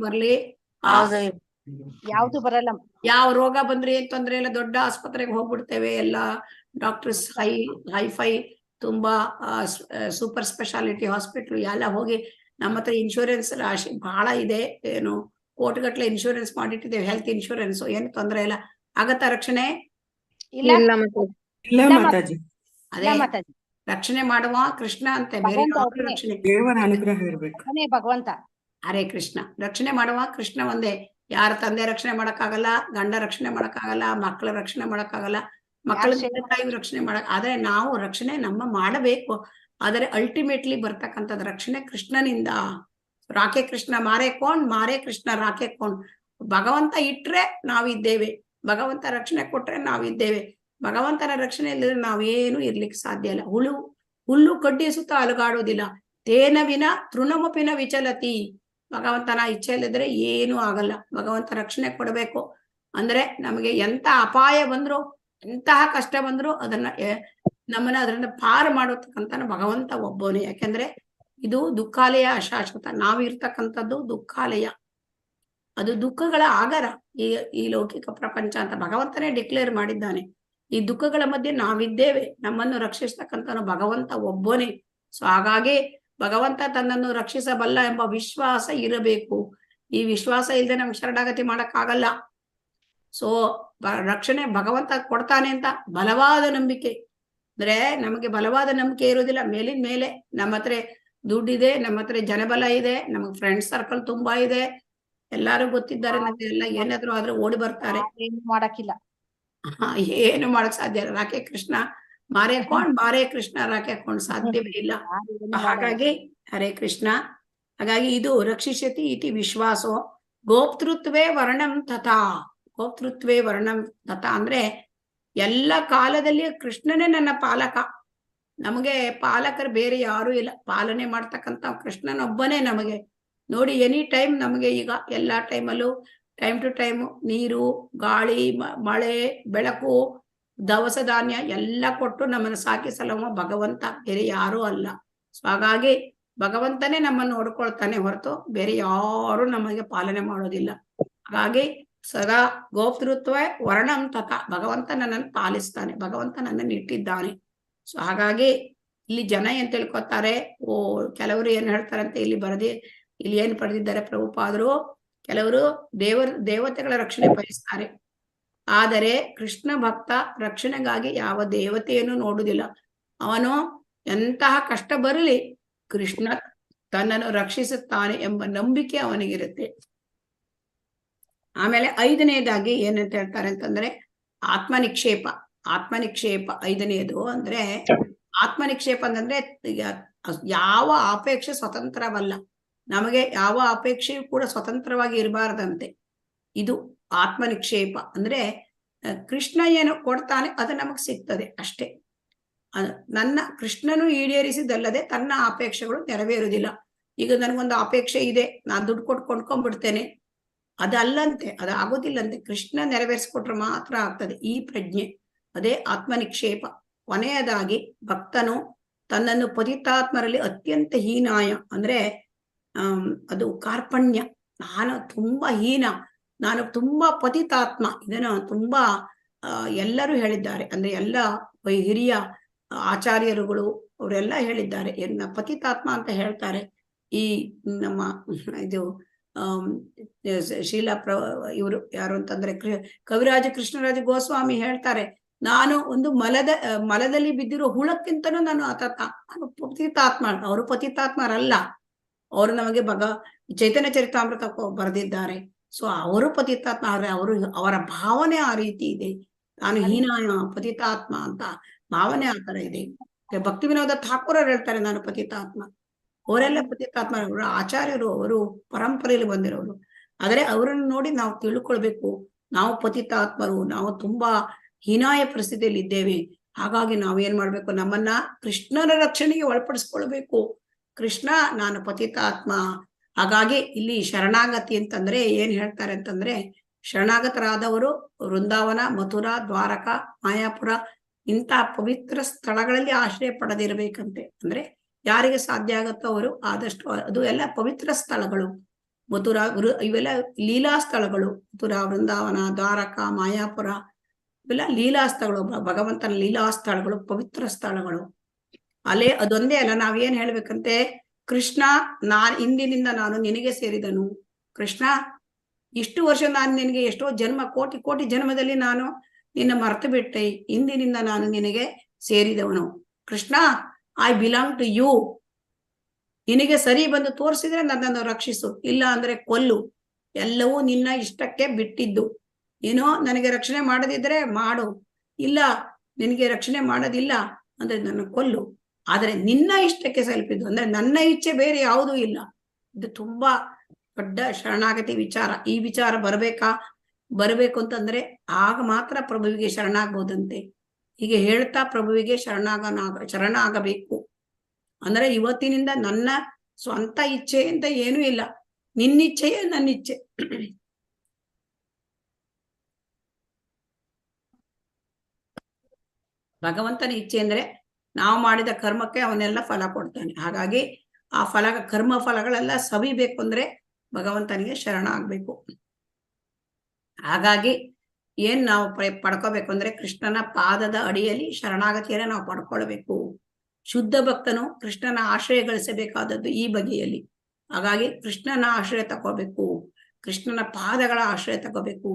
ಬರ್ಲಿ, ಯಾವ್ದು ಬರಲ್ಲ. ಯಾವ ರೋಗ ಬಂದ್ರೆ ಏನ್ ತೊಂದ್ರೆ ಇಲ್ಲ, ದೊಡ್ಡ ಆಸ್ಪತ್ರೆಗೆ ಹೋಗ್ಬಿಡ್ತೇವೆ, ಎಲ್ಲ ಡಾಕ್ಟರ್ಸ್ ಹೈಫೈ ತುಂಬಾ ಸೂಪರ್ ಸ್ಪೆಷಾಲಿಟಿ ಹಾಸ್ಪಿಟ್ಲ್ ಎಲ್ಲ ಹೋಗಿ ನಮ್ಮ ಹತ್ರ ಇನ್ಶೂರೆನ್ಸ್ ರಾಶಿ ಬಹಳ ಇದೆ, ಏನು ಕೋಟಿಗಟ್ಲೆ ಇನ್ಶೂರೆನ್ಸ್ ಮಾಡಿಟ್ಟಿದ್ದೇವೆ, ಹೆಲ್ತ್ ಇನ್ಶೂರೆನ್ಸ್, ಏನು ತೊಂದರೆ ಇಲ್ಲ. ಆಗತ್ತಾ ರಕ್ಷಣೆ? ಇಲ್ಲ ಮಾತಾಜಿ. ಅದೇ ರಕ್ಷಣೆ ಮಾಡುವ ಕೃಷ್ಣ ಅಂತೆ, ಬೇರೆ ರಕ್ಷಣೆ ದೇವರ ಅನುಗ್ರಹ ಇರ್ಬೇಕು. ಭಗವಂತ ಹರೇ ಕೃಷ್ಣ. ರಕ್ಷಣೆ ಮಾಡುವ ಕೃಷ್ಣ ಒಂದೇ. ಯಾರ ತಂದೆ ರಕ್ಷಣೆ ಮಾಡಕ್ಕಾಗಲ್ಲ, ಗಂಡ ರಕ್ಷಣೆ ಮಾಡಕ್ಕಾಗಲ್ಲ, ಮಕ್ಕಳ ರಕ್ಷಣೆ ಮಾಡಕ್ಕಾಗಲ್ಲ, ಮಕ್ಕಳ ತಾಯಿ ರಕ್ಷಣೆ ಮಾಡಕ್, ಆದ್ರೆ ನಾವು ರಕ್ಷಣೆ ನಮ್ಮ ಮಾಡಬೇಕು. ಆದರೆ ಅಲ್ಟಿಮೇಟ್ಲಿ ಬರ್ತಕ್ಕಂಥದ್ದು ರಕ್ಷಣೆ ಕೃಷ್ಣನಿಂದ. ರಾಕೆ ಕೃಷ್ಣ ಮಾರೇ ಕೃಷ್ಣ ರಾಕೆ ಕೊಂಡ್. ಭಗವಂತ ಇಟ್ರೆ ನಾವಿದ್ದೇವೆ, ಭಗವಂತ ರಕ್ಷಣೆ ಕೊಟ್ರೆ ನಾವಿದ್ದೇವೆ. ಭಗವಂತನ ರಕ್ಷಣೆ ಇಲ್ಲದ್ರೆ ನಾವೇನು ಇರ್ಲಿಕ್ಕೆ ಸಾಧ್ಯ ಇಲ್ಲ. ಹುಲ್ಲು ಕಡ್ಡಿ ಸುತ್ತ ಅಲುಗಾಡುವುದಿಲ್ಲ. ತೇನ ವಿನ ತೃಣಮಪಿನ ವಿಚಲತಿ. ಭಗವಂತನ ಇಚ್ಛೆಯಲ್ಲಿದ್ರೆ ಏನೂ ಆಗಲ್ಲ. ಭಗವಂತ ರಕ್ಷಣೆ ಕೊಡಬೇಕು ಅಂದ್ರೆ ನಮಗೆ ಎಂತ ಅಪಾಯ ಬಂದ್ರು, ಎಂತಹ ಕಷ್ಟ ಬಂದ್ರು ಅದನ್ನ ನಮ್ಮನ್ನ ಅದರಿಂದ ಪಾರು ಮಾಡತಕ್ಕಂತ ಭಗವಂತ ಒಬ್ಬನೇ. ಯಾಕೆಂದ್ರೆ ಇದು ದುಃಖಾಲಯ ಅಶಾಶ್ವತ. ನಾವು ಇರ್ತಕ್ಕಂಥದ್ದು ದುಃಖಾಲಯ, ಅದು ದುಃಖಗಳ ಆಗರ. ಈ ಲೌಕಿಕ ಪ್ರಪಂಚ ಅಂತ ಭಗವಂತನೇ ಡಿಕ್ಲೇರ್ ಮಾಡಿದ್ದಾನೆ. ಈ ದುಃಖಗಳ ಮಧ್ಯೆ ನಾವಿದ್ದೇವೆ, ನಮ್ಮನ್ನು ರಕ್ಷಿಸ್ತಕ್ಕಂಥನು ಭಗವಂತ ಒಬ್ಬನೇ. ಸೊ ಹಾಗಾಗಿ ಭಗವಂತ ತನ್ನನ್ನು ರಕ್ಷಿಸಬಲ್ಲ ಎಂಬ ವಿಶ್ವಾಸ ಇರಬೇಕು. ಈ ವಿಶ್ವಾಸ ಇಲ್ಲದೆ ನಮ್ಗೆ ಶರಣಾಗತಿ ಮಾಡಕ್ಕಾಗಲ್ಲ. ಸೊ ರಕ್ಷಣೆ ಭಗವಂತ ಕೊಡ್ತಾನೆ ಅಂತ ಬಲವಾದ ನಂಬಿಕೆ. ಅಂದ್ರೆ ನಮಗೆ ಬಲವಾದ ನಂಬಿಕೆ ಇರೋದಿಲ್ಲ. ಮೇಲಿನ ಮೇಲೆ ನಮ್ಮ ಹತ್ರ ದುಡ್ಡಿದೆ, ನಮ್ಮ ಹತ್ರ ಜನಬಲ ಇದೆ, ನಮಗ್ ಫ್ರೆಂಡ್ ಸರ್ಕಲ್ ತುಂಬಾ ಇದೆ, ಎಲ್ಲಾರು ಗೊತ್ತಿದ್ದಾರೆ, ಎಲ್ಲ ಏನಾದ್ರು ಆದ್ರೆ ಓಡಿ ಬರ್ತಾರೆ. ಏನು ಮಾಡಕ್ಕಿಲ್ಲ. ಏನು ಮಾಡಕ್ ಸಾಧ್ಯ ಇಲ್ಲ. ರಾಕೆ ಕೃಷ್ಣ ಮಾರೆ ಹಾಕೊಂಡ್ ಮಾರೆ ಕೃಷ್ಣ ರಾಕೆ ಹಾಕೊಂಡ್ ಸಾಧ್ಯವೇ ಇಲ್ಲ. ಹಾಗಾಗಿ ಹರೇ ಕೃಷ್ಣ. ಹಾಗಾಗಿ ಇದು ರಕ್ಷಿಷ್ಯತಿ ಇತಿ ವಿಶ್ವಾಸೋ ಗೋಪ್ತೃತ್ವೇ ವರ್ಣಂ ತಥಾ. ಗೋಪ್ತೃತ್ವೇ ವರ್ಣಂ ತಥಾ ಅಂದ್ರೆ ಎಲ್ಲ ಕಾಲದಲ್ಲಿ ಕೃಷ್ಣನೇ ನನ್ನ ಪಾಲಕ. ನಮಗೆ ಪಾಲಕರು ಬೇರೆ ಯಾರು ಇಲ್ಲ. ಪಾಲನೆ ಮಾಡ್ತಕ್ಕಂಥ ಕೃಷ್ಣನೊಬ್ಬನೇ ನಮಗೆ. ನೋಡಿ, ಎನಿ ಟೈಮ್ ನಮಗೆ ಈಗ ಎಲ್ಲಾ ಟೈಮಲ್ಲೂ ಟೈಮ್ ಟು ಟೈಮ್ ನೀರು, ಗಾಳಿ, ಮಳೆ, ಬೆಳಕು, ದವಸ ಧಾನ್ಯ ಎಲ್ಲ ಕೊಟ್ಟು ನಮ್ಮನ್ನು ಸಾಕಿ ಸಲುವ ಭಗವಂತ, ಬೇರೆ ಯಾರೂ ಅಲ್ಲ. ಸೊ ಹಾಗಾಗಿ ಭಗವಂತನೇ ನಮ್ಮನ್ನು ನೋಡ್ಕೊಳ್ತಾನೆ ಹೊರತು ಬೇರೆ ಯಾರು ನಮಗೆ ಪಾಲನೆ ಮಾಡೋದಿಲ್ಲ. ಹಾಗಾಗಿ ಸದಾ ಗೋಪ್ತೃತ್ವ ವರ್ಣಂ ತಥಾ, ಭಗವಂತ ನನ್ನನ್ನು ಪಾಲಿಸ್ತಾನೆ, ಭಗವಂತ ನನ್ನನ್ನು ಇಟ್ಟಿದ್ದಾನೆ. ಸೊ ಹಾಗಾಗಿ ಇಲ್ಲಿ ಜನ ಏನ್ ತಿಳ್ಕೊತಾರೆ, ಕೆಲವರು ಏನ್ ಹೇಳ್ತಾರಂತೆ, ಇಲ್ಲಿ ಏನ್ ಪಡೆದಿದ್ದಾರೆ ಪ್ರಭುಪಾದರು, ಕೆಲವರು ದೇವತೆಗಳ ರಕ್ಷಣೆ ಬಯಸ್ತಾರೆ. ಆದರೆ ಕೃಷ್ಣ ಭಕ್ತ ರಕ್ಷಣೆಗಾಗಿ ಯಾವ ದೇವತೆಯನ್ನು ನೋಡುವುದಿಲ್ಲ. ಅವನು ಎಂತಹ ಕಷ್ಟ ಬರಲಿ ಕೃಷ್ಣ ತನ್ನನ್ನು ರಕ್ಷಿಸುತ್ತಾನೆ ಎಂಬ ನಂಬಿಕೆ ಅವನಿಗಿರುತ್ತೆ. ಆಮೇಲೆ 5ನೇದಾಗಿ ಏನಂತ ಹೇಳ್ತಾರೆ ಅಂತಂದ್ರೆ ಆತ್ಮನಿಕ್ಷೇಪ. ಆತ್ಮನಿಕ್ಷೇಪ 5ನೇದು ಅಂದ್ರೆ ಆತ್ಮನಿಕ್ಷೇಪ ಅಂತಂದ್ರೆ ಯಾವ ಅಪೇಕ್ಷೆ ಸ್ವತಂತ್ರವಲ್ಲ. ನಮಗೆ ಯಾವ ಅಪೇಕ್ಷೆಯೂ ಕೂಡ ಸ್ವತಂತ್ರವಾಗಿ ಇರಬಾರ್ದಂತೆ. ಇದು ಆತ್ಮನಿಕ್ಷೇಪ ಅಂದ್ರೆ ಕೃಷ್ಣ ಏನು ಕೊಡ್ತಾನೆ ಅದು ನಮಗ್ ಸಿಗ್ತದೆ ಅಷ್ಟೇ. ನನ್ನ ಕೃಷ್ಣನು ಈಡೇರಿಸಿದಲ್ಲದೆ ತನ್ನ ಅಪೇಕ್ಷೆಗಳು ನೆರವೇರುವುದಿಲ್ಲ. ಈಗ ನನಗೊಂದು ಅಪೇಕ್ಷೆ ಇದೆ, ನಾನು ದುಡ್ಡು ಕೊಟ್ಟು ಕೊಂಡ್ಕೊಂಡ್ಬಿಡ್ತೇನೆ, ಅದಲ್ಲಂತೆ, ಅದು ಆಗೋದಿಲ್ಲಂತೆ. ಕೃಷ್ಣ ನೆರವೇರಿಸಿಕೊಟ್ರೆ ಮಾತ್ರ ಆಗ್ತದೆ ಈ ಪ್ರಜ್ಞೆ. ಅದೇ ಆತ್ಮನಿಕ್ಷೇಪ. ಕೊನೆಯದಾಗಿ ಭಕ್ತನು ತನ್ನನ್ನು ಪತಿತಾತ್ಮರಲ್ಲಿ ಅತ್ಯಂತ ಹೀನಾಯ ಅಂದ್ರೆ ಅದು ಕಾರ್ಪಣ್ಯ. ನಾನು ತುಂಬಾ ಹೀನ, ನಾನು ತುಂಬಾ ಪತಿತಾತ್ಮ. ಇದನ್ನು ತುಂಬಾ ಎಲ್ಲರೂ ಹೇಳಿದ್ದಾರೆ. ಅಂದ್ರೆ ಎಲ್ಲ ಹಿರಿಯ ಆಚಾರ್ಯರುಗಳು ಅವರೆಲ್ಲ ಹೇಳಿದ್ದಾರೆ. ಪತಿತಾತ್ಮ ಅಂತ ಹೇಳ್ತಾರೆ. ಈ ನಮ್ಮ ಇದು ಶೀಲಾ ಇವರು ಯಾರು ಅಂತಂದ್ರೆ ಕವಿರಾಜ ಕೃಷ್ಣರಾಜ ಗೋಸ್ವಾಮಿ ಹೇಳ್ತಾರೆ, ನಾನು ಒಂದು ಮಲದಲ್ಲಿ ಬಿದ್ದಿರೋ ಹುಳಕ್ಕಿಂತನೂ ನಾನು ನಾನು ಪತಿತಾತ್ಮ. ಅವರು ಪತಿತಾತ್ಮರಲ್ಲ, ಅವರು ನಮಗೆ ಚೈತನ್ಯ ಚರಿತಾಮೃತ ಬರೆದಿದ್ದಾರೆ. ಸೊ ಅವರು ಪತಿತಾತ್ಮ, ಆದ್ರೆ ಅವರ ಭಾವನೆ ಆ ರೀತಿ ಇದೆ. ನಾನು ಹೀನಾಯ ಪತಿತಾತ್ಮ ಅಂತ ಭಾವನೆ ಆ ತರ ಇದೆ. ಭಕ್ತಿ ವಿನೋದ ಠಾಕೂರರು ಹೇಳ್ತಾರೆ ನಾನು ಪತಿತಾತ್ಮ. ಅವರೆಲ್ಲ ಪತಿತಾತ್ಮ, ಅವರ ಆಚಾರ್ಯರು, ಅವರು ಪರಂಪರೆಯಲ್ಲಿ ಬಂದಿರೋರು. ಆದ್ರೆ ಅವರನ್ನು ನೋಡಿ ನಾವು ತಿಳ್ಕೊಳ್ಬೇಕು, ನಾವು ಪತಿತಾತ್ಮರು, ನಾವು ತುಂಬಾ ಹೀನಾಯ ಪರಿಸ್ಥಿತಿಯಲ್ಲಿ ಇದ್ದೇವೆ. ಹಾಗಾಗಿ ನಾವೇನ್ ಮಾಡ್ಬೇಕು, ನಮ್ಮನ್ನ ಕೃಷ್ಣನ ರಕ್ಷಣೆಗೆ ಒಳಪಡಿಸ್ಕೊಳ್ಬೇಕು. ಕೃಷ್ಣ ನಾನು ಪತಿತಾತ್ಮ. ಹಾಗಾಗಿ ಇಲ್ಲಿ ಶರಣಾಗತಿ ಅಂತಂದ್ರೆ ಏನ್ ಹೇಳ್ತಾರೆ ಅಂತಂದ್ರೆ, ಶರಣಾಗತರಾದವರು ವೃಂದಾವನ, ಮಥುರಾ, ದ್ವಾರಕ, ಮಾಯಾಪುರ ಇಂಥ ಪವಿತ್ರ ಸ್ಥಳಗಳಲ್ಲಿ ಆಶ್ರಯ ಪಡೆದಿರ್ಬೇಕಂತೆ. ಅಂದ್ರೆ ಯಾರಿಗೆ ಸಾಧ್ಯ ಆಗುತ್ತೋ ಅವರು ಆದಷ್ಟು, ಅದು ಎಲ್ಲ ಪವಿತ್ರ ಸ್ಥಳಗಳು. ಮಥುರಾ ಇವೆಲ್ಲ ಲೀಲಾ ಸ್ಥಳಗಳು. ಮಥುರಾ, ವೃಂದಾವನ, ದ್ವಾರಕ, ಮಾಯಾಪುರ ಇವೆಲ್ಲ ಲೀಲಾ ಸ್ಥಳಗಳು, ಭಗವಂತನ ಲೀಲಾ ಸ್ಥಳಗಳು, ಪವಿತ್ರ ಸ್ಥಳಗಳು. ಅಲ್ಲೇ ಅದೊಂದೇ ಅಲ್ಲ, ನಾವೇನ್ ಹೇಳ್ಬೇಕಂತೆ, ಕೃಷ್ಣ ಇಂದಿನಿಂದ ನಾನು ನಿನಗೆ ಸೇರಿದನು. ಕೃಷ್ಣ ಇಷ್ಟು ವರ್ಷ ನಾನು ನಿನಗೆ ಎಷ್ಟೋ ಜನ್ಮ, ಕೋಟಿ ಕೋಟಿ ಜನ್ಮದಲ್ಲಿ ನಾನು ನಿನ್ನ ಮರ್ತು ಬಿಟ್ಟೆ, ಇಂದಿನಿಂದ ನಾನು ನಿನಗೆ ಸೇರಿದವನು. Krishna I belong to you. ನಿನಗೆ ಸರಿ ಬಂದು ತೋರಿಸಿದ್ರೆ ನನ್ನನ್ನು ರಕ್ಷಿಸು, ಇಲ್ಲ ಅಂದ್ರೆ ಕೊಲ್ಲು. ಎಲ್ಲವೂ ನಿನ್ನ ಇಷ್ಟಕ್ಕೆ ಬಿಟ್ಟಿದ್ದು. ಏನೋ ನನಗೆ ರಕ್ಷಣೆ ಮಾಡದಿದ್ರೆ ಮಾಡು, ಇಲ್ಲ ನಿನಗೆ ರಕ್ಷಣೆ ಮಾಡೋದಿಲ್ಲ ಅಂದ್ರೆ ನನ್ನ ಕೊಲ್ಲು. ಆದ್ರೆ ನಿನ್ನ ಇಷ್ಟಕ್ಕೆ ಸಲ್ಪಿದ್ದು, ಅಂದ್ರೆ ನನ್ನ ಇಚ್ಛೆ ಬೇರೆ ಯಾವುದೂ ಇಲ್ಲ. ಇದು ತುಂಬಾ ದೊಡ್ಡ ಶರಣಾಗತಿ ವಿಚಾರ. ಈ ವಿಚಾರ ಬರಬೇಕು ಅಂತಂದ್ರೆ ಆಗ ಮಾತ್ರ ಪ್ರಭುವಿಗೆ ಶರಣಾಗ್ಬೋದಂತೆ. ಹೀಗೆ ಹೇಳ್ತಾ ಪ್ರಭುವಿಗೆ ಶರಣಾಗಬೇಕು. ಅಂದ್ರೆ ಇವತ್ತಿನಿಂದ ನನ್ನ ಸ್ವಂತ ಇಚ್ಛೆ ಅಂತ ಏನೂ ಇಲ್ಲ, ನಿನ್ನಿಚ್ಛೆಯೇ ನನ್ನಿಚ್ಛೆ. ಭಗವಂತನ ಇಚ್ಛೆ ಅಂದ್ರೆ ನಾವು ಮಾಡಿದ ಕರ್ಮಕ್ಕೆ ಅವನೆಲ್ಲ ಫಲ ಕೊಡ್ತಾನೆ. ಹಾಗಾಗಿ ಆ ಕರ್ಮ ಫಲಗಳೆಲ್ಲ ಸವಿಬೇಕು ಅಂದ್ರೆ ಭಗವಂತನಿಗೆ ಶರಣ ಆಗ್ಬೇಕು. ಹಾಗಾಗಿ ಏನ್ ನಾವು ಪಡ್ಕೋಬೇಕು ಅಂದ್ರೆ ಕೃಷ್ಣನ ಪಾದದ ಅಡಿಯಲ್ಲಿ ಶರಣಾಗತಿಯನ್ನ ನಾವು ಪಡ್ಕೊಳ್ಬೇಕು. ಶುದ್ಧ ಭಕ್ತನು ಕೃಷ್ಣನ ಆಶ್ರಯ ಗಳಿಸಬೇಕಾದದ್ದು ಈ ಬಗೆಯಲ್ಲಿ. ಹಾಗಾಗಿ ಕೃಷ್ಣನ ಆಶ್ರಯ ತಗೋಬೇಕು, ಕೃಷ್ಣನ ಪಾದಗಳ ಆಶ್ರಯ ತಗೋಬೇಕು.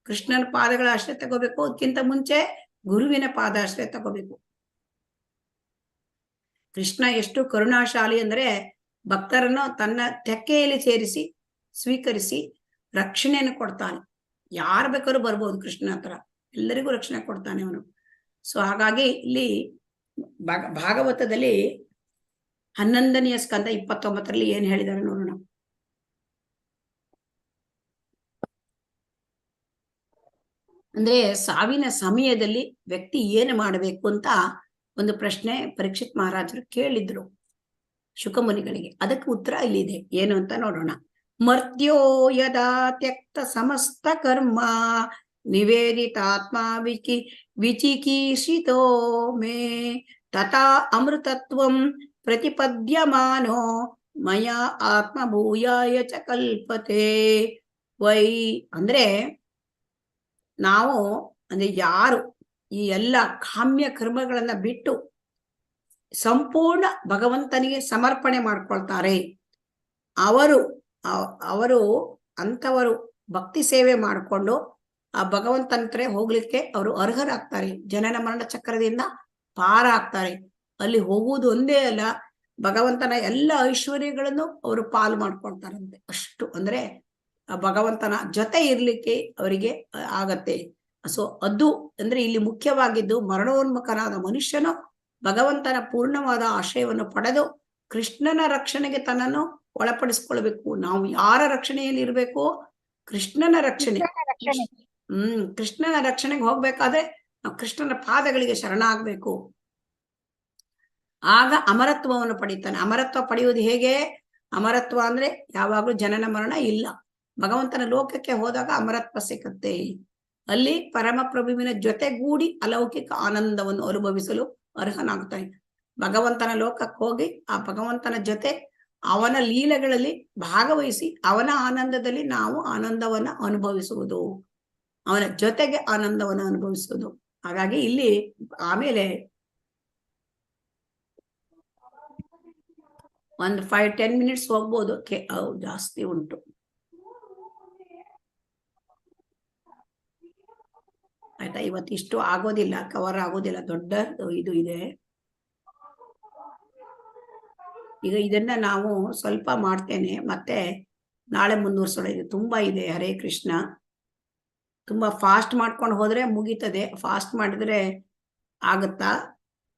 ಕೃಷ್ಣನ ಪಾದಗಳ ಆಶ್ರಯ ತಗೋಬೇಕು. ಅದಕ್ಕಿಂತ ಮುಂಚೆ ಗುರುವಿನ ಪಾದಾಶ್ರಯ ತಗೋಬೇಕು. ಕೃಷ್ಣ ಎಷ್ಟು ಕರುಣಾಶಾಲಿ ಅಂದ್ರೆ ಭಕ್ತರನ್ನು ತನ್ನ ತೆಕ್ಕೆಯಲ್ಲಿ ಸೇರಿಸಿ ಸ್ವೀಕರಿಸಿ ರಕ್ಷಣೆಯನ್ನು ಕೊಡ್ತಾನೆ. ಯಾರು ಬೇಕಾದ್ರೂ ಬರ್ಬೋದು ಕೃಷ್ಣ ಹತ್ರ, ಎಲ್ಲರಿಗೂ ರಕ್ಷಣೆ ಕೊಡ್ತಾನೆ ಅವನು. ಸೊ ಹಾಗಾಗಿ ಇಲ್ಲಿ ಭಾಗವತದಲ್ಲಿ 11ನೇ ಸ್ಕಂದ 29ರಲ್ಲಿ ಏನ್ ಹೇಳಿದಾರೆ ನೋಡೋಣ. ಅಂದ್ರೆ ಸಾವಿನ ಸಮಯದಲ್ಲಿ ವ್ಯಕ್ತಿ ಏನು ಮಾಡಬೇಕು ಅಂತ ಒಂದು ಪ್ರಶ್ನೆ ಪರೀಕ್ಷಿತ್ ಮಹಾರಾಜರು ಕೇಳಿದ್ರು ಶುಕಮುನಿಗಳಿಗೆ. ಅದಕ್ಕೆ ಉತ್ತರ ಇಲ್ಲಿದೆ, ಏನು ಅಂತ ನೋಡೋಣ. ಮರ್ತ್ಯೋ ಯದಾ ತ್ಯಕ್ತ ಸಮಸ್ತ ಕರ್ಮ ನಿವೇದಿತಾತ್ಮ ವಿಚಿಕೀರ್ಷಿತೋ ಮೇ ತಥಾ ಅಮೃತತ್ವಂ ಪ್ರತಿಪದ್ಯಮಾನೋ ಮಯಾ ಆತ್ಮಭೂಯಾಯ ಚ ಕಲ್ಪತೆ. ವೈ ಅಂದ್ರೆ ನಾವು ಅಂದ್ರೆ ಯಾರು ಈ ಎಲ್ಲ ಕಾಮ್ಯ ಕರ್ಮಗಳನ್ನ ಬಿಟ್ಟು ಸಂಪೂರ್ಣ ಭಗವಂತನಿಗೆ ಸಮರ್ಪಣೆ ಮಾಡ್ಕೊಳ್ತಾರೆ, ಅವರು ಅಂಥವರು ಭಕ್ತಿ ಸೇವೆ ಮಾಡಿಕೊಂಡು ಆ ಭಗವಂತನ ಹೋಗ್ಲಿಕ್ಕೆ ಅವರು ಅರ್ಹರಾಗ್ತಾರೆ. ಜನನ ಮರಣ ಚಕ್ರದಿಂದ ಪಾರಾಗ್ತಾರೆ. ಅಲ್ಲಿ ಹೋಗುವುದು ಒಂದೇ ಅಲ್ಲ, ಭಗವಂತನ ಎಲ್ಲ ಐಶ್ವರ್ಯಗಳನ್ನು ಅವರು ಪಾಲು ಮಾಡ್ಕೊಳ್ತಾರಂತೆ. ಅಷ್ಟು ಅಂದ್ರೆ ಆ ಭಗವಂತನ ಜೊತೆ ಇರ್ಲಿಕ್ಕೆ ಅವರಿಗೆ ಆಗತ್ತೆ. ಸೊ ಅದು ಅಂದ್ರೆ ಇಲ್ಲಿ ಮುಖ್ಯವಾಗಿದ್ದು ಮರಣೋನ್ಮುಖನಾದ ಮನುಷ್ಯನು ಭಗವಂತನ ಪೂರ್ಣವಾದ ಆಶ್ರಯವನ್ನು ಪಡೆದು ಕೃಷ್ಣನ ರಕ್ಷಣೆಗೆ ತನ್ನನ್ನು ಒಳಪಡಿಸ್ಕೊಳ್ಬೇಕು. ನಾವು ಯಾರ ರಕ್ಷಣೆಯಲ್ಲಿ ಇರ್ಬೇಕು? ಕೃಷ್ಣನ ರಕ್ಷಣೆ. ಕೃಷ್ಣನ ರಕ್ಷಣೆಗೆ ಹೋಗ್ಬೇಕಾದ್ರೆ ನಾವು ಕೃಷ್ಣನ ಪಾದಗಳಿಗೆ ಶರಣ ಆಗ್ಬೇಕು. ಆಗ ಅಮರತ್ವವನ್ನು ಪಡಿತಾನೆ. ಅಮರತ್ವ ಪಡೆಯುವುದು ಹೇಗೆ? ಅಮರತ್ವ ಅಂದ್ರೆ ಯಾವಾಗ್ಲೂ ಜನನ ಮರಣ ಇಲ್ಲ. ಭಗವಂತನ ಲೋಕಕ್ಕೆ ಹೋದಾಗ ಅಮರತ್ವ ಸಿಕ್ಕತ್ತೆ. ಅಲ್ಲಿ ಪರಮಪ್ರಭುವಿನ ಜೊತೆಗೂಡಿ ಅಲೌಕಿಕ ಆನಂದವನ್ನು ಅನುಭವಿಸಲು ಅರ್ಹನಾಗ್ತಾನೆ. ಭಗವಂತನ ಲೋಕಕ್ಕೆ ಹೋಗಿ ಆ ಭಗವಂತನ ಜೊತೆ ಅವನ ಲೀಲೆಗಳಲ್ಲಿ ಭಾಗವಹಿಸಿ ಅವನ ಆನಂದದಲ್ಲಿ ನಾವು ಆನಂದವನ್ನ ಅನುಭವಿಸುವುದು, ಅವನ ಜೊತೆಗೆ ಆನಂದವನ್ನು ಅನುಭವಿಸುವುದು. ಹಾಗಾಗಿ ಇಲ್ಲಿ ಆಮೇಲೆ ಒಂದು 5-10 ಮಿನಿಟ್ಸ್ ಹೋಗ್ಬೋದು, ಜಾಸ್ತಿ ಉಂಟು. ಆಯ್ತಾ? ಇವತ್ತಿಷ್ಟು ಆಗೋದಿಲ್ಲ, ಕವರ್ ಆಗೋದಿಲ್ಲ, ದೊಡ್ಡ ಇದು ಇದೆ. ಈಗ ಇದನ್ನ ನಾವು ಸ್ವಲ್ಪ ಮಾಡ್ತೇನೆ, ಮತ್ತೆ ನಾಳೆ ಮುಂದುವರ್ಸೋಣ. ಇದು ತುಂಬಾ ಇದೆ. ಹರೇ ಕೃಷ್ಣ. ತುಂಬಾ ಫಾಸ್ಟ್ ಮಾಡ್ಕೊಂಡು ಹೋದ್ರೆ ಮುಗೀತದೆ, ಫಾಸ್ಟ್ ಮಾಡಿದ್ರೆ ಆಗುತ್ತಾ?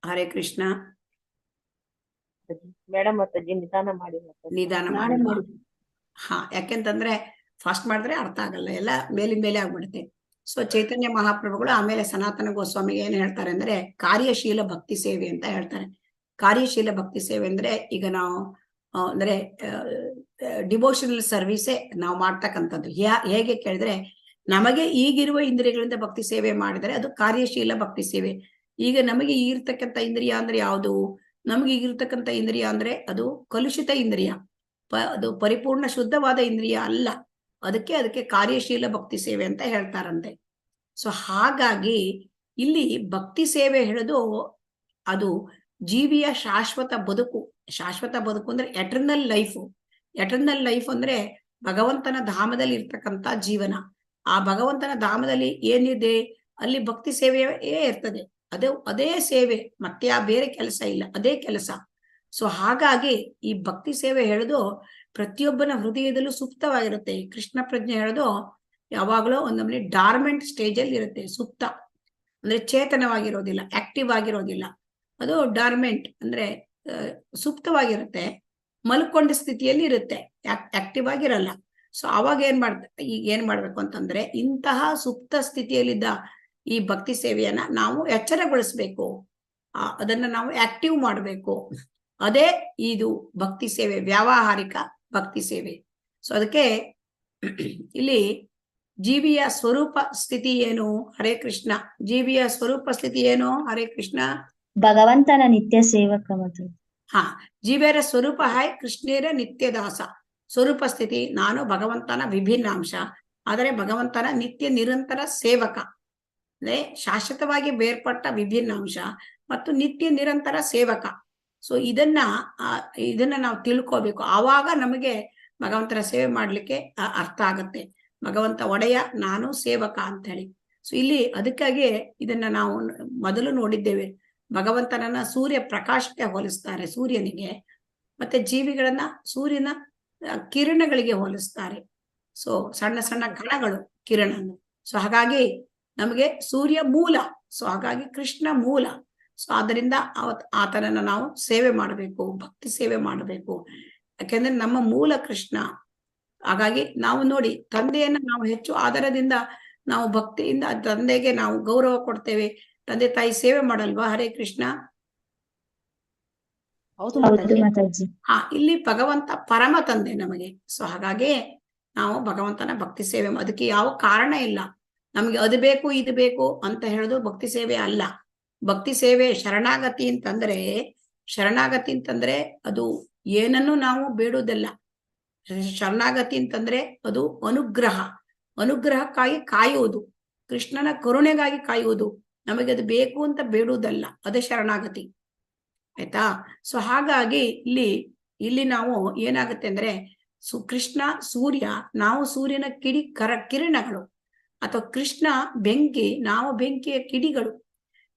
ಹರೇ ಕೃಷ್ಣ. ನಿಧಾನ ಮಾಡಿ. ಹಾ, ಯಾಕೆಂತಂದ್ರೆ ಫಾಸ್ಟ್ ಮಾಡಿದ್ರೆ ಅರ್ಥ ಆಗಲ್ಲ, ಎಲ್ಲ ಮೇಲಿನ ಮೇಲೆ ಆಗ್ಬಿಡುತ್ತೆ. ಸೊ ಚೈತನ್ಯ ಮಹಾಪ್ರಭುಗಳು ಆಮೇಲೆ ಸನಾತನ ಗೋಸ್ವಾಮಿಗೆ ಏನ್ ಹೇಳ್ತಾರೆ ಅಂದ್ರೆ ಕಾರ್ಯಶೀಲ ಭಕ್ತಿ ಸೇವೆ ಅಂತ ಹೇಳ್ತಾರೆ. ಕಾರ್ಯಶೀಲ ಭಕ್ತಿ ಸೇವೆ ಅಂದ್ರೆ ಈಗ ನಾವು ಅಂದ್ರೆ ಡಿವೋಷನಲ್ ಸರ್ವಿಸೇ ನಾವು ಮಾಡ್ತಕ್ಕಂಥದ್ದು. ಹೇಗೆ ಕೇಳಿದ್ರೆ, ನಮಗೆ ಈಗಿರುವ ಇಂದ್ರಿಯಗಳಿಂದ ಭಕ್ತಿ ಸೇವೆ ಮಾಡಿದರೆ ಅದು ಕಾರ್ಯಶೀಲ ಭಕ್ತಿ ಸೇವೆ. ಈಗ ನಮಗೆ ಈಗಿರ್ತಕ್ಕಂಥ ಇಂದ್ರಿಯ ಅಂದ್ರೆ ಯಾವುದು? ನಮಗೆ ಈಗಿರ್ತಕ್ಕಂಥ ಇಂದ್ರಿಯ ಅಂದ್ರೆ ಅದು ಕಲುಷಿತ ಇಂದ್ರಿಯ, ಅದು ಪರಿಪೂರ್ಣ ಶುದ್ಧವಾದ ಇಂದ್ರಿಯ ಅಲ್ಲ. ಅದಕ್ಕೆ ಕಾರ್ಯಶೀಲ ಭಕ್ತಿ ಸೇವೆ ಅಂತ ಹೇಳ್ತಾರಂತೆ. ಸೊ ಹಾಗಾಗಿ ಇಲ್ಲಿ ಭಕ್ತಿ ಸೇವೆ ಹೇಳೋದು ಅದು ಜೀವಿಯ ಶಾಶ್ವತ ಬದುಕು. ಶಾಶ್ವತ ಬದುಕು ಅಂದ್ರೆ ಎಟರ್ನಲ್ ಲೈಫ್. ಎಟರ್ನಲ್ ಲೈಫ್ ಅಂದ್ರೆ ಭಗವಂತನ ಧಾಮದಲ್ಲಿ ಇರ್ತಕ್ಕಂಥ ಜೀವನ. ಆ ಭಗವಂತನ ಧಾಮದಲ್ಲಿ ಏನಿದೆ ಅಲ್ಲಿ ಭಕ್ತಿ ಸೇವೆಯೇ ಇರ್ತದೆ. ಅದೇ ಸೇವೆ, ಮತ್ತೆ ಆ ಬೇರೆ ಕೆಲಸ ಇಲ್ಲ, ಅದೇ ಕೆಲಸ. ಸೊ ಹಾಗಾಗಿ ಈ ಭಕ್ತಿ ಸೇವೆ ಹೇಳೋದು ಪ್ರತಿಯೊಬ್ಬನ ಹೃದಯದಲ್ಲೂ ಸುಪ್ತವಾಗಿರುತ್ತೆ. ಕೃಷ್ಣ ಪ್ರಜ್ಞೆ ಹೇಳೋದು ಯಾವಾಗಲೂ ಒಂದೊಮ್ಮೆ ಡಾರ್ಮೆಂಟ್ ಸ್ಟೇಜ್ ಅಲ್ಲಿ ಇರುತ್ತೆ. ಸುಪ್ತ ಅಂದ್ರೆ ಚೇತನವಾಗಿರೋದಿಲ್ಲ, ಆಕ್ಟಿವ್ ಆಗಿರೋದಿಲ್ಲ. ಅದು ಡಾರ್ಮೆಂಟ್ ಅಂದ್ರೆ ಸುಪ್ತವಾಗಿರುತ್ತೆ, ಮಲ್ಕೊಂಡ ಸ್ಥಿತಿಯಲ್ಲಿ ಇರುತ್ತೆ, ಆಕ್ಟಿವ್ ಆಗಿರಲ್ಲ. ಸೊ ಅವಾಗ ಏನ್ ಮಾಡ್ಬೇಕು ಅಂತಂದ್ರೆ ಇಂತಹ ಸುಪ್ತ ಸ್ಥಿತಿಯಲ್ಲಿದ್ದ ಈ ಭಕ್ತಿ ಸೇವೆಯನ್ನ ನಾವು ಎಚ್ಚರಗೊಳಿಸ್ಬೇಕು, ಅದನ್ನ ನಾವು ಆಕ್ಟಿವ್ ಮಾಡಬೇಕು. ಅದೇ ಇದು ಭಕ್ತಿ ಸೇವೆ, ವ್ಯಾವಹಾರಿಕ ಭಕ್ತಿ ಸೇವೆ. ಸೊ ಅದಕ್ಕೆ ಇಲ್ಲಿ ಜೀವಿಯ ಸ್ವರೂಪ ಸ್ಥಿತಿ ಏನು? ಹರೇ ಕೃಷ್ಣ. ಜೀವಿಯ ಸ್ವರೂಪ ಸ್ಥಿತಿ ಏನು? ಹರೇ ಕೃಷ್ಣ. ಭಗವಂತನ ನಿತ್ಯ ಸೇವಕ ಮಾತಾಜಿ. ಹಾ, ಜೀವಿಯರ ಸ್ವರೂಪ ಹಾಯ್ ಕೃಷ್ಣೇರ ನಿತ್ಯದಾಸ. ಸ್ವರೂಪ ಸ್ಥಿತಿ ನಾನು ಭಗವಂತನ ವಿಭಿನ್ನಾಂಶ, ಆದರೆ ಭಗವಂತನ ನಿತ್ಯ ನಿರಂತರ ಸೇವಕ. ಅಂದ್ರೆ ಶಾಶ್ವತವಾಗಿ ಬೇರ್ಪಟ್ಟ ವಿಭಿನ್ನಾಂಶ ಮತ್ತು ನಿತ್ಯ ನಿರಂತರ ಸೇವಕ. ಸೊ ಇದನ್ನ ನಾವು ತಿಳ್ಕೋಬೇಕು. ಆವಾಗ ನಮಗೆ ಭಗವಂತನ ಸೇವೆ ಮಾಡ್ಲಿಕ್ಕೆ ಅರ್ಥ ಆಗತ್ತೆ. ಭಗವಂತ ಒಡೆಯ, ನಾನು ಸೇವಕ ಅಂತ ಹೇಳಿ. ಸೊ ಇಲ್ಲಿ ಅದಕ್ಕಾಗಿ ಇದನ್ನ ನಾವು ಮೊದಲು ನೋಡಿದ್ದೇವೆ. ಭಗವಂತನನ್ನ ಸೂರ್ಯ ಪ್ರಕಾಶಕ್ಕೆ ಹೋಲಿಸ್ತಾರೆ, ಸೂರ್ಯನಿಗೆ. ಮತ್ತೆ ಜೀವಿಗಳನ್ನ ಸೂರ್ಯನ ಕಿರಣಗಳಿಗೆ ಹೋಲಿಸ್ತಾರೆ. ಸೊ ಸಣ್ಣ ಸಣ್ಣ ಕಣಗಳು ಕಿರಣ. ಸೊ ಹಾಗಾಗಿ ನಮಗೆ ಸೂರ್ಯ ಮೂಲ, ಸೊ ಹಾಗಾಗಿ ಕೃಷ್ಣ ಮೂಲ. ಸೊ ಆದ್ದರಿಂದ ಆತನನ್ನ ನಾವು ಸೇವೆ ಮಾಡಬೇಕು, ಭಕ್ತಿ ಸೇವೆ ಮಾಡಬೇಕು. ಯಾಕೆಂದ್ರೆ ನಮ್ಮ ಮೂಲ ಕೃಷ್ಣ. ಹಾಗಾಗಿ ನಾವು ನೋಡಿ, ತಂದೆಯನ್ನ ನಾವು ಹೆಚ್ಚು ಆದರದಿಂದ ನಾವು ಭಕ್ತಿಯಿಂದ ತಂದೆಗೆ ನಾವು ಗೌರವ ಕೊಡ್ತೇವೆ. ತಂದೆ ತಾಯಿ ಸೇವೆ ಮಾಡಲ್ವಾ? ಹರೇ ಕೃಷ್ಣ. ಹೌದು ಮಾತಾಜಿ. ಹಾ, ಇಲ್ಲಿ ಭಗವಂತ ಪರಮ ತಂದೆ ನಮಗೆ. ಸೊ ಹಾಗಾಗಿ ನಾವು ಭಗವಂತನ ಭಕ್ತಿ ಸೇವೆ, ಅದಕ್ಕೆ ಯಾವ ಕಾರಣ ಇಲ್ಲ. ನಮ್ಗೆ ಅದು ಬೇಕು ಇದು ಬೇಕು ಅಂತ ಹೇಳೋದು ಭಕ್ತಿ ಸೇವೆ ಅಲ್ಲ. ಭಕ್ತಿ ಸೇವೆ ಶರಣಾಗತಿ ಅಂತಂದ್ರೆ ಅದು ಏನನ್ನು ನಾವು ಬೇಡುವುದಲ್ಲ. ಶರಣಾಗತಿ ಅಂತಂದ್ರೆ ಅದು ಅನುಗ್ರಹಕ್ಕಾಗಿ ಕಾಯುವುದು, ಕೃಷ್ಣನ ಕರುಣೆಗಾಗಿ ಕಾಯುವುದು. ನಮಗೆ ಅದು ಬೇಕು ಅಂತ ಬೇಡುವುದಲ್ಲ, ಅದೇ ಶರಣಾಗತಿ. ಆಯ್ತಾ? ಸೊ ಹಾಗಾಗಿ ಇಲ್ಲಿ ನಾವು ಏನಾಗುತ್ತೆ ಅಂದ್ರೆ ಕೃಷ್ಣ ಸೂರ್ಯ, ನಾವು ಸೂರ್ಯನ ಕಿರಣಗಳು, ಅಥವಾ ಕೃಷ್ಣ ಬೆಂಕಿ, ನಾವು ಬೆಂಕಿಯ ಕಿಡಿಗಳು.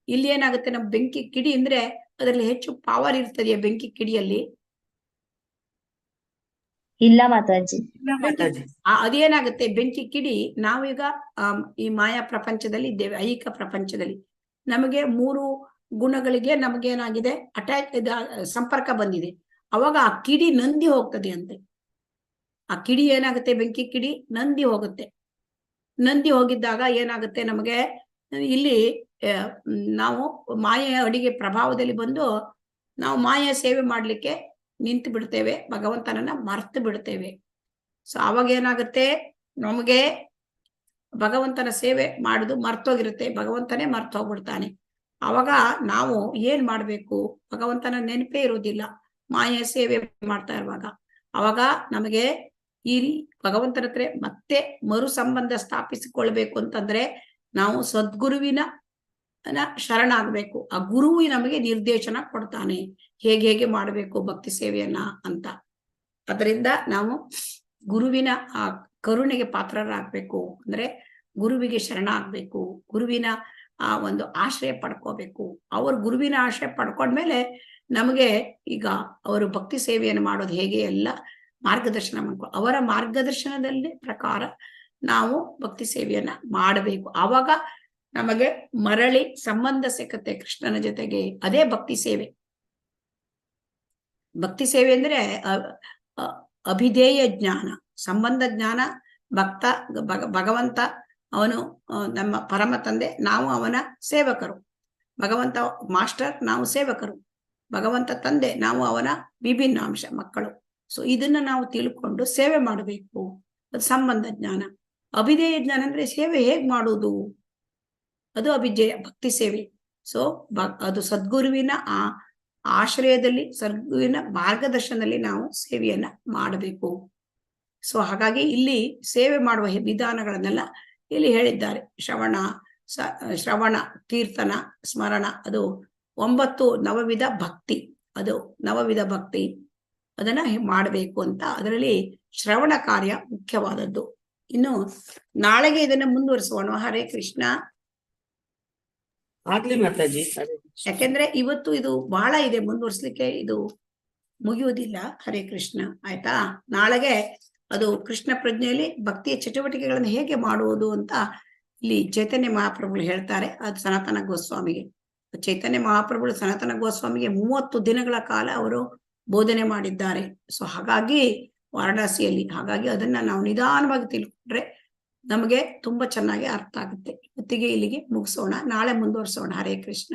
ಇಲ್ಲಿ ಏನಾಗುತ್ತೆ, ನಮ್ಮ ಬೆಂಕಿ ಕಿಡಿ ಅಂದ್ರೆ ಅದರಲ್ಲಿ ಹೆಚ್ಚು ಪವರ್ ಇರ್ತದೆಯಾ ಬೆಂಕಿ ಕಿಡಿಯಲ್ಲಿ? ಇಲ್ಲ ಮಾತಾಜಿ. ಅದೇನಾಗುತ್ತೆ, ಬೆಂಕಿ ಕಿಡಿ, ನಾವೀಗ ಈ ಮಾಯಾ ಪ್ರಪಂಚದಲ್ಲಿ ಇದ್ದೇವೆ, ಐಹಿಕ ಪ್ರಪಂಚದಲ್ಲಿ. ನಮಗೆ 3 ಗುಣಗಳಿಗೆ ನಮಗೇನಾಗಿದೆ, ಸಂಪರ್ಕ ಬಂದಿದೆ. ಅವಾಗ ಆ ಕಿಡಿ ನಂದಿ ಹೋಗ್ತದೆ ಅಂತೆ. ಆ ಕಿಡಿ ಏನಾಗುತ್ತೆ, ಬೆಂಕಿ ಕಿಡಿ ನಂದಿ ಹೋಗುತ್ತೆ. ನಂದಿ ಹೋಗಿದ್ದಾಗ ಏನಾಗುತ್ತೆ, ನಮಗೆ ಇಲ್ಲಿ ನಾವು ಮಾಯೆಯ ಅಡಿಗೆ ಪ್ರಭಾವದಲ್ಲಿ ಬಂದು ನಾವು ಮಾಯೆಯ ಸೇವೆ ಮಾಡ್ಲಿಕ್ಕೆ ನಿಂತು ಬಿಡ್ತೇವೆ, ಭಗವಂತನನ್ನ ಮರ್ತು ಬಿಡ್ತೇವೆ. ಸೊ ಅವಾಗ ಏನಾಗುತ್ತೆ, ನಮಗೆ ಭಗವಂತನ ಸೇವೆ ಮಾಡುದು ಮರ್ತೋಗಿರುತ್ತೆ, ಭಗವಂತನೇ ಮರ್ತು ಹೋಗ್ಬಿಡ್ತಾನೆ. ಅವಾಗ ನಾವು ಏನ್ ಮಾಡ್ಬೇಕು, ಭಗವಂತನ ನೆನಪೇ ಇರೋದಿಲ್ಲ, ಮಾಯೆಯ ಸೇವೆ ಮಾಡ್ತಾ ಇರುವಾಗ. ಅವಾಗ ನಮಗೆ ಈ ಭಗವಂತನ ಹತ್ರ ಮತ್ತೆ ಮರು ಸಂಬಂಧ ಸ್ಥಾಪಿಸಿಕೊಳ್ಬೇಕು ಅಂತಂದ್ರೆ ನಾವು ಸದ್ಗುರುವಿನ ಶರಣಾಗಬೇಕು. ಆ ಗುರುವು ನಮಗೆ ನಿರ್ದೇಶನ ಕೊಡ್ತಾನೆ, ಹೇಗೆ ಮಾಡಬೇಕು ಭಕ್ತಿ ಸೇವೆಯನ್ನ ಅಂತ. ಅದರಿಂದ ನಾವು ಗುರುವಿನ ಆ ಕರುಣೆಗೆ ಪಾತ್ರರಾಗಬೇಕು. ಅಂದ್ರೆ ಗುರುವಿಗೆ ಶರಣ ಆಗ್ಬೇಕು, ಗುರುವಿನ ಆ ಒಂದು ಆಶ್ರಯ ಪಡ್ಕೋಬೇಕು. ಅವರು ಗುರುವಿನ ಆಶ್ರಯ ಪಡ್ಕೊಂಡ್ಮೇಲೆ ನಮಗೆ ಈಗ ಅವರು ಭಕ್ತಿ ಸೇವೆಯನ್ನು ಮಾಡೋದು ಹೇಗೆ ಎಲ್ಲ ಮಾರ್ಗದರ್ಶನ ಮಾಡ್ಕೊ, ಅವರ ಮಾರ್ಗದರ್ಶನದಲ್ಲಿ ಪ್ರಕಾರ ನಾವು ಭಕ್ತಿ ಸೇವೆಯನ್ನ ಮಾಡಬೇಕು. ಆವಾಗ ನಮಗೆ ಮರಳಿ ಸಂಬಂಧ ಸಿಕ್ಕತ್ತೆ ಕೃಷ್ಣನ ಜೊತೆಗೆ. ಅದೇ ಭಕ್ತಿ ಸೇವೆ. ಭಕ್ತಿ ಸೇವೆ ಅಂದ್ರೆ ಅಭಿಧೇಯ ಜ್ಞಾನ, ಸಂಬಂಧ ಜ್ಞಾನ. ಭಗವಂತ ಅವನು ನಮ್ಮ ಪರಮ ತಂದೆ, ನಾವು ಅವನ ಸೇವಕರು. ಭಗವಂತ ಮಾಸ್ಟರ್, ನಾವು ಸೇವಕರು. ಭಗವಂತ ತಂದೆ, ನಾವು ಅವನ ವಿಭಿನ್ನಾಂಶ ಮಕ್ಕಳು. ಸೊ ಇದನ್ನ ನಾವು ತಿಳ್ಕೊಂಡು ಸೇವೆ ಮಾಡಬೇಕು. ಅದು ಸಂಬಂಧ ಜ್ಞಾನ. ಅಭಿಧೇಯ ಜ್ಞಾನ ಅಂದ್ರೆ ಸೇವೆ ಹೇಗ್ ಮಾಡುವುದು, ಅದು ಅಭಿಜಯ ಭಕ್ತಿ ಸೇವೆ. ಸೊ ಅದು ಸದ್ಗುರುವಿನ ಆ ಆಶ್ರಯದಲ್ಲಿ, ಸದ್ಗುರುವಿನ ಮಾರ್ಗದರ್ಶನದಲ್ಲಿ ನಾವು ಸೇವೆಯನ್ನ ಮಾಡಬೇಕು. ಸೊ ಹಾಗಾಗಿ ಇಲ್ಲಿ ಸೇವೆ ಮಾಡುವ ವಿಧಾನಗಳನ್ನೆಲ್ಲ ಇಲ್ಲಿ ಹೇಳಿದ್ದಾರೆ. ಶ್ರವಣ, ಕೀರ್ತನ, ಸ್ಮರಣ, ಅದು 9 ನವವಿಧ ಭಕ್ತಿ. ಅದು ನವವಿಧ ಭಕ್ತಿ, ಅದನ್ನ ಮಾಡಬೇಕು ಅಂತ. ಅದರಲ್ಲಿ ಶ್ರವಣ ಕಾರ್ಯ ಮುಖ್ಯವಾದದ್ದು. ಇನ್ನು ನಾಳೆಗೆ ಇದನ್ನ ಮುಂದುವರಿಸೋಣ. ಹರೇ ಕೃಷ್ಣ. ಆಗ್ಲಿ ಮಾತಾಜಿ. ಯಾಕೆಂದ್ರೆ ಇವತ್ತು ಇದು ಬಹಳ ಇದೆ, ಮುಂದುವರಿಸ್ಲಿಕ್ಕೆ ಇದು ಮುಗಿಯುವುದಿಲ್ಲ. ಹರೇ ಕೃಷ್ಣ. ಆಯ್ತಾ? ನಾಳೆಗೆ ಅದು ಕೃಷ್ಣ ಪ್ರಜ್ಞೆಯಲ್ಲಿ ಭಕ್ತಿಯ ಚಟುವಟಿಕೆಗಳನ್ನು ಹೇಗೆ ಮಾಡುವುದು ಅಂತ ಇಲ್ಲಿ ಚೈತನ್ಯ ಮಹಾಪ್ರಭುಗಳು ಹೇಳ್ತಾರೆ. ಅದು ಸನಾತನ ಗೋಸ್ವಾಮಿಗೆ, ಚೈತನ್ಯ ಮಹಾಪ್ರಭುಗಳು ಸನಾತನ ಗೋಸ್ವಾಮಿಗೆ 30 ದಿನಗಳ ಕಾಲ ಅವರು ಬೋಧನೆ ಮಾಡಿದ್ದಾರೆ. ಸೊ ಹಾಗಾಗಿ ವಾರಣಾಸಿಯಲ್ಲಿ, ಹಾಗಾಗಿ ಅದನ್ನ ನಾವು ನಿಧಾನವಾಗಿ ತಿಳ್ಕೊಂಡ್ರೆ ನಮಗೆ ತುಂಬಾ ಚೆನ್ನಾಗಿ ಅರ್ಥ ಆಗುತ್ತೆ. ಇವತ್ತಿಗೆ ಇಲ್ಲಿಗೆ ಮುಗಿಸೋಣ, ನಾಳೆ ಮುಂದುವರಿಸೋಣ. ಹರೇ ಕೃಷ್ಣ.